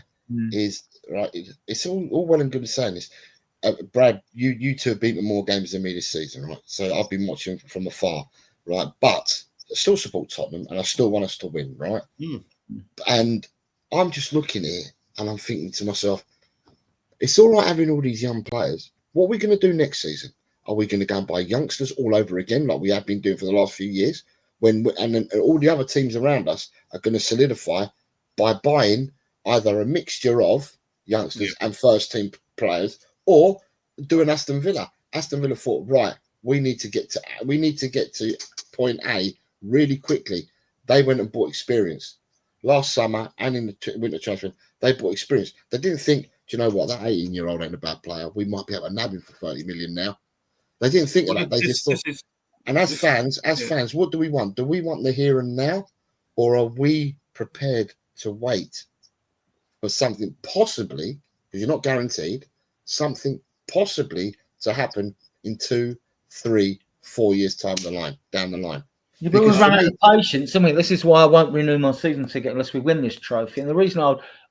is right. It's all well and good saying this. Brad, you two have beaten more games than me this season, right? So I've been watching from afar, right? But I still support Tottenham, and I still want us to win, right? And I'm just looking here, and I'm thinking to myself, it's all right having all these young players. What are we going to do next season? Are we going to go and buy youngsters all over again, like we have been doing for the last few years? And then all the other teams around us are going to solidify by buying either a mixture of youngsters and first team players, or doing Aston Villa. Aston Villa thought, right, we need to get to point A really quickly. They went and bought experience last summer and in the winter transfer. They bought experience. They didn't think, do you know what, that 18-year-old ain't a bad player. We might be able to nab him for 30 million now. They didn't think of that. They just thought. And as fans, what do we want? Do we want the here and now, or are we prepared to wait for something possibly, because you're not guaranteed, something possibly to happen in 2, 3, 4 years down the line? Yeah, but we've run out of patience. I mean, this is why I won't renew my season ticket unless we win this trophy. And the reason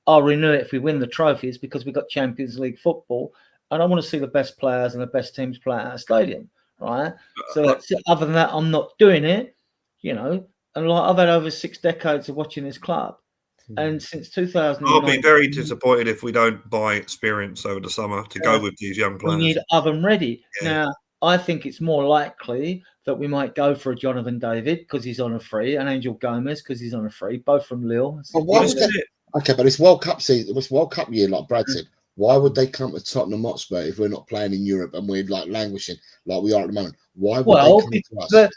I'll renew it if we win the trophy is because we've got Champions League football, and I want to see the best players and the best teams play at our stadium, right? So that's it. Other than that, I'm not doing it, you know. And like, I've had over 6 decades of watching this club, and since 2000, I'll be very disappointed if we don't buy experience over the summer to go with these young players. We need oven ready. Now, I think it's more likely that we might go for a Jonathan David because he's on a free, and Angel Gomez because he's on a free, both from Lille. Okay, but it's World Cup season. It's World Cup year, like Brad said. Why would they come to Tottenham Hotspur if we're not playing in Europe and we're like languishing like we are at the moment? Why would they come to us?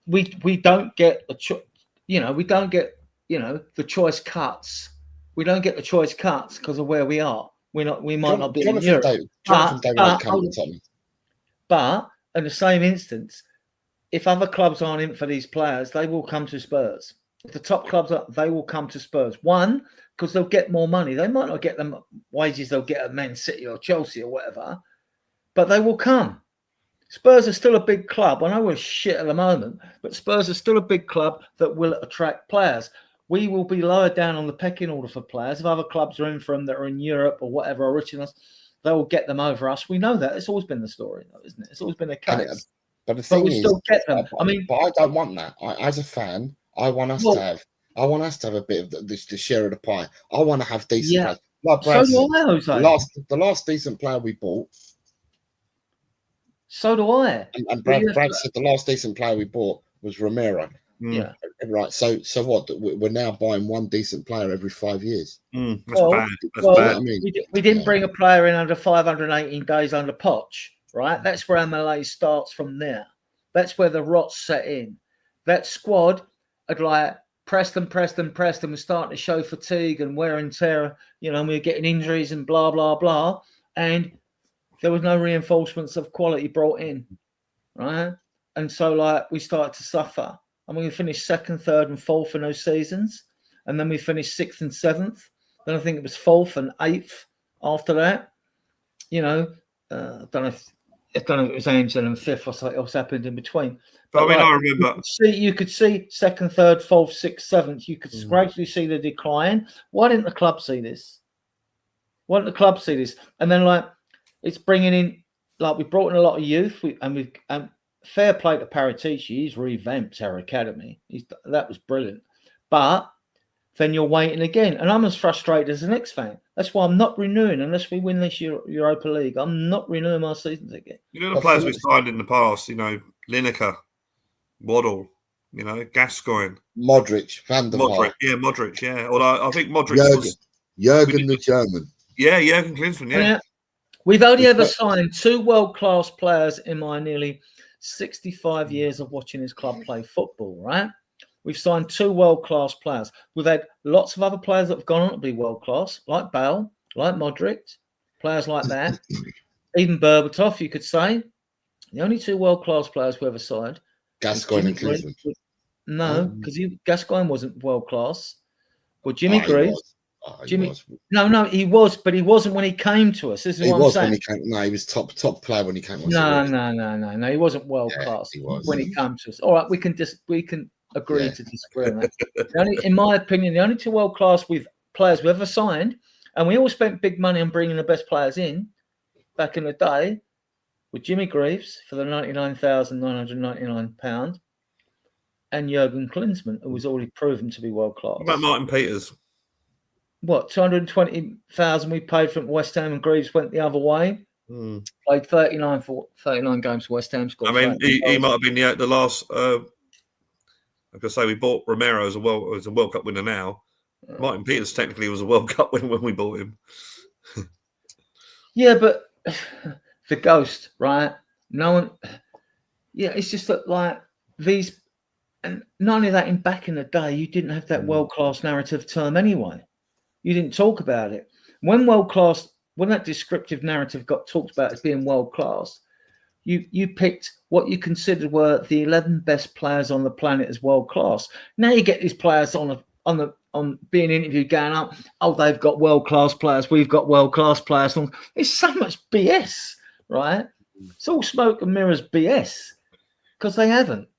We don't get we don't get the choice cuts. We don't get the choice cuts because of where we are. We might not be in Europe. But in the same instance, if other clubs aren't in for these players, they will come to Spurs. If the top clubs are, they will come to Spurs. One, because they'll get more money. They might not get the wages they'll get at Man City or Chelsea or whatever, but they will come. Spurs are still a big club. I know we're shit at the moment, but Spurs are still a big club that will attract players. We will be lower down on the pecking order for players. If other clubs are in for them that are in Europe or whatever are rich enough, they will get them over us. We know that. It's always been the story, though, isn't it? It's always been the case. But the thing is, still get them. But I don't want that. As a fan, I want us to have. I want us to have a bit of the share of the pie. I want to have decent players. Like Brad said, the last decent player we bought. So do I. And Brad said the last decent player we bought was Romero. Yeah. Right. So what? We're now buying one decent player every 5 years. That's bad. That's bad. I mean, we didn't bring a player in under 518 days under Poch, right? That's where our malaise starts from there. That's where the rot set in. That squad had like pressed and was starting to show fatigue and wear and tear, and we were getting injuries and blah, blah, blah. And there was no reinforcements of quality brought in, right? And so we started to suffer. And we finished 2nd, 3rd, and 4th in those seasons. And then we finished 6th and 7th. Then I think it was 4th and 8th after that. I don't know if it was Angel and 5th or something else happened in between. But I remember. You could see 2nd, 3rd, 4th, 6th, 7th. You could gradually see the decline. Why didn't the club see this? And then it's bringing in, we brought in a lot of youth. Fair play to Paratici. He's revamped our academy. That was brilliant. But then you're waiting again. And I'm as frustrated as the next fan. That's why I'm not renewing unless we win this Europa League. I'm not renewing my season ticket. The players we signed in the past, Lineker, Bodo, Gascoigne. Modric, Van der Vaart. Modric, yeah. Although I think Modric Jurgen the German. Yeah, Jurgen Klinsmann, yeah. We've only ever signed 2 world-class players in my nearly 65 years of watching his club play football, right? We've signed 2 world-class players. We've had lots of other players that have gone on to be world-class, like Bale, like Modric, players like that. Even Berbatov, you could say. The only 2 world-class players we ever signed. Gascoigne and Klinsmann. No, because Gascoigne wasn't world-class. Well, Jimmy Greaves. No, he was, but he wasn't when he came to us. This is what I'm saying. When he came. No, he was top player when he came. No. He wasn't world class when he came to us. All right, we can agree to disagree on that. In my opinion, the only 2 world class players we ever signed, and we all spent big money on bringing the best players in back in the day, were Jimmy Greaves for the £99,999 and Jurgen Klinsmann, who was already proven to be world class. What about Martin Peters? What, 220,000 we paid from West Ham, and Greaves went the other way. Played 39 games for West Ham. I mean, he might have been the last. Like I say, we bought Romero as a World Cup winner now. Martin Peters technically was a World Cup winner when we bought him. Yeah, but the ghost, right? No one. Yeah, it's just that like these, and not only that. Back in the day, you didn't have that world class narrative term anyway. You didn't talk about it. When that descriptive narrative got talked about as being world class, you picked what you considered were the 11 best players on the planet as world class. Now you get these players on being interviewed going up, oh, they've got world class players, we've got world class players. It's so much BS, right? It's all smoke and mirrors BS because they haven't.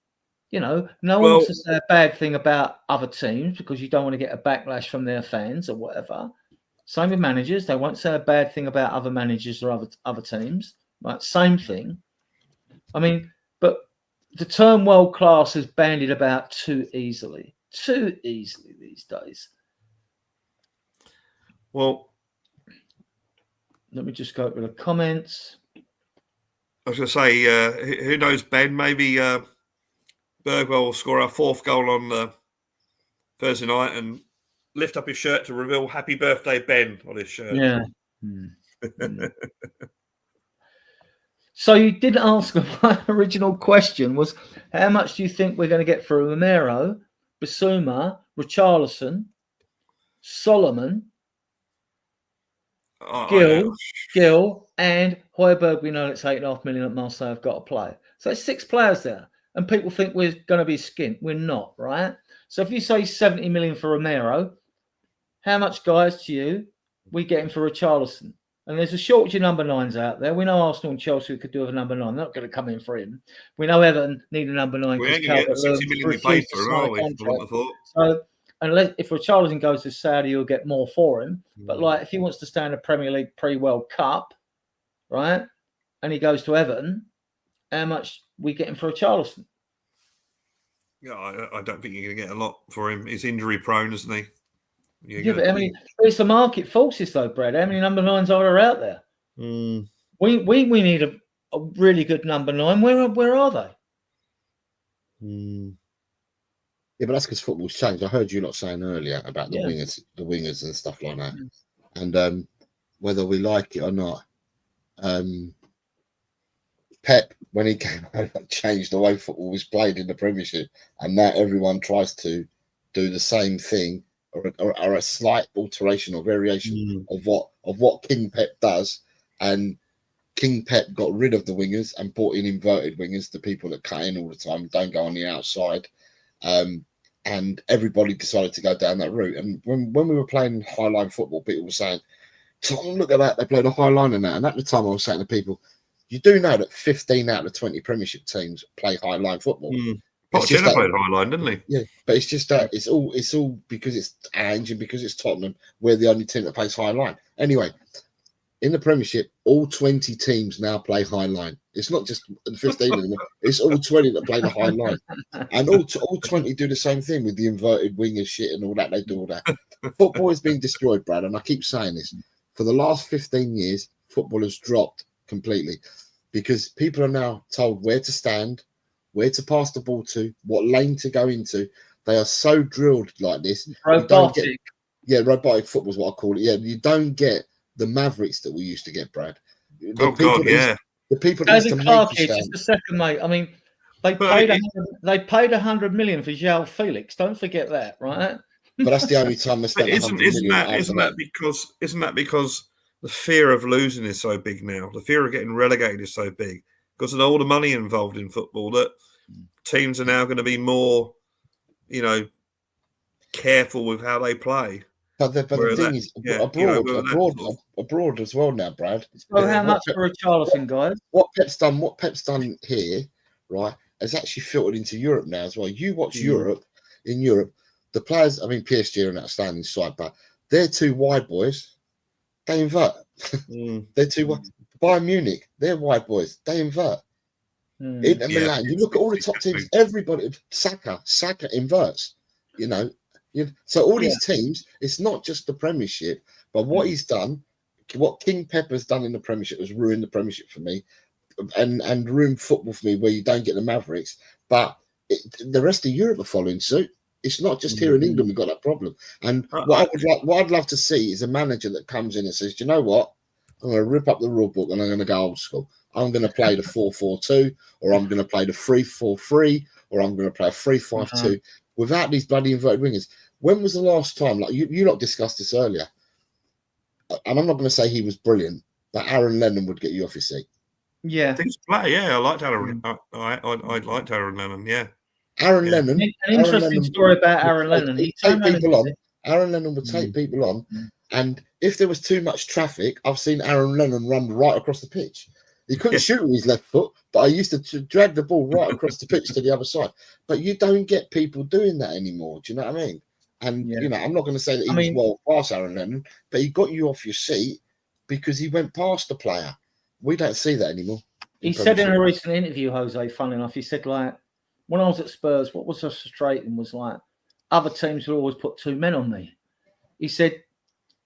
No one wants to say a bad thing about other teams because you don't want to get a backlash from their fans or whatever. Same with managers. They won't say a bad thing about other managers or other teams. Right? Same thing. I mean, but the term world class is bandied about too easily these days. Well, let me just go through the comments. I was going to say, who knows, Ben? Maybe Bergwell will score our 4th goal on Thursday night and lift up his shirt to reveal "Happy Birthday, Ben" on his shirt. Yeah. So you didn't ask. My original question was, how much do you think we're going to get for Romero, Bissouma, Richarlison, Solomon, Gil, and Højbjerg? We know it's 8.5 million at Marseille have got to play. So it's 6 players there. And people think we're going to be skint. We're not, right? So if you say 70 million for Romero, how much, guys, to you, we getting for Richarlison? And there's a shortage of number 9s out there. We know Arsenal and Chelsea could do with a number 9. They're not going to come in for him. We know Everton need a number 9. We ain't going to get 60 million to pay for him, are we? So if Richarlison goes to Saudi, you'll get more for him. But like, if he wants to stay in the Premier League pre-World Cup, right, and he goes to Everton, how much we getting for Richarlison? Yeah, I don't think you're going to get a lot for him. He's injury prone, isn't he? But I mean, it's the market forces, though, Brad. How many number 9s are there out there? We need a really good number 9. Where are they? Yeah, but that's because football's changed. I heard you lot saying earlier about the wingers and stuff like that, and whether we like it or not. Pep, when he came over, changed the way football was played in the Premiership, and now everyone tries to do the same thing or a slight alteration or variation of what King Pep does. And King Pep got rid of the wingers and brought in inverted wingers, the people that cut in all the time, don't go on the outside. And everybody decided to go down that route. And when we were playing high-line football, people were saying, "Tom, look at that, they played a high-line in that." And at the time I was saying to people, you do know that 15 out of 20 Premiership teams play high-line football. Pochettino played high-line, didn't he? Yeah, but it's just that it's all because it's Ange and because it's Tottenham, we're the only team that plays high-line. Anyway, in the Premiership, all 20 teams now play high-line. It's not just 15 anymore. It's all 20 that play the high-line. And all 20 do the same thing with the inverted wingers shit and all that. They do all that. Football has been destroyed, Brad, and I keep saying this. For the last 15 years, football has dropped completely because people are now told where to stand, where to pass the ball to, what lane to go into. They are so drilled like this. Robotic. Robotic football is what I call it. Yeah, you don't get the mavericks that we used to get, Brad. The people David Clark here, just a second, mate. I mean, They paid 100 million for João Felix. Don't forget that, right? But that's the only time they spent 100 million. Isn't that because the fear of losing is so big now? The fear of getting relegated is so big because of all the money involved in football that teams are now going to be more, careful with how they play. But the thing is, abroad as well now, Brad. So how much for a Charlton, guys? What Pep's done here, right, has actually filtered into Europe now as well. You watch Europe, in Europe, the players, I mean, PSG are an outstanding side, but they're two wide boys. They invert. They're two wide. Bayern Munich, they're wide boys. They invert. Inter Milan, you look at all the top teams, everybody, Saka inverts, So all these teams, it's not just the Premiership, but what he's done, what King Pepper's done in the Premiership has ruined the Premiership for me and ruined football for me where you don't get the Mavericks. But the rest of Europe are following suit. It's not just here in England we've got that problem. And what I'd love to see is a manager that comes in and says, "Do you know what? I'm going to rip up the rule book and I'm going to go old school. I'm going to play the 4-4-2, or I'm going to play the 3-4-3, or I'm going to play a 3-5-2 without these bloody inverted wingers." When was the last time, like you lot discussed this earlier, and I'm not going to say he was brilliant, but Aaron Lennon would get you off your seat. Yeah. I liked Aaron. I liked Aaron Lennon, yeah. Aaron Lennon. An interesting story about Aaron Lennon. Aaron Lennon would take people on, and if there was too much traffic, I've seen Aaron Lennon run right across the pitch. He couldn't shoot with his left foot, but I used to drag the ball right across the pitch to the other side. But you don't get people doing that anymore. Do you know what I mean? And, I'm not going to say that he was well past Aaron Lennon, but he got you off your seat because he went past the player. We don't see that anymore. He said in a recent interview, Jose, funnily enough, he said, like, when I was at Spurs, what was frustrating was, like, other teams would always put two men on me. He said,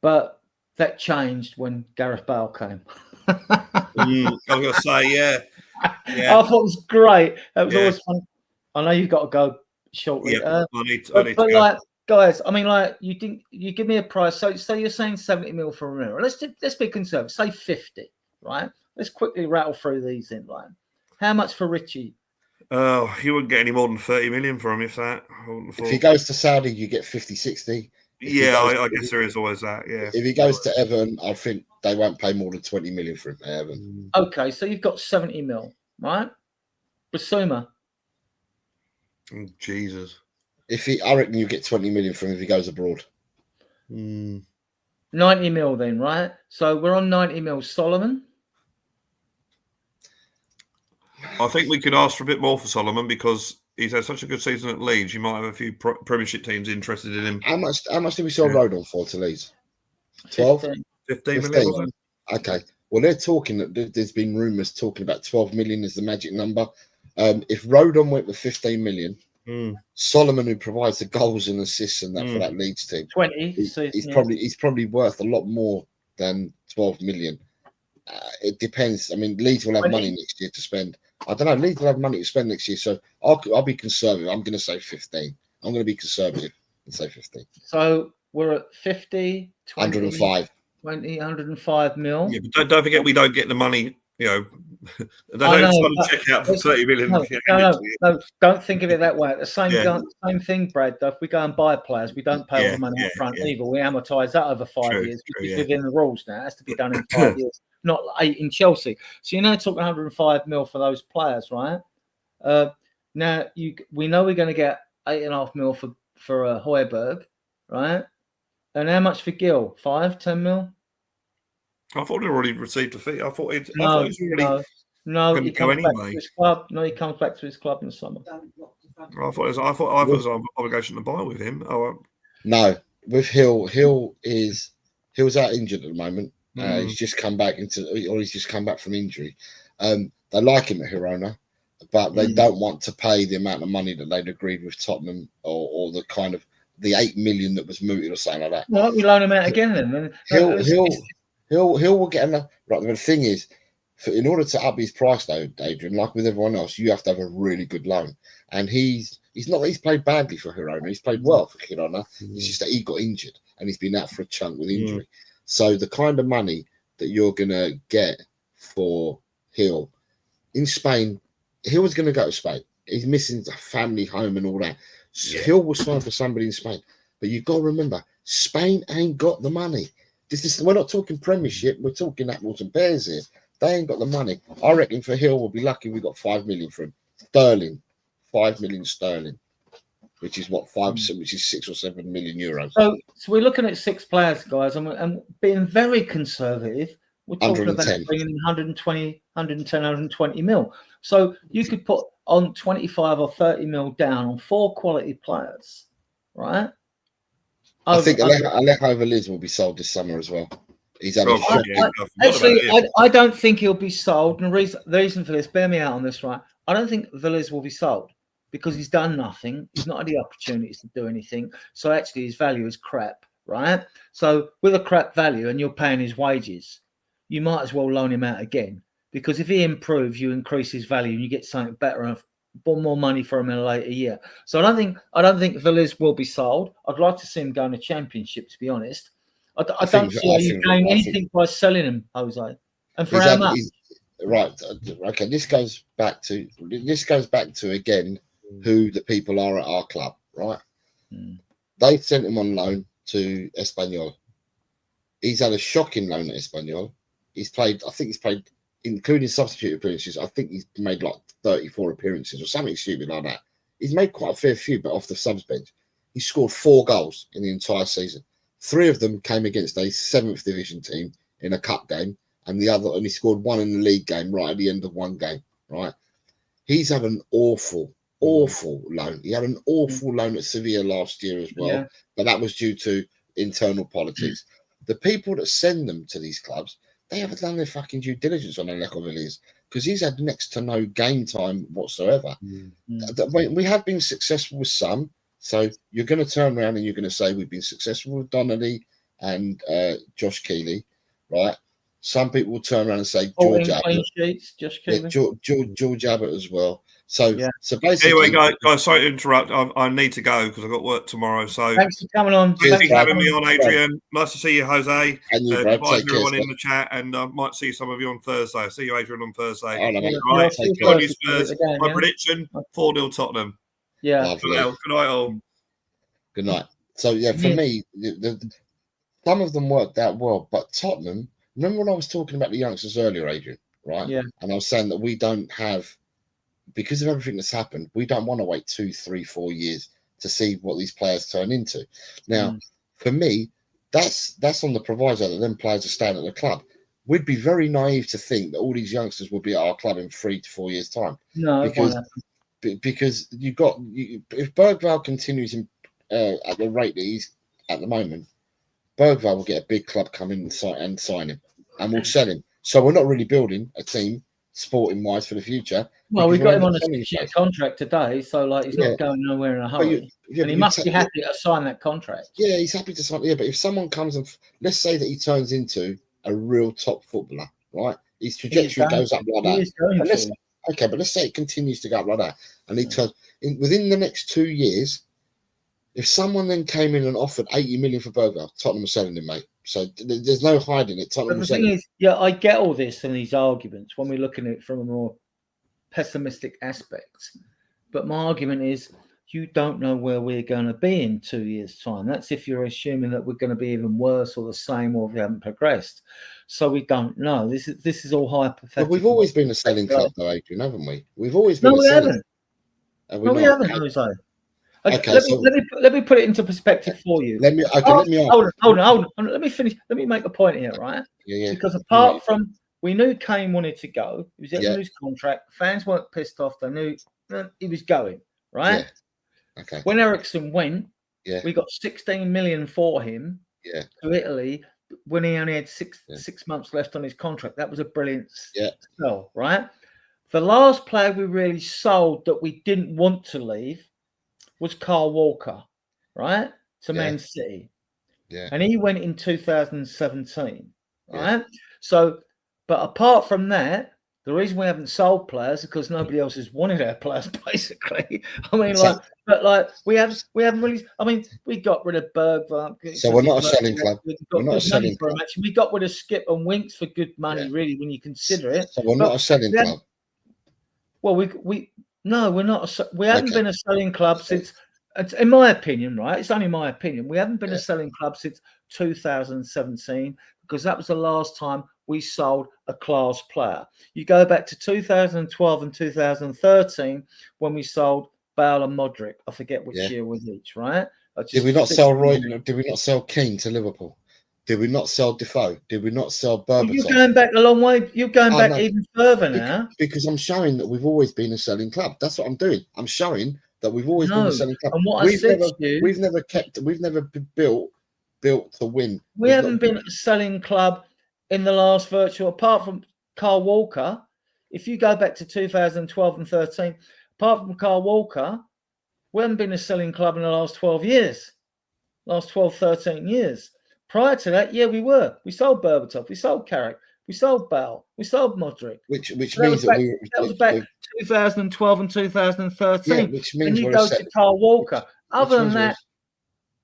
but that changed when Gareth Bale came. I was going to say, yeah. I thought it was great. That was always fun. I know you've got to go shortly. Yeah, I need to go. Like, guys, I mean, like, you give me a price. So you're saying 70 mil for Romero. Let's be conservative. Say 50, right? Let's quickly rattle through these in line. How much for Richie? Oh, you wouldn't get any more than 30 million for him if that. If he goes to Saudi, you get 50, 60. I guess there is always that, yeah. If he goes to Everton, I think they won't pay more than 20 million for him at Everton. Okay, so you've got 70 mil, right? Basuma. Oh, Jesus. I reckon you get 20 million from him if he goes abroad. 90 mil then, right? So we're on 90 mil. Solomon? I think we could ask for a bit more for Solomon because he's had such a good season at Leeds. You might have a few Premiership teams interested in him. How much did we sell Rodon for to Leeds? 12? 15 million. Okay. Well, they're talking that there's been rumours talking about 12 million is the magic number. If Rodon went with 15 million, Solomon, who provides the goals and assists and that for that Leeds team, 20. He's probably worth a lot more than 12 million. It depends. I mean, Leeds will have money next year to spend. I don't know. Leeds will have money to spend next year, so I'll be conservative. I'm going to say 15. I'm going to be conservative and say 15. So we're at 50, 20, 105. 20, 105 mil. Yeah, but don't forget we don't get the money. They don't check out for 30 million. No, don't think of it that way. The same thing, Brad. If we go and buy players, we don't pay all the money up front either. We amortise that over 5 years, which is within the rules now. It has to be done in 5 years, not 8 in Chelsea. So you're now talking 105 mil for those players, right? Now we know we're going to get 8.5 mil for Højbjerg, right? And how much for Gill? 5, 10 mil? I thought he'd already received a fee. I thought he was already he comes back to his club. No, he comes back to his club in the summer. I thought it was an obligation to buy with him. No, with Hill Hill's out injured at the moment. He's just come back he's just come back from injury. They like him at Girona, but they don't want to pay the amount of money that they'd agreed with Tottenham or the kind of the 8 million that was mooted or something like that. Well, we loan him out again then. Hill will get enough. Right, the thing is, in order to up his price though, Adrian, like with everyone else, you have to have a really good loan. And he's played badly for Girona. He's played well for Girona. It's just that he got injured and he's been out for a chunk with injury. So the kind of money that you're gonna get for Hill in Spain, Hill was going to go to Spain. He's missing a family home and all that. Yeah. Hill will sign for somebody in Spain. But you've got to remember, Spain ain't got the money. We're not talking Premiership. We're talking apples and pears here. They ain't got the money. I reckon for Hill, we'll be lucky we got 5 million for him. Sterling. 5 million sterling. Which is what, which is 6 or 7 million euros. So we're looking at 6 players, guys, and being very conservative. We're talking about bringing in 110, 120 mil. So you could put on 25 or 30 mil down on 4 quality players, right? I think Alejo Veliz will be sold this summer as well. He's had I don't think he'll be sold. And the reason for this, bear me out on this, right? I don't think Veliz will be sold because he's done nothing. He's not had the opportunities to do anything. So actually his value is crap, right? So with a crap value and you're paying his wages, you might as well loan him out again, because if he improves, you increase his value and you get something better and more money for him in a later year. So I don't think Veliz will be sold. I'd like to see him go in the Championship, to be honest. I don't see how you gain anything by selling him, Jose. And for how much? Right. Okay. This goes back to again who the people are at our club, right? They sent him on loan to Espanyol. He's had a shocking loan at Espanyol. He's played, including substitute appearances, I think he's made like 34 appearances or something stupid like that. He's made quite a fair few, but off the subs bench. He scored 4 goals in the entire season. 3 of them came against a 7th division team in a cup game, and he scored 1 in the league game right at the end of 1 game, right? He's had an awful loan. He had an awful loan at Sevilla last year as well, but that was due to internal politics. The people that send them to these clubs, they haven't done their fucking due diligence on Alejo Veliz, because he's had next to no game time whatsoever. We have been successful with some, so you're going to turn around and you're going to say we've been successful with Donnelly and Josh Keeley, right? Some people will turn around and say George Abbott, George Abbott as well. So basically, anyway, guys, sorry to interrupt. I need to go because I've got work tomorrow. So thanks for coming on. Thanks for having me on, Adrian. Nice to see you, Jose. And you, goodbye to everyone in the chat, and might see some of you on Thursday. I'll see you, Adrian, on Thursday. Right. Spurs. My prediction: 4-0 Tottenham. Yeah. Good night, all. Good night. So for me, some of them worked out well, but Tottenham. Remember when I was talking about the youngsters earlier, Adrian? Right. Yeah. And I was saying that we don't have, because of everything that's happened, we don't want to wait 2, 3, 4 years to see what these players turn into. Now, for me, that's on the proviso that them players are staying at the club. We'd be very naive to think that all these youngsters will be at our club in 3 to 4 years' time. No, because if Bergvall continues at the rate that he's at the moment, Bergvall will get a big club come in and sign him, and we'll sell him. So we're not really building a team sporting-wise for the future. Well, we got him on a 6-year contract today, so he's not going nowhere in a hurry. And he must be happy to sign that contract. Yeah, he's happy to sign. Yeah, but if someone comes and let's say that he turns into a real top footballer, right? His trajectory goes up like that. But let's say it continues to go up like that, and he turns within the next 2 years. If someone then came in and offered 80 million for Bergvall, Tottenham are selling him, mate. So there's no hiding it. Tottenham but the thing is, I get all this and these arguments when we're looking at it from a more pessimistic aspect. But my argument is, you don't know where we're going to be in 2 years' time. That's if you're assuming that we're going to be even worse or the same, or we haven't progressed. So we don't know. This is all hypothetical. But we've always been a selling club, though, Adrian, haven't we? We've always been. No, we haven't. We haven't, Jose. Okay, let me put it into perspective for you. Let me hold on. Let me finish. Let me make a point here, right? Yeah. Because apart from we knew Kane wanted to go, he was at his contract. Fans weren't pissed off. They knew he was going, right? Yeah. Okay. When Eriksen went, we got 16 million for him to Italy when he only had six months left on his contract. That was a brilliant sell, right? The last player we really sold that we didn't want to leave was Kyle Walker, right? To Man City. Yeah. And he went in 2017, right? So, but apart from that, the reason we haven't sold players is because nobody else has wanted our players, basically. I mean, we haven't really. I mean, we got rid of Bergvall. So we're not a selling club. We're not a selling club. We got rid of Skip and Winks for good money, really, when you consider it. So we're not a selling club. Well, No, we're not. We haven't been a selling club since, in my opinion, right? It's only my opinion. We haven't been a selling club since 2017 because that was the last time we sold a class player. You go back to 2012 and 2013 when we sold Bale and Modric. I forget which year was each, right? Did we not sell Roy? Did we not sell Keane to Liverpool? Did we not sell Defoe? Did we not sell Berbatov? You're going back a long way. You're going back even further now. Because I'm showing that we've always been a selling club. That's what I'm doing. I'm showing that we've always been a selling club. And what we've never been built to win. We haven't been a selling club in the last virtual, apart from Carl Walker. If you go back to 2012 and 13, apart from Carl Walker, we haven't been a selling club in the last 12 years, last 12, 13 years. Prior to that, we were. We sold Berbatov, we sold Carrick, we sold Bale, we sold Modric. Which means that was back 2012 and 2013. Yeah, which means and you go to Carl Walker. Other than that,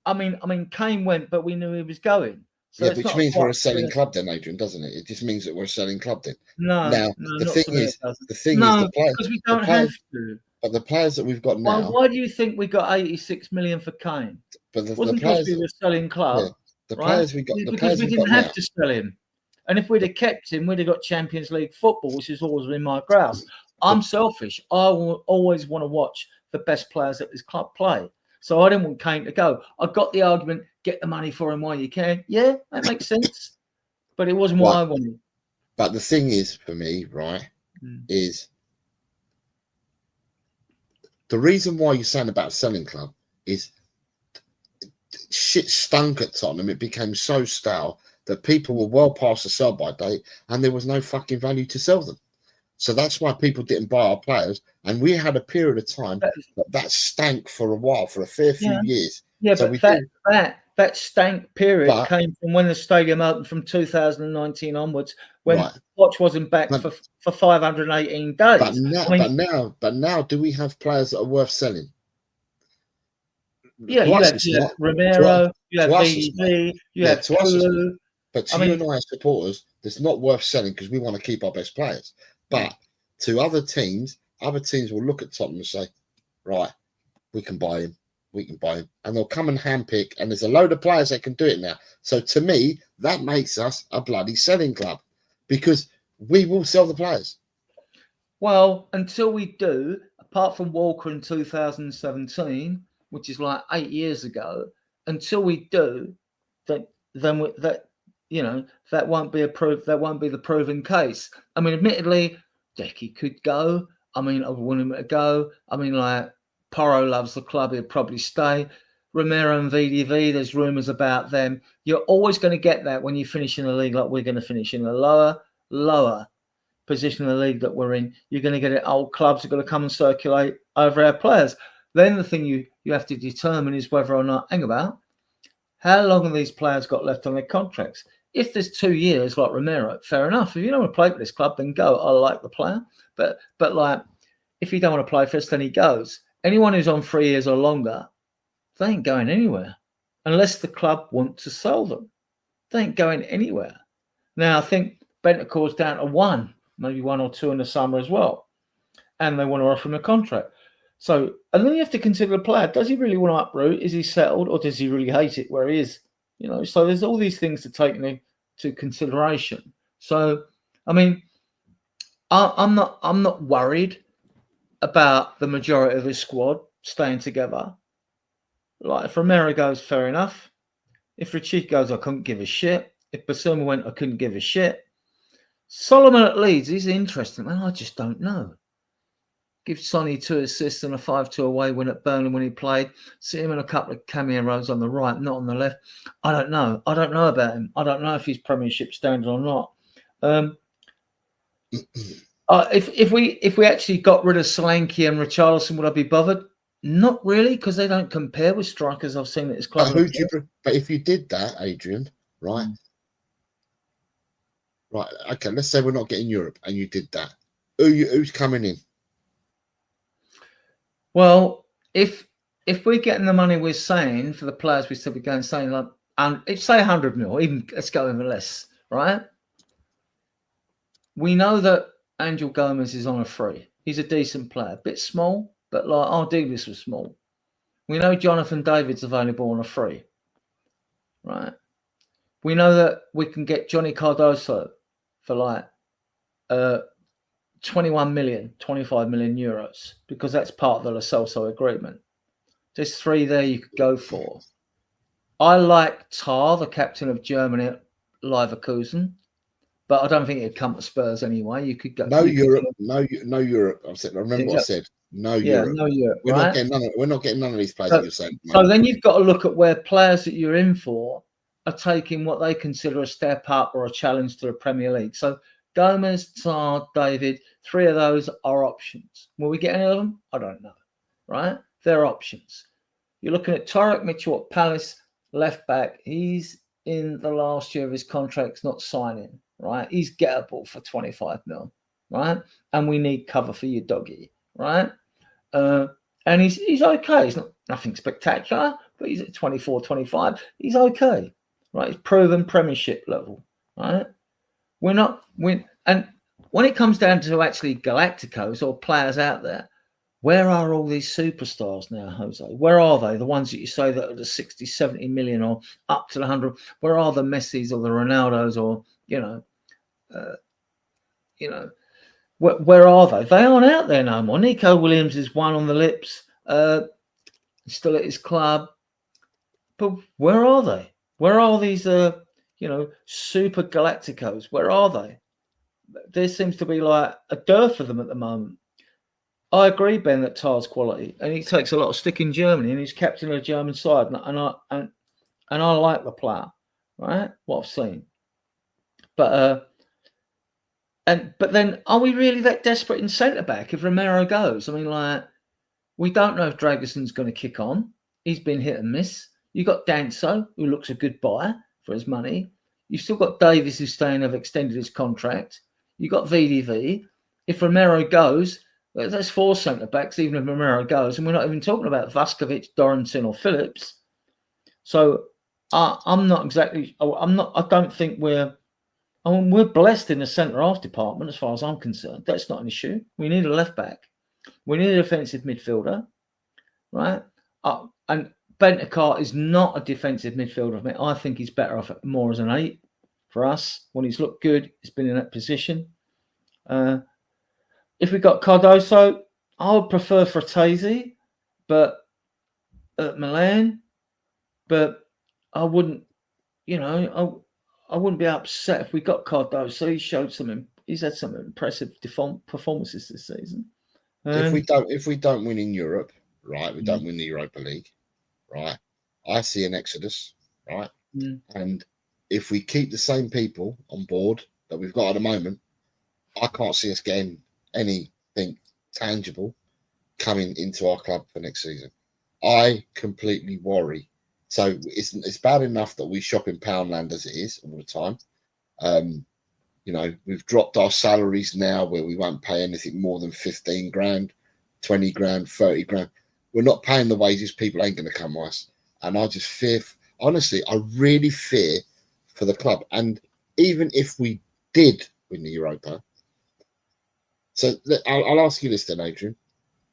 I mean, Kane went, but we knew he was going. So yeah, which means we're a selling club then, Adrian, doesn't it? It just means that we're a selling club then. No. Now the thing is, the players, because we don't have to. But the players that we've got now. Why do you think we got 86 million for Kane? But it wasn't because we were selling club. Yeah. The players we got, because we didn't have to sell him, and if we'd have kept him, we'd have got Champions League football, which has always been my grouse. I'm selfish. I will always want to watch the best players at this club play. So I didn't want Kane to go. I got the argument: get the money for him while you can. Yeah, that makes sense. But it wasn't what I wanted. But the thing is, for me, right, is the reason why you're saying about selling club is. Shit stunk at Tottenham. It became so stale that people were well past the sell-by date and there was no fucking value to sell them. So that's why people didn't buy our players. And we had a period of time that stank for a while, for a fair few years. Yeah, so but that stank period came from when the stadium opened from 2019 onwards, when Poch wasn't back for 518 days. But now, do we have players that are worth selling? Yeah, you have Romero, you have VDV, you have Kulu. But to you and I as supporters, it's not worth selling because we want to keep our best players. But to other teams will look at Tottenham and say, right, we can buy him. And they'll come and handpick, and there's a load of players that can do it now. So to me, that makes us a bloody selling club because we will sell the players. Well, until we do, apart from Walker in 2017, which is like 8 years ago, until we do, that won't be the proven case. I mean, admittedly, Decky could go. I mean, I would want him to go. I mean, like Porro loves the club; he'll probably stay. Romero and VDV, there's rumours about them. You're always going to get that when you finish in a league like we're going to finish in a lower position in the league that we're in. You're going to get it. Old clubs are going to come and circulate over our players. Then the thing you have to determine is whether or not, how long have these players got left on their contracts? If there's 2 years, like Romero, fair enough. If you don't want to play for this club, then go. I like the player. But like, if you don't want to play for us, then he goes. Anyone who's on 3 years or longer, they ain't going anywhere. Unless the club want to sell them. They ain't going anywhere. Now, I think Bentancur's down to 1, maybe 1 or 2 in the summer as well. And they want to offer him a contract. So, and then you have to consider the player. Does he really want to uproot? Is he settled, or does he really hate it where he is? So there's all these things to take into consideration. So, I mean, I'm not worried about the majority of his squad staying together. Like, if Romero goes, fair enough. If Rachid goes, I couldn't give a shit. If Basuma went, I couldn't give a shit. Solomon at Leeds, he's interesting, man. I just don't know. Give Sonny 2 assists and a 5-2 away win at Burnley when he played. See him in a couple of cameo roles on the right, not on the left. I don't know. I don't know about him. I don't know if he's Premiership standard or not. If we actually got rid of Solanke and Richarlison, would I be bothered? Not really, because they don't compare with strikers I've seen at his club. But if you did that, Adrian, right? Right. Okay. Let's say we're not getting Europe, and you did that. Who's coming in? Well, if we're getting the money we're saying for the players we said we're going saying, like, say 100 mil, even let's go even less, right? We know that Angel Gomez is on a free. He's a decent player. A bit small, but like Ardiles was small. We know Jonathan David's available on a free. Right? We know that we can get Johnny Cardoso for like 21 million, 25 million euros, because that's part of the Lo Celso agreement. There's 3 there you could go for. I like Tar, the captain of Germany at Leverkusen, but I don't think it'd come to Spurs anyway. You could go. No Europe. I said, remember what I said. No Europe. No Europe. We're right? not getting none of these players that you're saying. So then you've got to look at where players that you're in for are taking what they consider a step up or a challenge to the Premier League. So Gomez, Tar, David, 3 of those are options. Will we get any of them? I don't know. Right? They're options. You're looking at Tarek Mitchell at Palace, left back. He's in the last year of his contract's not signing. Right? He's gettable for 25 mil. Right? And we need cover for your doggy. Right? And he's okay. He's not nothing spectacular, but he's at 24, 25. He's okay. Right? He's proven Premiership level. Right? And when it comes down to actually Galacticos or players out there, where are all these superstars now, Jose? Where are they? The ones that you say that are the 60, 70 million or up to the 100. Where are the Messis or the Ronaldos or, where are they? They aren't out there no more. Nico Williams is one on the lips, still at his club. But where are they? Where are these, super Galacticos? Where are they? There seems to be like a dearth of them at the moment. I agree, Ben, that Tar's quality, and he takes a lot of stick in Germany, and he's captain of the German side, and I like the player, right? What I've seen, but then are we really that desperate in centre back if Romero goes? I mean, like, we don't know if Dragason's going to kick on. He's been hit and miss. You got Danso, who looks a good buy for his money. You've still got Davies, who's staying, have extended his contract. You got VDV. If Romero goes, that's 4 centre backs, even if Romero goes, and we're not even talking about Vaskovic, Dorrington, or Phillips. So I'm not exactly. I don't think we're blessed in the centre half department as far as I'm concerned. That's not an issue. We need a left back. We need a defensive midfielder, right? And Bentancur is not a defensive midfielder. I think he's better off more as an 8 for us. When he's looked good, he's been in that position. If we got Cardoso, I would prefer Fratesi, but at Milan. But I wouldn't, I wouldn't be upset if we got Cardoso. He's had some impressive performances this season. If we don't win in Europe, right? We don't win the Europa League, right? I see an exodus, right? And if we keep the same people on board that we've got at the moment, I can't see us getting anything tangible coming into our club for next season. I completely worry. So it's bad enough that we shop in Poundland as it is all the time. We've dropped our salaries now where we won't pay anything more than 15 grand, 20 grand, 30 grand. We're not paying the wages. People ain't going to come to us. And I just fear, honestly, I really fear for the club. And even if we did win the Europa, so I'll ask you this then, Adrian,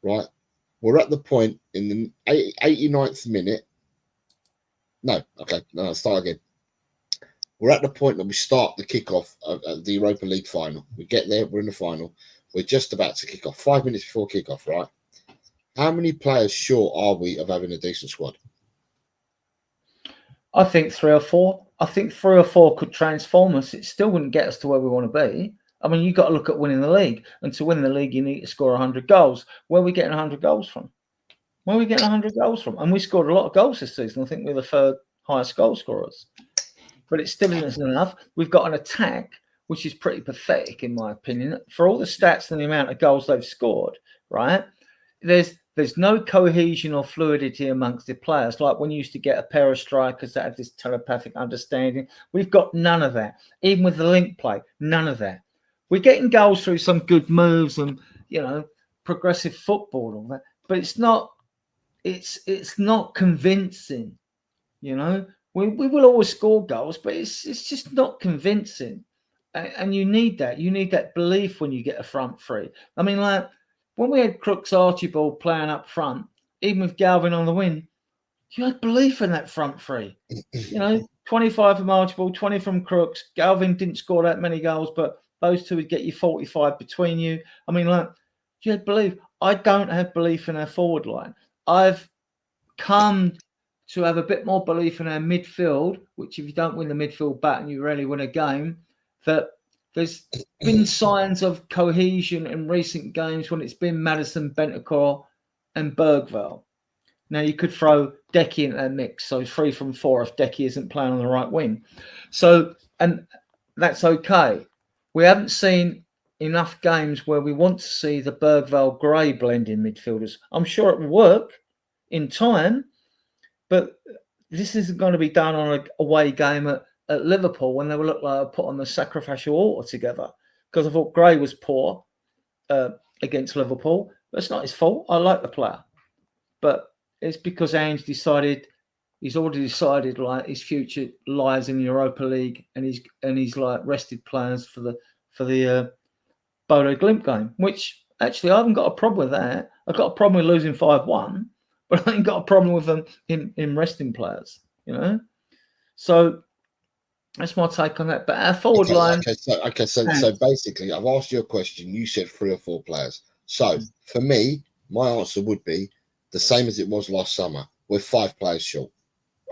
right? We're at the point in the 89th minute. No, start again. We're at the point that we start the kickoff of the Europa League final. We get there, we're in the final. We're just about to kick off, 5 minutes before kickoff, right? How many players short are we of having a decent squad? I think 3 or 4. I think 3 or 4 could transform us. It still wouldn't get us to where we want to be. I mean, you've got to look at winning the league. And to win the league, you need to score 100 goals. Where are we getting 100 goals from? And we scored a lot of goals this season. I think we're the 3rd highest goal scorers. But it still isn't enough. We've got an attack, which is pretty pathetic, in my opinion. For all the stats and the amount of goals they've scored, right? There's no cohesion or fluidity amongst the players. Like when you used to get a pair of strikers that had this telepathic understanding. We've got none of that. Even with the link play, none of that. We're getting goals through some good moves and, progressive football and all that. But it's not convincing, We will always score goals, but it's just not convincing. And you need that. You need that belief when you get a front three. I mean, like, when we had Crooks, Archibald playing up front, even with Galvin on the wing, you had belief in that front three. 25 from Archibald, 20 from Crooks. Galvin didn't score that many goals, but those two would get you 45 between you. I mean, like, you had belief. I don't have belief in our forward line. I've come to have a bit more belief in our midfield, which if you don't win the midfield battle, you rarely win a game, that there's been signs of cohesion in recent games when it's been Maddison, Bentancur and Bergvall. Now, you could throw Decky into that mix, so 3 from 4 if Decky isn't playing on the right wing. So, and that's okay. We haven't seen enough games where we want to see the Bergvall-Gray blending midfielders. I'm sure it will work in time, but this isn't going to be done on an away game at Liverpool when they will look like they put on the sacrificial altar together, because I thought Gray was poor against Liverpool. That's not his fault. I like the player. But it's because Ange he's already decided like his future lies in the Europa League, and he's like rested plans for the Bodo Glimt game, which actually I haven't got a problem with that. I've got a problem with losing 5-1, but I ain't got a problem with them in resting players, So that's my take on that. But our forward line. So basically, I've asked you a question. You said 3 or 4 players. So for me, my answer would be the same as it was last summer. We're 5 players short,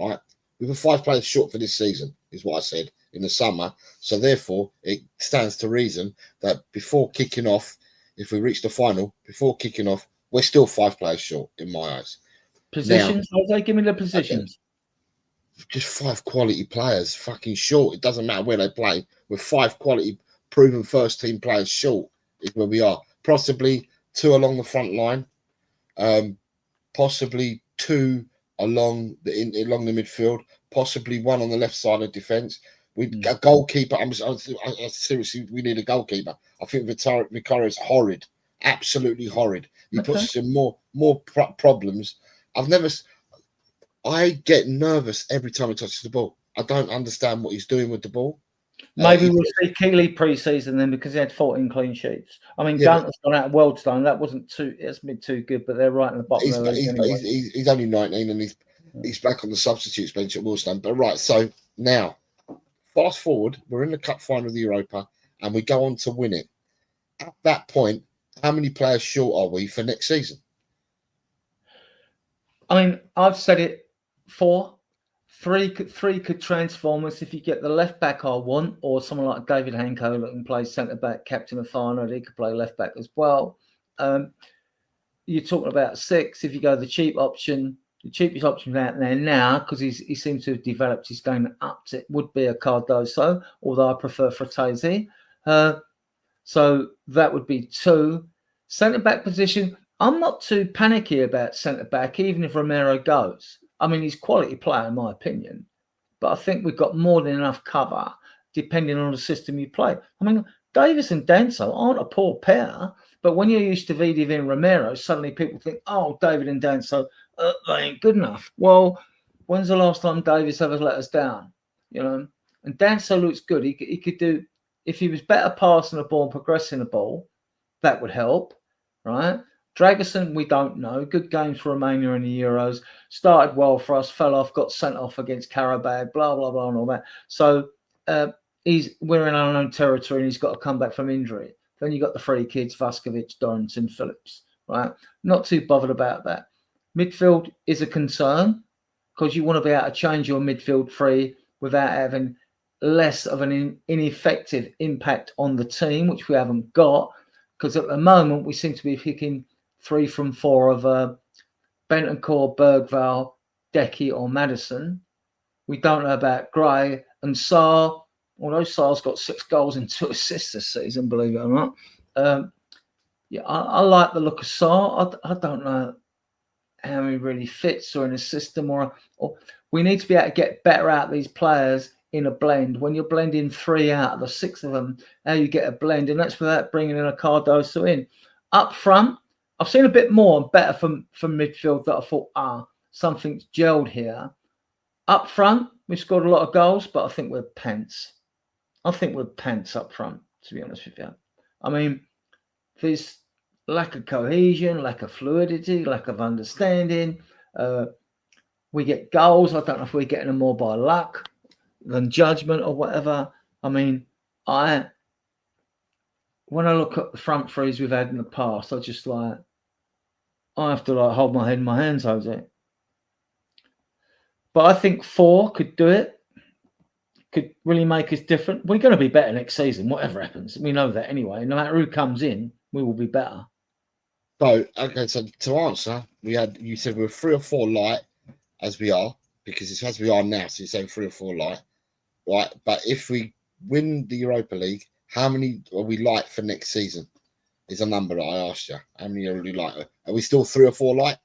right? We were 5 players short for this season, is what I said in the summer. So therefore, it stands to reason that before kicking off, if we reach the final, before kicking off, we're still 5 players short in my eyes. Positions? Jose, give me the positions. Just 5 quality players fucking short. It doesn't matter where they play. We're 5 quality, proven first team players short is where we are. Possibly 2 along the front line. Possibly 2 along the midfield. Possibly 1 on the left side of defence. A goalkeeper. Seriously, we need a goalkeeper. I think Vicario is horrid. Absolutely horrid. He puts us in more problems. I get nervous every time he touches the ball. I don't understand what he's doing with the ball. Maybe we'll see Keeley pre-season then, because he had 14 clean sheets. I mean, Gunter's gone out of Worldstone. That hasn't been too good, but they're right in the bottom of the league anyway. He's only 19 and he's back on the substitutes bench at Worldstone. But right, so now, fast forward, we're in the cup final of the Europa and we go on to win it. At that point, how many players short are we for next season? I mean, I've said it 4. 3 could transform us if you get the left back I want, or someone like David Hanko that can play centre back, captain of Farnard. He could play left back as well. You're talking about 6 if you go the cheap option. The cheapest option out there now, because he seems to have developed his game and upped it, would be a Cardoso, although I prefer Fratesi. So that would be 2. Centre back position, I'm not too panicky about centre back, even if Romero goes. I mean, he's a quality player, in my opinion. But I think we've got more than enough cover, depending on the system you play. I mean, Davis and Danso aren't a poor pair, but when you're used to VDV and Romero, suddenly people think, oh, David and Danso, they ain't good enough. Well, when's the last time Davis ever let us down? And Danso looks good. He could do, if he was better passing the ball and progressing the ball, that would help, right? Dragerson, we don't know. Good games for Romania in the Euros. Started well for us, fell off, got sent off against Karabag, blah, blah, blah, and all that. So we're in unknown territory and he's got to come back from injury. Then you got the 3 kids, Vaskovic, Dorrington, Phillips, right? Not too bothered about that. Midfield is a concern because you want to be able to change your midfield 3 without having less of an ineffective impact on the team, which we haven't got, because at the moment we seem to be picking 3 from 4 of Bentancur, Bergvall, Decky or Maddison. We don't know about Gray and Sarr, although Sarr's got 6 goals and 2 assists this season, believe it or not. I like the look of Sarr. I don't know how he really fits or in a system or we need to be able to get better out of these players in a blend. When you're blending 3 out of the 6 of them, how you get a blend, and that's without bringing in a Cardoso in. Up front, I've seen a bit more and better from midfield that I thought, something's gelled here. Up front, we've scored a lot of goals, but I think we're pants. I think we're pants up front, to be honest with you. I mean, lack of cohesion, lack of fluidity, lack of understanding. We get goals. I don't know if we're getting them more by luck than judgment or whatever. I mean, when I look at the front threes we've had in the past, I just I have to hold my head in my hands, Jose. But I think 4 could do it. Could really make us different. We're going to be better next season, whatever happens. We know that anyway. No matter who comes in, we will be better. So, okay, so to answer, you said we're 3 or 4 light as we are, because it's as we are now, so you're saying 3 or 4 light, right? But if we win the Europa League, how many are we light for next season? Is a number that I asked you. How many are we light? Are we still 3 or 4 light?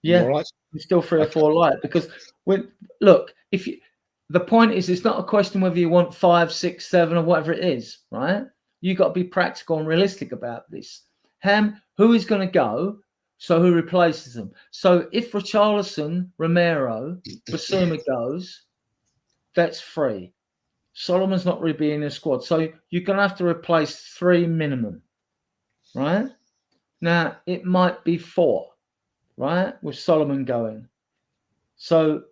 Yeah, we're still 3 or 4 light, because the point is, it's not a question whether you want 5, 6, 7 or whatever it is, right? You got to be practical and realistic about this. Who is going to go? So who replaces them? So if Richarlison, Romero, Basuma goes, that's 3. Solomon's not really being in the squad. So you're going to have to replace 3 minimum, right? Now, it might be 4, right? With Solomon going. So,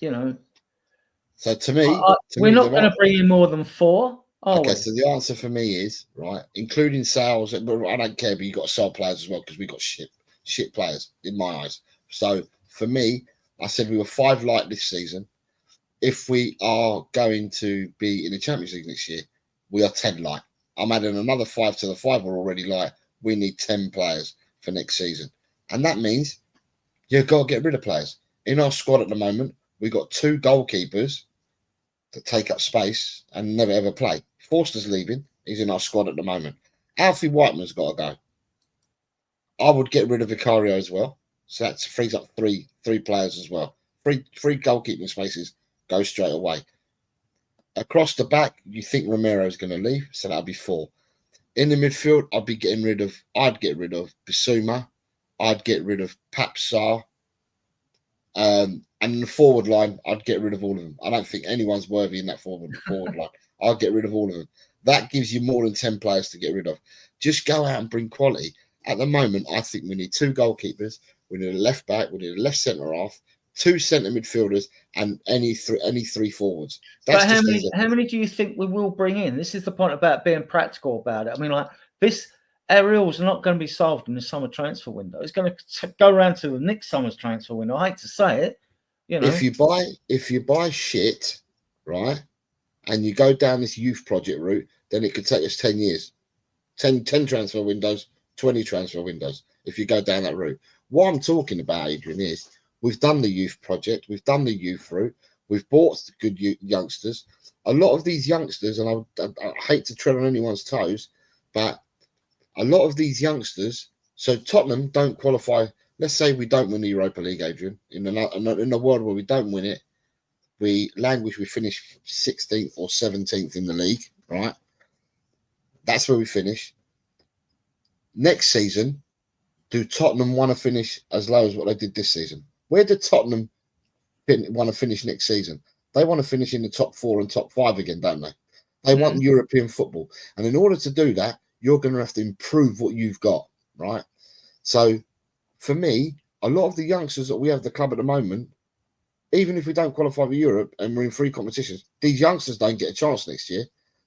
So to me, we're not going to bring in more than 4. Okay, so the answer for me is, right, including sales, but I don't care, but you've got to sell players as well, because we've got shit players in my eyes. So for me, I said we were 5 light this season. If we are going to be in the Champions League next year, we are 10 light. I'm adding another 5 to the 5 we're already light. We need 10 players for next season. And that means you've got to get rid of players. In our squad at the moment, we've got 2 goalkeepers that take up space and never ever play. Forster's leaving. He's in our squad at the moment. Alfie Whiteman's got to go. I would get rid of Vicario as well. So that frees up three players as well. Three goalkeeping spaces go straight away. Across the back, you think Romero's going to leave, so that'll be 4. In the midfield, I'd get rid of Bissouma. I'd get rid of Papsar. And in the forward line, I'd get rid of all of them. I don't think anyone's worthy in that forward line. I'll get rid of all of them. That gives you more than 10 players to get rid of. Just go out and bring quality. At the moment, I think we need 2 goalkeepers. We need a left back. We need a left centre half, 2 centre midfielders, and any 3 forwards. But how many do you think we will bring in? This is the point about being practical about it. I mean, this aerials are not going to be solved in the summer transfer window. It's going to go around to the next summer's transfer window. I hate to say it. If you buy shit, right, and you go down this youth project route, then it could take us 10 years. 10 transfer windows, 20 transfer windows, if you go down that route. What I'm talking about, Adrian, is we've done the youth project, we've done the youth route, we've bought good youngsters. A lot of these youngsters, and I hate to tread on anyone's toes, but a lot of these youngsters, so Tottenham don't qualify. Let's say we don't win the Europa League, Adrian. In a world where we don't win it, we finish 16th or 17th in the league, right? That's where we finish. Next season, do Tottenham want to finish as low as what they did this season? Where did Tottenham want to finish next season? They want to finish in the top 4 and top 5 again, don't they? They want European football. And in order to do that, you're going to have to improve what you've got, right? So, for me, a lot of the youngsters that we have at the club at the moment, even if we don't qualify for Europe and we're in 3 competitions, these youngsters don't get a chance next year.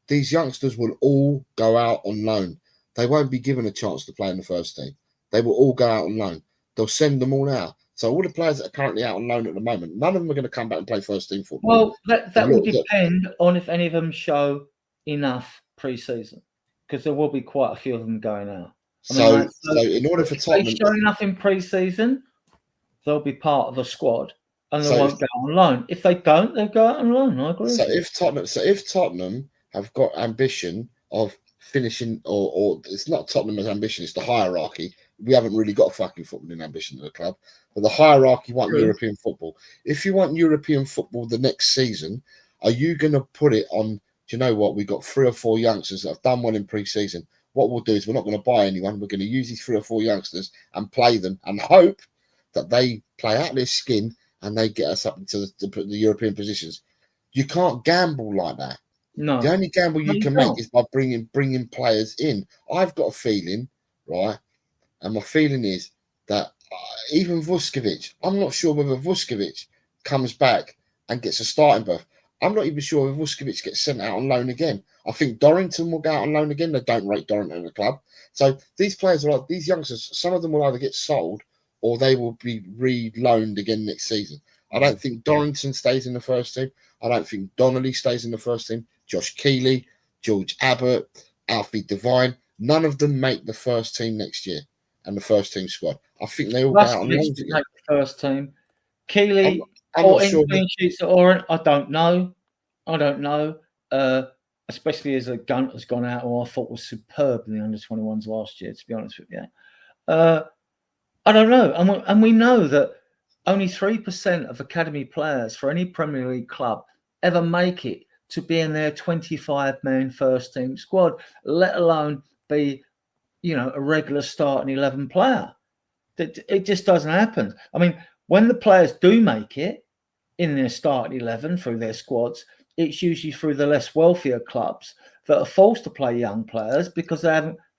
These youngsters will all go out on loan. They won't be given a chance to play in the first team. They will all go out on loan. They'll send them all out. So all the players that are currently out on loan at the moment, none of them are going to come back and play first team football. Well, that will depend on if any of them show enough pre-season, because there will be quite a few of them going out. So in order for Tottenham, if they show enough in pre-season, they'll be part of the squad and they won't go on loan. If they don't, they'll go out on loan. I agree. So if Tottenham have got ambition of finishing, or it's not Tottenham's ambition, it's the hierarchy. We haven't really got fucking footballing ambition at the club, but the hierarchy want European football. If you want European football the next season, are you going to put it on? Do you know what? We've got 3 or 4 youngsters that have done well in pre-season. What we'll do is we're not going to buy anyone. We're going to use these 3 or 4 youngsters and play them and hope that they play out their skin and they get us up into the European positions. You can't gamble like that. No. The only gamble you can make is by bringing players in. I've got a feeling, right, And my feeling is that even Vuskovic, I'm not sure whether Vuskovic comes back and gets a starting berth. I'm not even sure if Vuskovic gets sent out on loan again. I think Dorrington will go out on loan again. They don't rate Dorrington in the club. So these players are like, these youngsters, some of them will either get sold or they will be re-loaned again next season. I don't think Dorrington stays in the first team. I don't think Donnelly stays in the first team. Josh Keeley, George Abbott, Alfie Devine, none of them make the first team next year and the first team squad. I think they all go out on loans again. Make the first team. Keeley, I'm not sure. Clean sheets at Orient. I don't know. Especially as a Gunt has gone out, who I thought was superb in the under-21s last year, to be honest with you. I don't know. And we know that only 3% of academy players for any Premier League club ever make it to be in their 25-man first-team squad, let alone be, a regular starting 11 player. It just doesn't happen. I mean, when the players do make it in their starting 11 through their squads, it's usually through the less wealthier clubs that are forced to play young players because they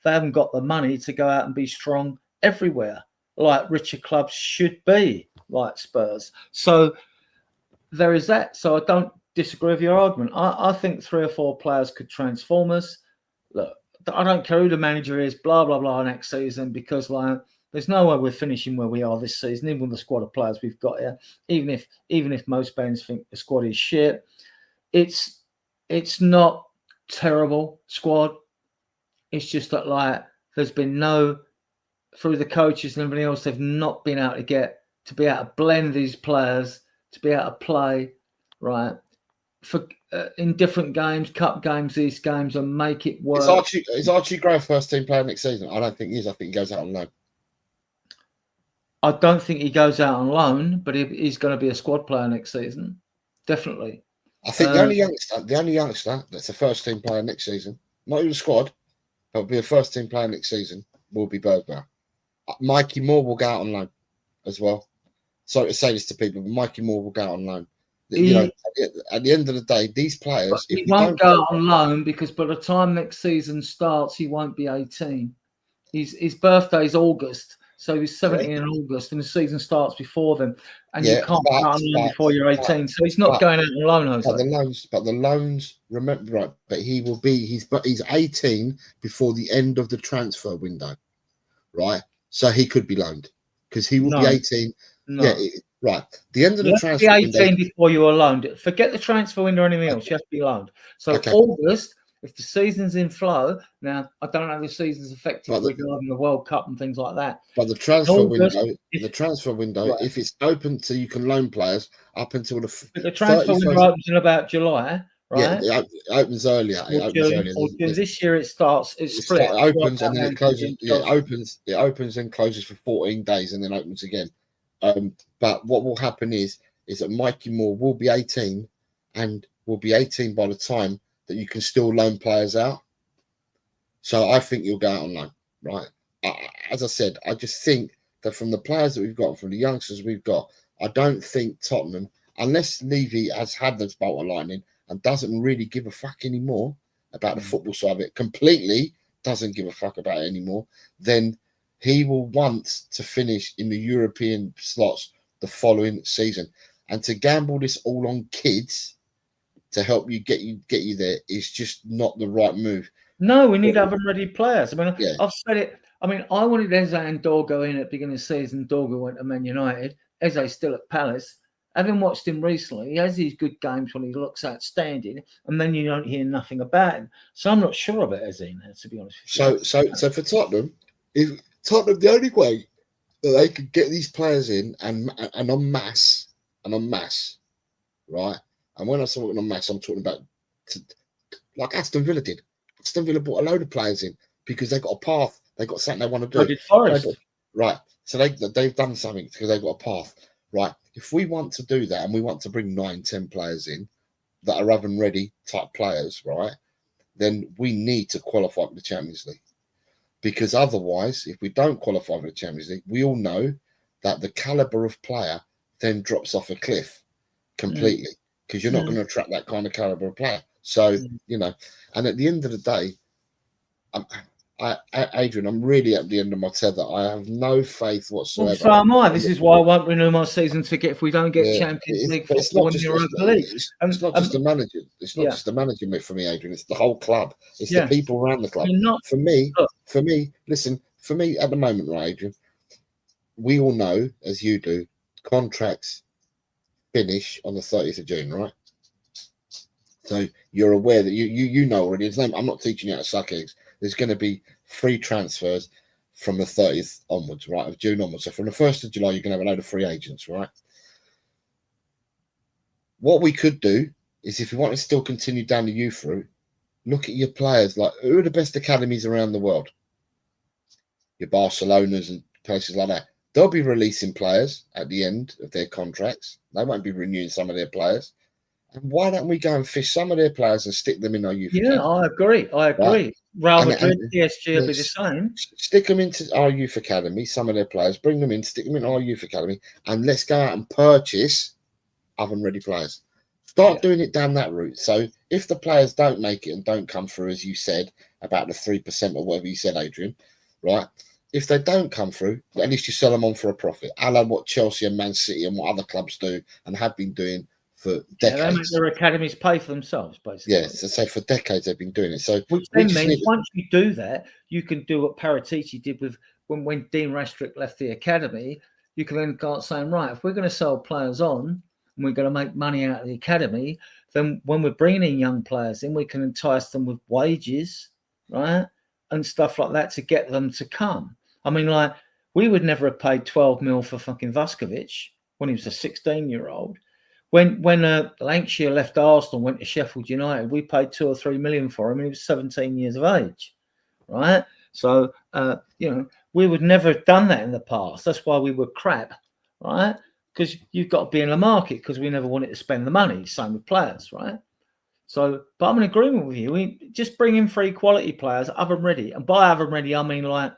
haven't got the money to go out and be strong everywhere, like richer clubs should be, like Spurs. So there is that. So I don't disagree with your argument. I think 3 or 4 players could transform us. Look, I don't care who the manager is, blah, blah, blah, next season, because there's no way we're finishing where we are this season, even with the squad of players we've got here. Even if most fans think the squad is shit, it's not terrible squad. It's just that there's been through the coaches and everything else, they've not been able to be able to blend these players, to be able to play right for in different games, cup games, these games, and make it work. Is Archie Gray a first team player next season? I don't think he is. I think he goes out on loan. I don't think he goes out on loan, but he's going to be a squad player next season, definitely. I think the only youngster that's a first team player next season, not even a squad, but will be a first team player next season, will be Bergwijn. Mikey Moore will go out on loan as well. Sorry to say this to people, but Mikey Moore will go out on loan. At the end of the day, these players, he won't go out on loan because by the time next season starts, he won't be 18. His birthday's August, so he's 17 in August, and the season starts before then. And you can't go out on loan before you're 18, so he's not going out on loan, Jose. But the loans, remember, right? But he will be. He's 18 before the end of the transfer window, right? So he could be loaned because he will be 18. No. Yeah, right. The end of the transfer window. 18 before you are loaned. Forget the transfer window or anything else. You have to be loaned. So August, if the season's in flow, now I don't know if the season's effective regarding the World Cup and things like that. But the transfer window, if it's open so you can loan players up until the transfer window opens in about July. Right? Yeah, it opens earlier. This year it starts. It's split. It opens and then it closes. Yeah, it opens and closes for 14 days and then opens again. But what will happen is that Mikey Moore will be 18 and will be 18 by the time that you can still loan players out. So I think you'll go out on loan, right? As I said, I just think that from the players that we've got, from the youngsters we've got, I don't think Tottenham, unless Levy has had this bolt of lightning and doesn't really give a fuck anymore about the football side of it, completely doesn't give a fuck about it anymore, then he will want to finish in the European slots the following season. And to gamble this all on kids to help you get you there is just not the right move. No, we need to have them ready players. I mean, I've said it. I mean, I wanted Eze and Dorgo in at the beginning of the season. Dorgo went to Man United. Eze's still at Palace. Having watched him recently, he has these good games when he looks outstanding, and then you don't hear nothing about him. So I'm not sure about Eze now, to be honest with you. So for Tottenham, the only way that they could get these players in and en masse, right? And when I say en masse, I'm talking about like Aston Villa did. Aston Villa brought a load of players in because they got a path. They got something they want to do. So did Forest. Right. So they've done something because they've got a path. Right. If we want to do that and we want to bring 9-10 players in that are oven ready type players, right, then we need to qualify for the Champions League. Because otherwise, if we don't qualify for the Champions League, we all know that the caliber of player then drops off a cliff completely because you're not going to attract that kind of caliber of player. So, and at the end of the day, Adrian, I'm really at the end of my tether. I have no faith whatsoever. Well, so am I. This is why I won't renew my season ticket if we don't get Champions League football in Europa League. It's not just the manager. It's not just the management for me, Adrian. It's the whole club. It's the people around the club. For me, listen, for me at the moment, right, Adrian, we all know, as you do, contracts finish on the 30th of June, right? So you're aware that you know already. I'm not teaching you how to suck eggs. There's going to be free transfers from the 30th onwards, right, of June onwards. So from the 1st of July, you're going to have a load of free agents, right? What we could do is, if you want to still continue down the youth route, look at your players. Like, who are the best academies around the world? Your Barcelonas and places like that. They'll be releasing players at the end of their contracts. They won't be renewing some of their players. And why don't we go and fish some of their players and stick them in our youth academy? I agree. Right? Real Madrid, PSG will be the same. Stick them into our youth academy, some of their players, bring them in, stick them in our youth academy, and let's go out and purchase oven-ready players. Start doing it down that route. So if the players don't make it and don't come through, as you said, about the 3% or whatever you said, Adrian, right? If they don't come through, at least you sell them on for a profit. I know what Chelsea and Man City and what other clubs do and have been doing for decades. They make their academies pay for themselves, basically. Yes, so for decades they've been doing it. So which then means once you do that, you can do what Paratici did with when Dean Rastrick left the academy. You can then start saying, right, if we're going to sell players on and we're going to make money out of the academy, then when we're bringing in young players in, we can entice them with wages, right, and stuff like that to get them to come. I mean, like, we would never have paid 12 mil for fucking Vuskovic when he was a 16-year-old. When Lancashire left Arsenal, went to Sheffield United, we paid 2 or 3 million for him, and he was 17 years of age, right? So, we would never have done that in the past. That's why we were crap, right? Because you've got to be in the market, because we never wanted to spend the money. Same with players, right? So, but I'm in agreement with you. We just bring in free quality players, oven ready. And by oven ready, I mean like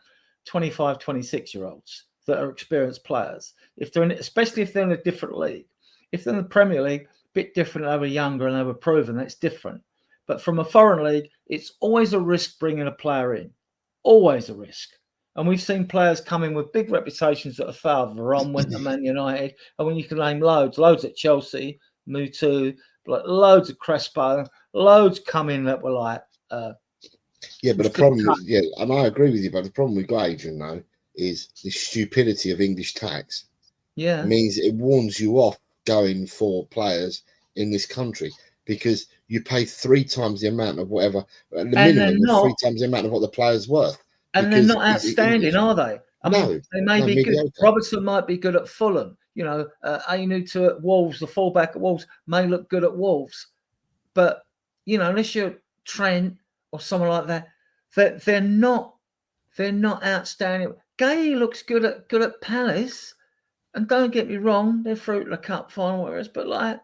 25, 26-year-olds that are experienced players. Especially if they're in a different league. If they're in the Premier League, a bit different, they were younger and they were proven, that's different. But from a foreign league, it's always a risk bringing a player in. Always a risk. And we've seen players come in with big reputations that have failed. Varane went to Man United. And when you can name loads at Chelsea, Mutu, loads of Crespo, loads come in that were like... but the problem is, and I agree with you, but the problem we've got, Adrian, though, is the stupidity of English tax. Yeah. It means it warns you off going for players in this country, because you pay 3 times the amount of whatever, at the minimum, 3 times the amount of what the player's worth. And they're not outstanding, are they? I mean, they may be good. Mediocre. Robertson might be good at Fulham. Ainutu at Wolves, the fullback at Wolves, may look good at Wolves. But, unless you're Trent or someone like that, they're not outstanding. Gay looks good at Palace. And don't get me wrong, they're through to the cup final, but like,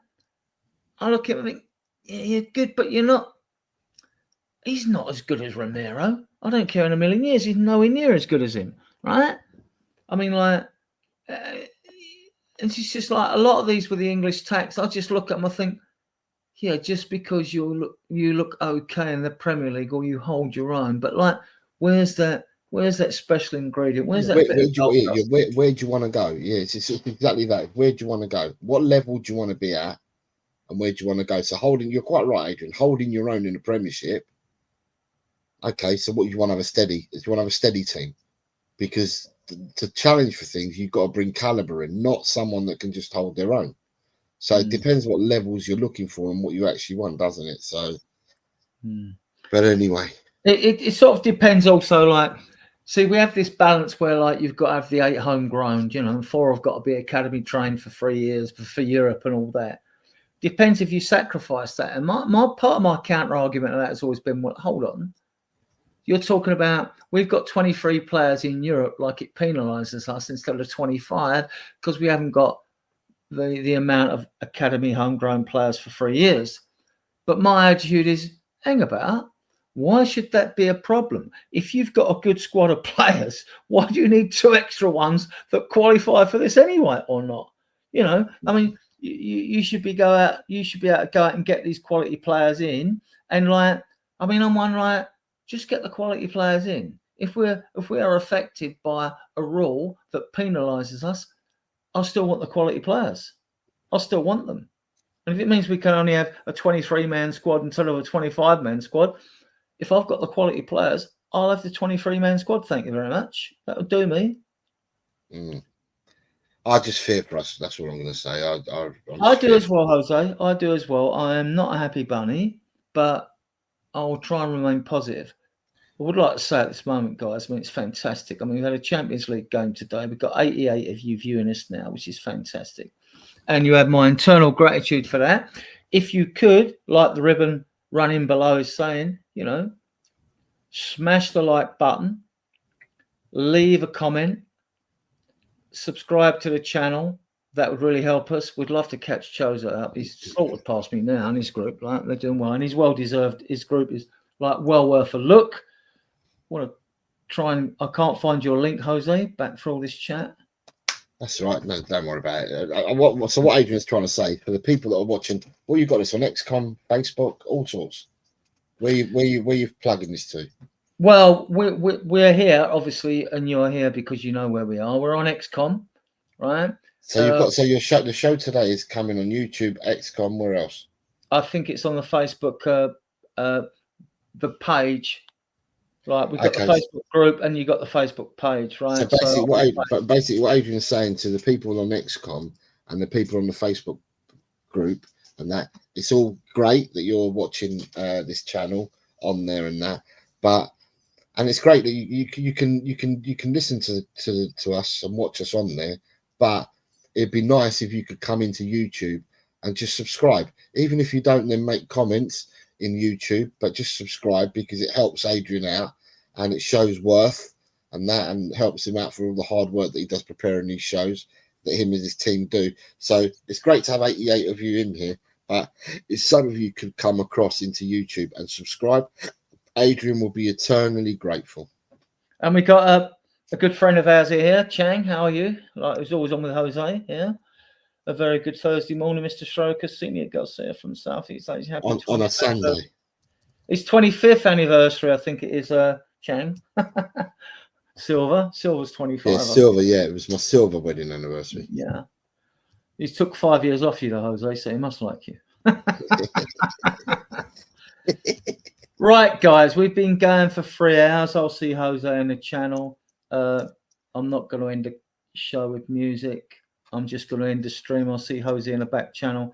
I look at him and think, yeah, you're good, but you're not. He's not as good as Romero. I don't care in a million years. He's nowhere near as good as him, right? I mean, like, it's just like a lot of these with the English tax. I just look at them and think, yeah, just because you look okay in the Premier League or you hold your own, but like, where's that special ingredient? Where do you want to go? Yeah, it's exactly that. Where do you want to go? What level do you want to be at? And where do you want to go? So you're quite right, Adrian, holding your own in the Premiership. Okay, so what you want to have a steady team, because to challenge for things, you've got to bring caliber in, not someone that can just hold their own. So it depends what levels you're looking for and what you actually want, doesn't it? So, but anyway, it sort of depends also, like, see, we have this balance where, like, you've got to have the 8 homegrown, and 4 have got to be academy trained for 3 years for Europe and all that. Depends if you sacrifice that. And my part of my counter argument of that has always been, well, hold on. You're talking about, we've got 23 players in Europe, like it penalises us instead of 25 because we haven't got the amount of academy homegrown players for 3 years. But my attitude is, hang about. Why should that be a problem? If you've got a good squad of players, why do you need 2 extra ones that qualify for this anyway or not? I mean, you should be able to go out and get these quality players in. And like, I mean, on one right, just get the quality players in. if we are affected by a rule that penalises us, I still want the quality players. I still want them. And if it means we can only have a 23-man squad instead of a 25-man squad, if I've got the quality players, I'll have the 23-man squad. Thank you very much. That would do me. I just fear for us. That's what I'm going to say. I do as well, Jose. I do as well. I am not a happy bunny, but I will try and remain positive. I would like to say at this moment, guys, I mean, it's fantastic. I mean, we've had a Champions League game today. We've got 88 of you viewing us now, which is fantastic. And you have my eternal gratitude for that. If you could, like the ribbon running below is saying, you know, smash the like button, leave a comment, subscribe to the channel. That would really help us. We'd love to catch Chozo up. He's sort of past me now in his group. Like, they're doing well, and he's well deserved. His group is like well worth a look. Want to try and I can't find your link, Jose, back for all this chat. That's right. No, don't worry about it. So what Adrian's trying to say for the people that are watching, well, you got this on XCOM, Facebook, all sorts. Where you plugging this to? Well, we're here obviously, and you're here because you know where we are. We're on XCOM, right? So you've got the show today is coming on YouTube, XCOM. Where else? I think it's on the Facebook the page. Right, we've got the Facebook group and you got the Facebook page, right? So basically, what Adrian's saying to the people on XCOM and the people on the Facebook group and that, it's all great that you're watching this channel on there and that, and it's great that you can listen to us and watch us on there, but it'd be nice if you could come into YouTube and just subscribe, even if you don't then make comments in YouTube, but just subscribe, because it helps Adrian out and it shows worth and that, and helps him out for all the hard work that he does preparing these shows that him and his team do. So it's great to have 88 of you in here, but if some of you could come across into YouTube and subscribe, Adrian will be eternally grateful. And we got a good friend of ours here, Chang. How are you? Like, who's always on with Jose, yeah. A very good Thursday morning, Mr. Stroker, Senior Garcia from South East Asia. On a Sunday. It's 25th anniversary, I think it is, Chang. Silver's 25. Yeah, Silver, yeah. It was my Silver wedding anniversary. Yeah. He took 5 years off you, though, Jose, so he must like you. Right, guys, we've been going for 3 hours. I'll see Jose on the channel. I'm not going to end the show with music. I'm just going to end the stream. I'll see Jose in the back channel.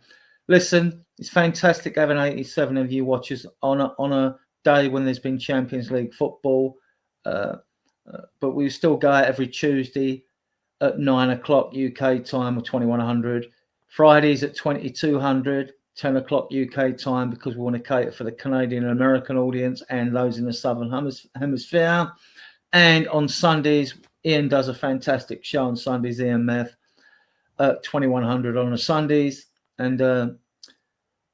Listen, it's fantastic having 87 of you watchers on a day when there's been Champions League football. But we still go out every Tuesday at 9 o'clock UK time, or 2100. Fridays at 2200, 10 o'clock UK time, because we want to cater for the Canadian and American audience and those in the Southern Hemisphere. And on Sundays, Ian does a fantastic show on Sundays, Ian Meth. 2100 on the Sundays, and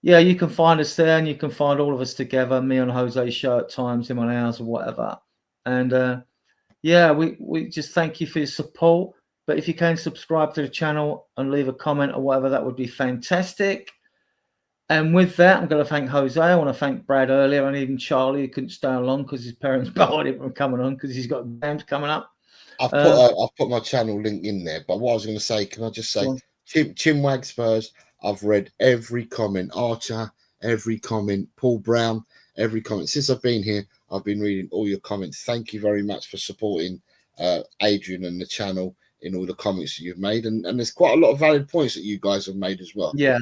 yeah, you can find us there, and you can find all of us together, me on Jose's show at times, him on ours or whatever. And yeah, we just thank you for your support. But if you can subscribe to the channel and leave a comment or whatever, that would be fantastic. And with that, I'm going to thank Jose. I want to thank Brad earlier, and even Charlie, who couldn't stay along because his parents barred him from coming on because he's got games coming up. I've put my channel link in there, but what I was going to say, can I just say, Chinwag Spurs, I've read every comment, Archer, every comment, Paul Brown, every comment. Since I've been here, I've been reading all your comments. Thank you very much for supporting Adrian and the channel in all the comments that you've made. And there's quite a lot of valid points that you guys have made as well. Yeah.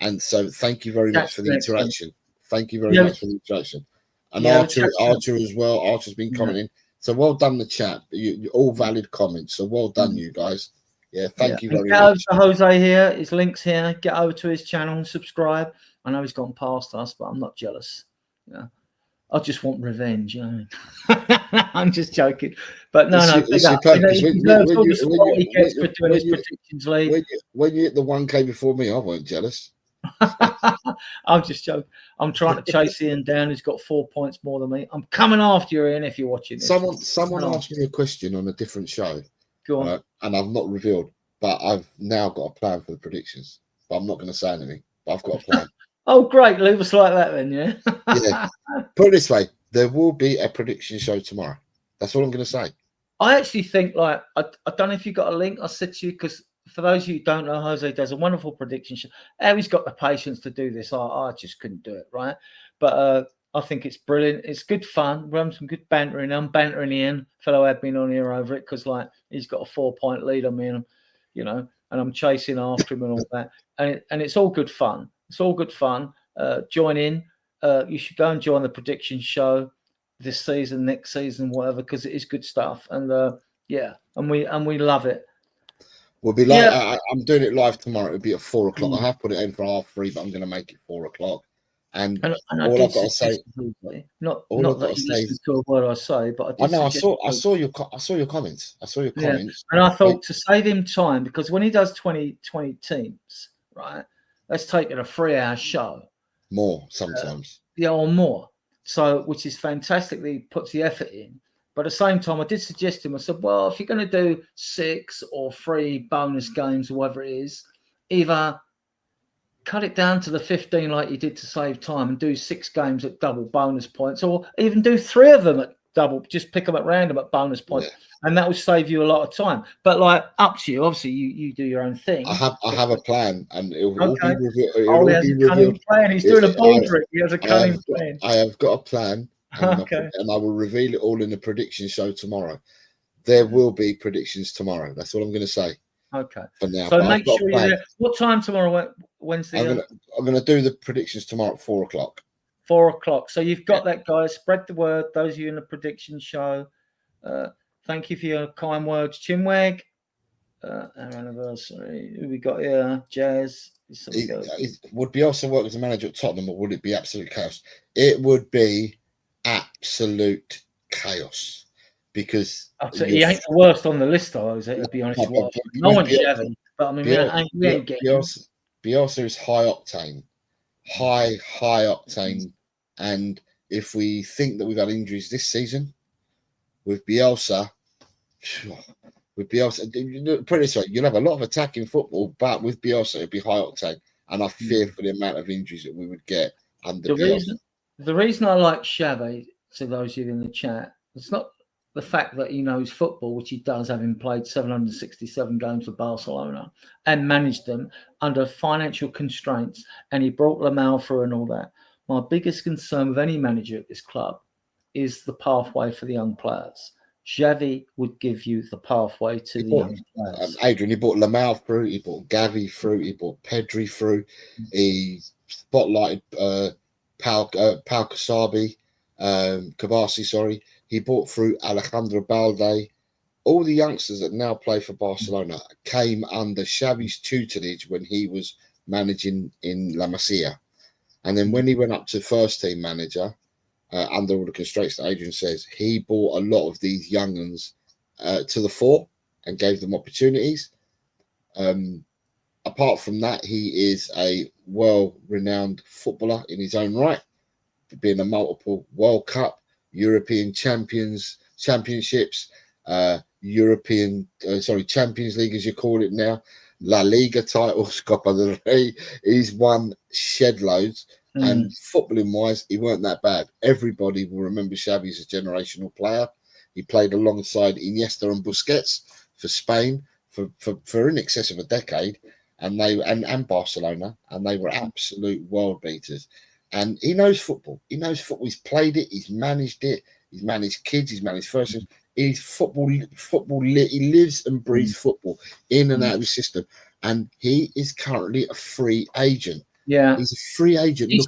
And so thank you very much for the interaction. Thank you very much for the interaction. And Archer as well. Archer's been commenting. So well done, the chat. You're all valid comments. So well done, you guys. Yeah, thank you very much. Get over to Jose here. His link's here. Get over to his channel and subscribe. I know he's gone past us, but I'm not jealous. Yeah, I just want revenge. You know? I'm just joking. But no. When you hit the 1K before me, I weren't jealous. I'm just joking. I'm trying to chase Ian down. He's got 4 points more than me. I'm coming after you, Ian, if you're watching this. Someone asked me a question on a different show. Go on. And I've not revealed, but I've now got a plan for the predictions. But I'm not going to say anything. But I've got a plan. Oh, great. Leave us like that then, yeah? Yeah. Put it this way. There will be a prediction show tomorrow. That's all I'm going to say. I actually think, like, I don't know if you got a link. I said to you, because for those of you who don't know, Jose does a wonderful prediction show. How he's got the patience to do this, I just couldn't do it, right? But I think it's brilliant. It's good fun. We're having some good bantering. I'm bantering Ian, fellow admin on here over it, because, like, he's got a 4-point lead on me, and and I'm chasing after him and all that. And it's all good fun. It's all good fun. Join in. You should go and join the prediction show this season, next season, whatever, because it is good stuff. And and we love it. We'll be like, I'm doing it live tomorrow. It'll be at 4 o'clock. I have put it in for 3:30, but I'm going to make it 4 o'clock. And all I've got to say, not that you listen to a word I say, but I know I saw your comments. I saw your comments, and I thought to save him time, because when he does 20 teams, right? Let's take it a 3-hour show. More sometimes, or more. So, which is fantastic that he puts the effort in. But at the same time, I did suggest to him, I said, well, if you're going to do 6 or 3 bonus games or whatever it is, either cut it down to the 15 like you did to save time and do 6 games at double bonus points, or even do 3 of them at double, just pick them at random at bonus points. Yeah. And that will save you a lot of time. But, like, up to you. Obviously, you do your own thing. I have a plan, and it will okay. all be revealed. Plan. He's doing a ball trick. He has a cunning plan. I have got a plan, and, and I will reveal it all in the prediction show tomorrow. There will be predictions tomorrow. That's all I'm going to say. Okay. For now. So make sure you're there. What time tomorrow? Wednesday? I'm going to do the predictions tomorrow at 4 o'clock. 4 o'clock. So you've got that, guys. Spread the word. Those of you in the prediction show. Thank you for your kind words, Chinwag. Our anniversary. Who we got here? Jazz. Would Bielsa work as a manager at Tottenham, or would it be absolute chaos? It would be absolute chaos, because he ain't the worst on the list, though, to be honest. No one's Xavi, but I mean, Bielsa is high octane, high octane, and if we think that we've had injuries this season, with Bielsa, put it this way, you'll have a lot of attacking football, but with Bielsa, it'd be high octane, and I fear for the amount of injuries that we would get under Bielsa. The reason I like Xavi, to those of you in the chat, it's not the fact that he knows football, which he does, having played 767 games for Barcelona and managed them under financial constraints, and he brought Lamel through and all that. My biggest concern with any manager at this club is the pathway for the young players. Xavi would give you the pathway to the young players. Adrian, he brought Lamel through, he brought Gavi through, he brought Pedri through, he spotlighted Pau Kabasi, sorry. He brought through Alejandro Balde. All the youngsters that now play for Barcelona came under Xavi's tutelage when he was managing in La Masia. And then when he went up to first team manager, under all the constraints that Adrian says, he brought a lot of these young'uns to the fore and gave them opportunities. Apart from that, he is a well-renowned footballer in his own right, being a multiple World Cup, European Championships, Champions League, as you call it now, La Liga titles, Copa del Rey. He's won shed loads. And footballing wise, he weren't that bad. Everybody will remember Xavi as a generational player. He played alongside Iniesta and Busquets for Spain for in excess of a decade, and Barcelona, and they were absolute world beaters. And he knows football. He knows football. He's played it. He's managed it. He's managed kids. He's managed first. He's football. He lives and breathes football in and out of his system. And he is currently a free agent. Yeah, he's a free agent. He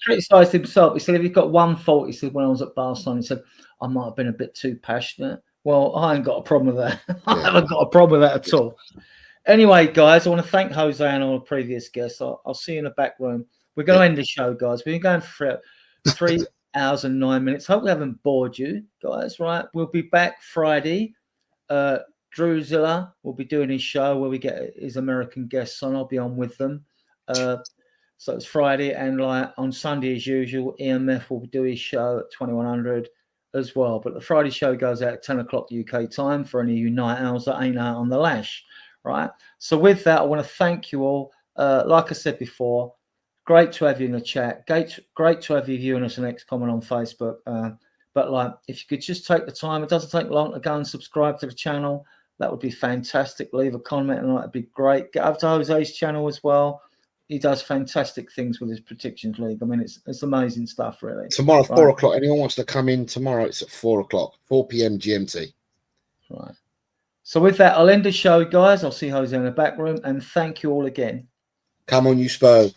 criticised himself. He said if he's got one fault, he said when I was at Barcelona, he said I might have been a bit too passionate. Well, I ain't got a problem with that. I haven't got a problem with that at all. Anyway, guys, I want to thank Jose and all the previous guests. I'll see you in the back room. We're going to end the show, guys. We've been going for 3 hours and 9 minutes. Hope we haven't bored you, guys. Right? We'll be back Friday. Drew Zilla will be doing his show where we get his American guests on. I'll be on with them. So it's Friday, and like on Sunday as usual, EMF will do his show at 2100 as well. But the Friday show goes out at 10 o'clock UK time for any of you night owls that ain't out on the lash, right? So with that, I want to thank you all. Like I said before, great to have you in the chat. Great to have you viewing us on XComment on Facebook. But like, if you could just take the time, it doesn't take long to go and subscribe to the channel. That would be fantastic. Leave a comment and that'd be great. Get over to Jose's channel as well. He does fantastic things with his predictions league. I mean, it's amazing stuff, really. Tomorrow, 4 o'clock. Anyone wants to come in tomorrow? It's at 4 o'clock, 4 p.m. GMT. Right. So with that, I'll end the show, guys. I'll see Jose in the back room, and thank you all again. Come on, you Spurs.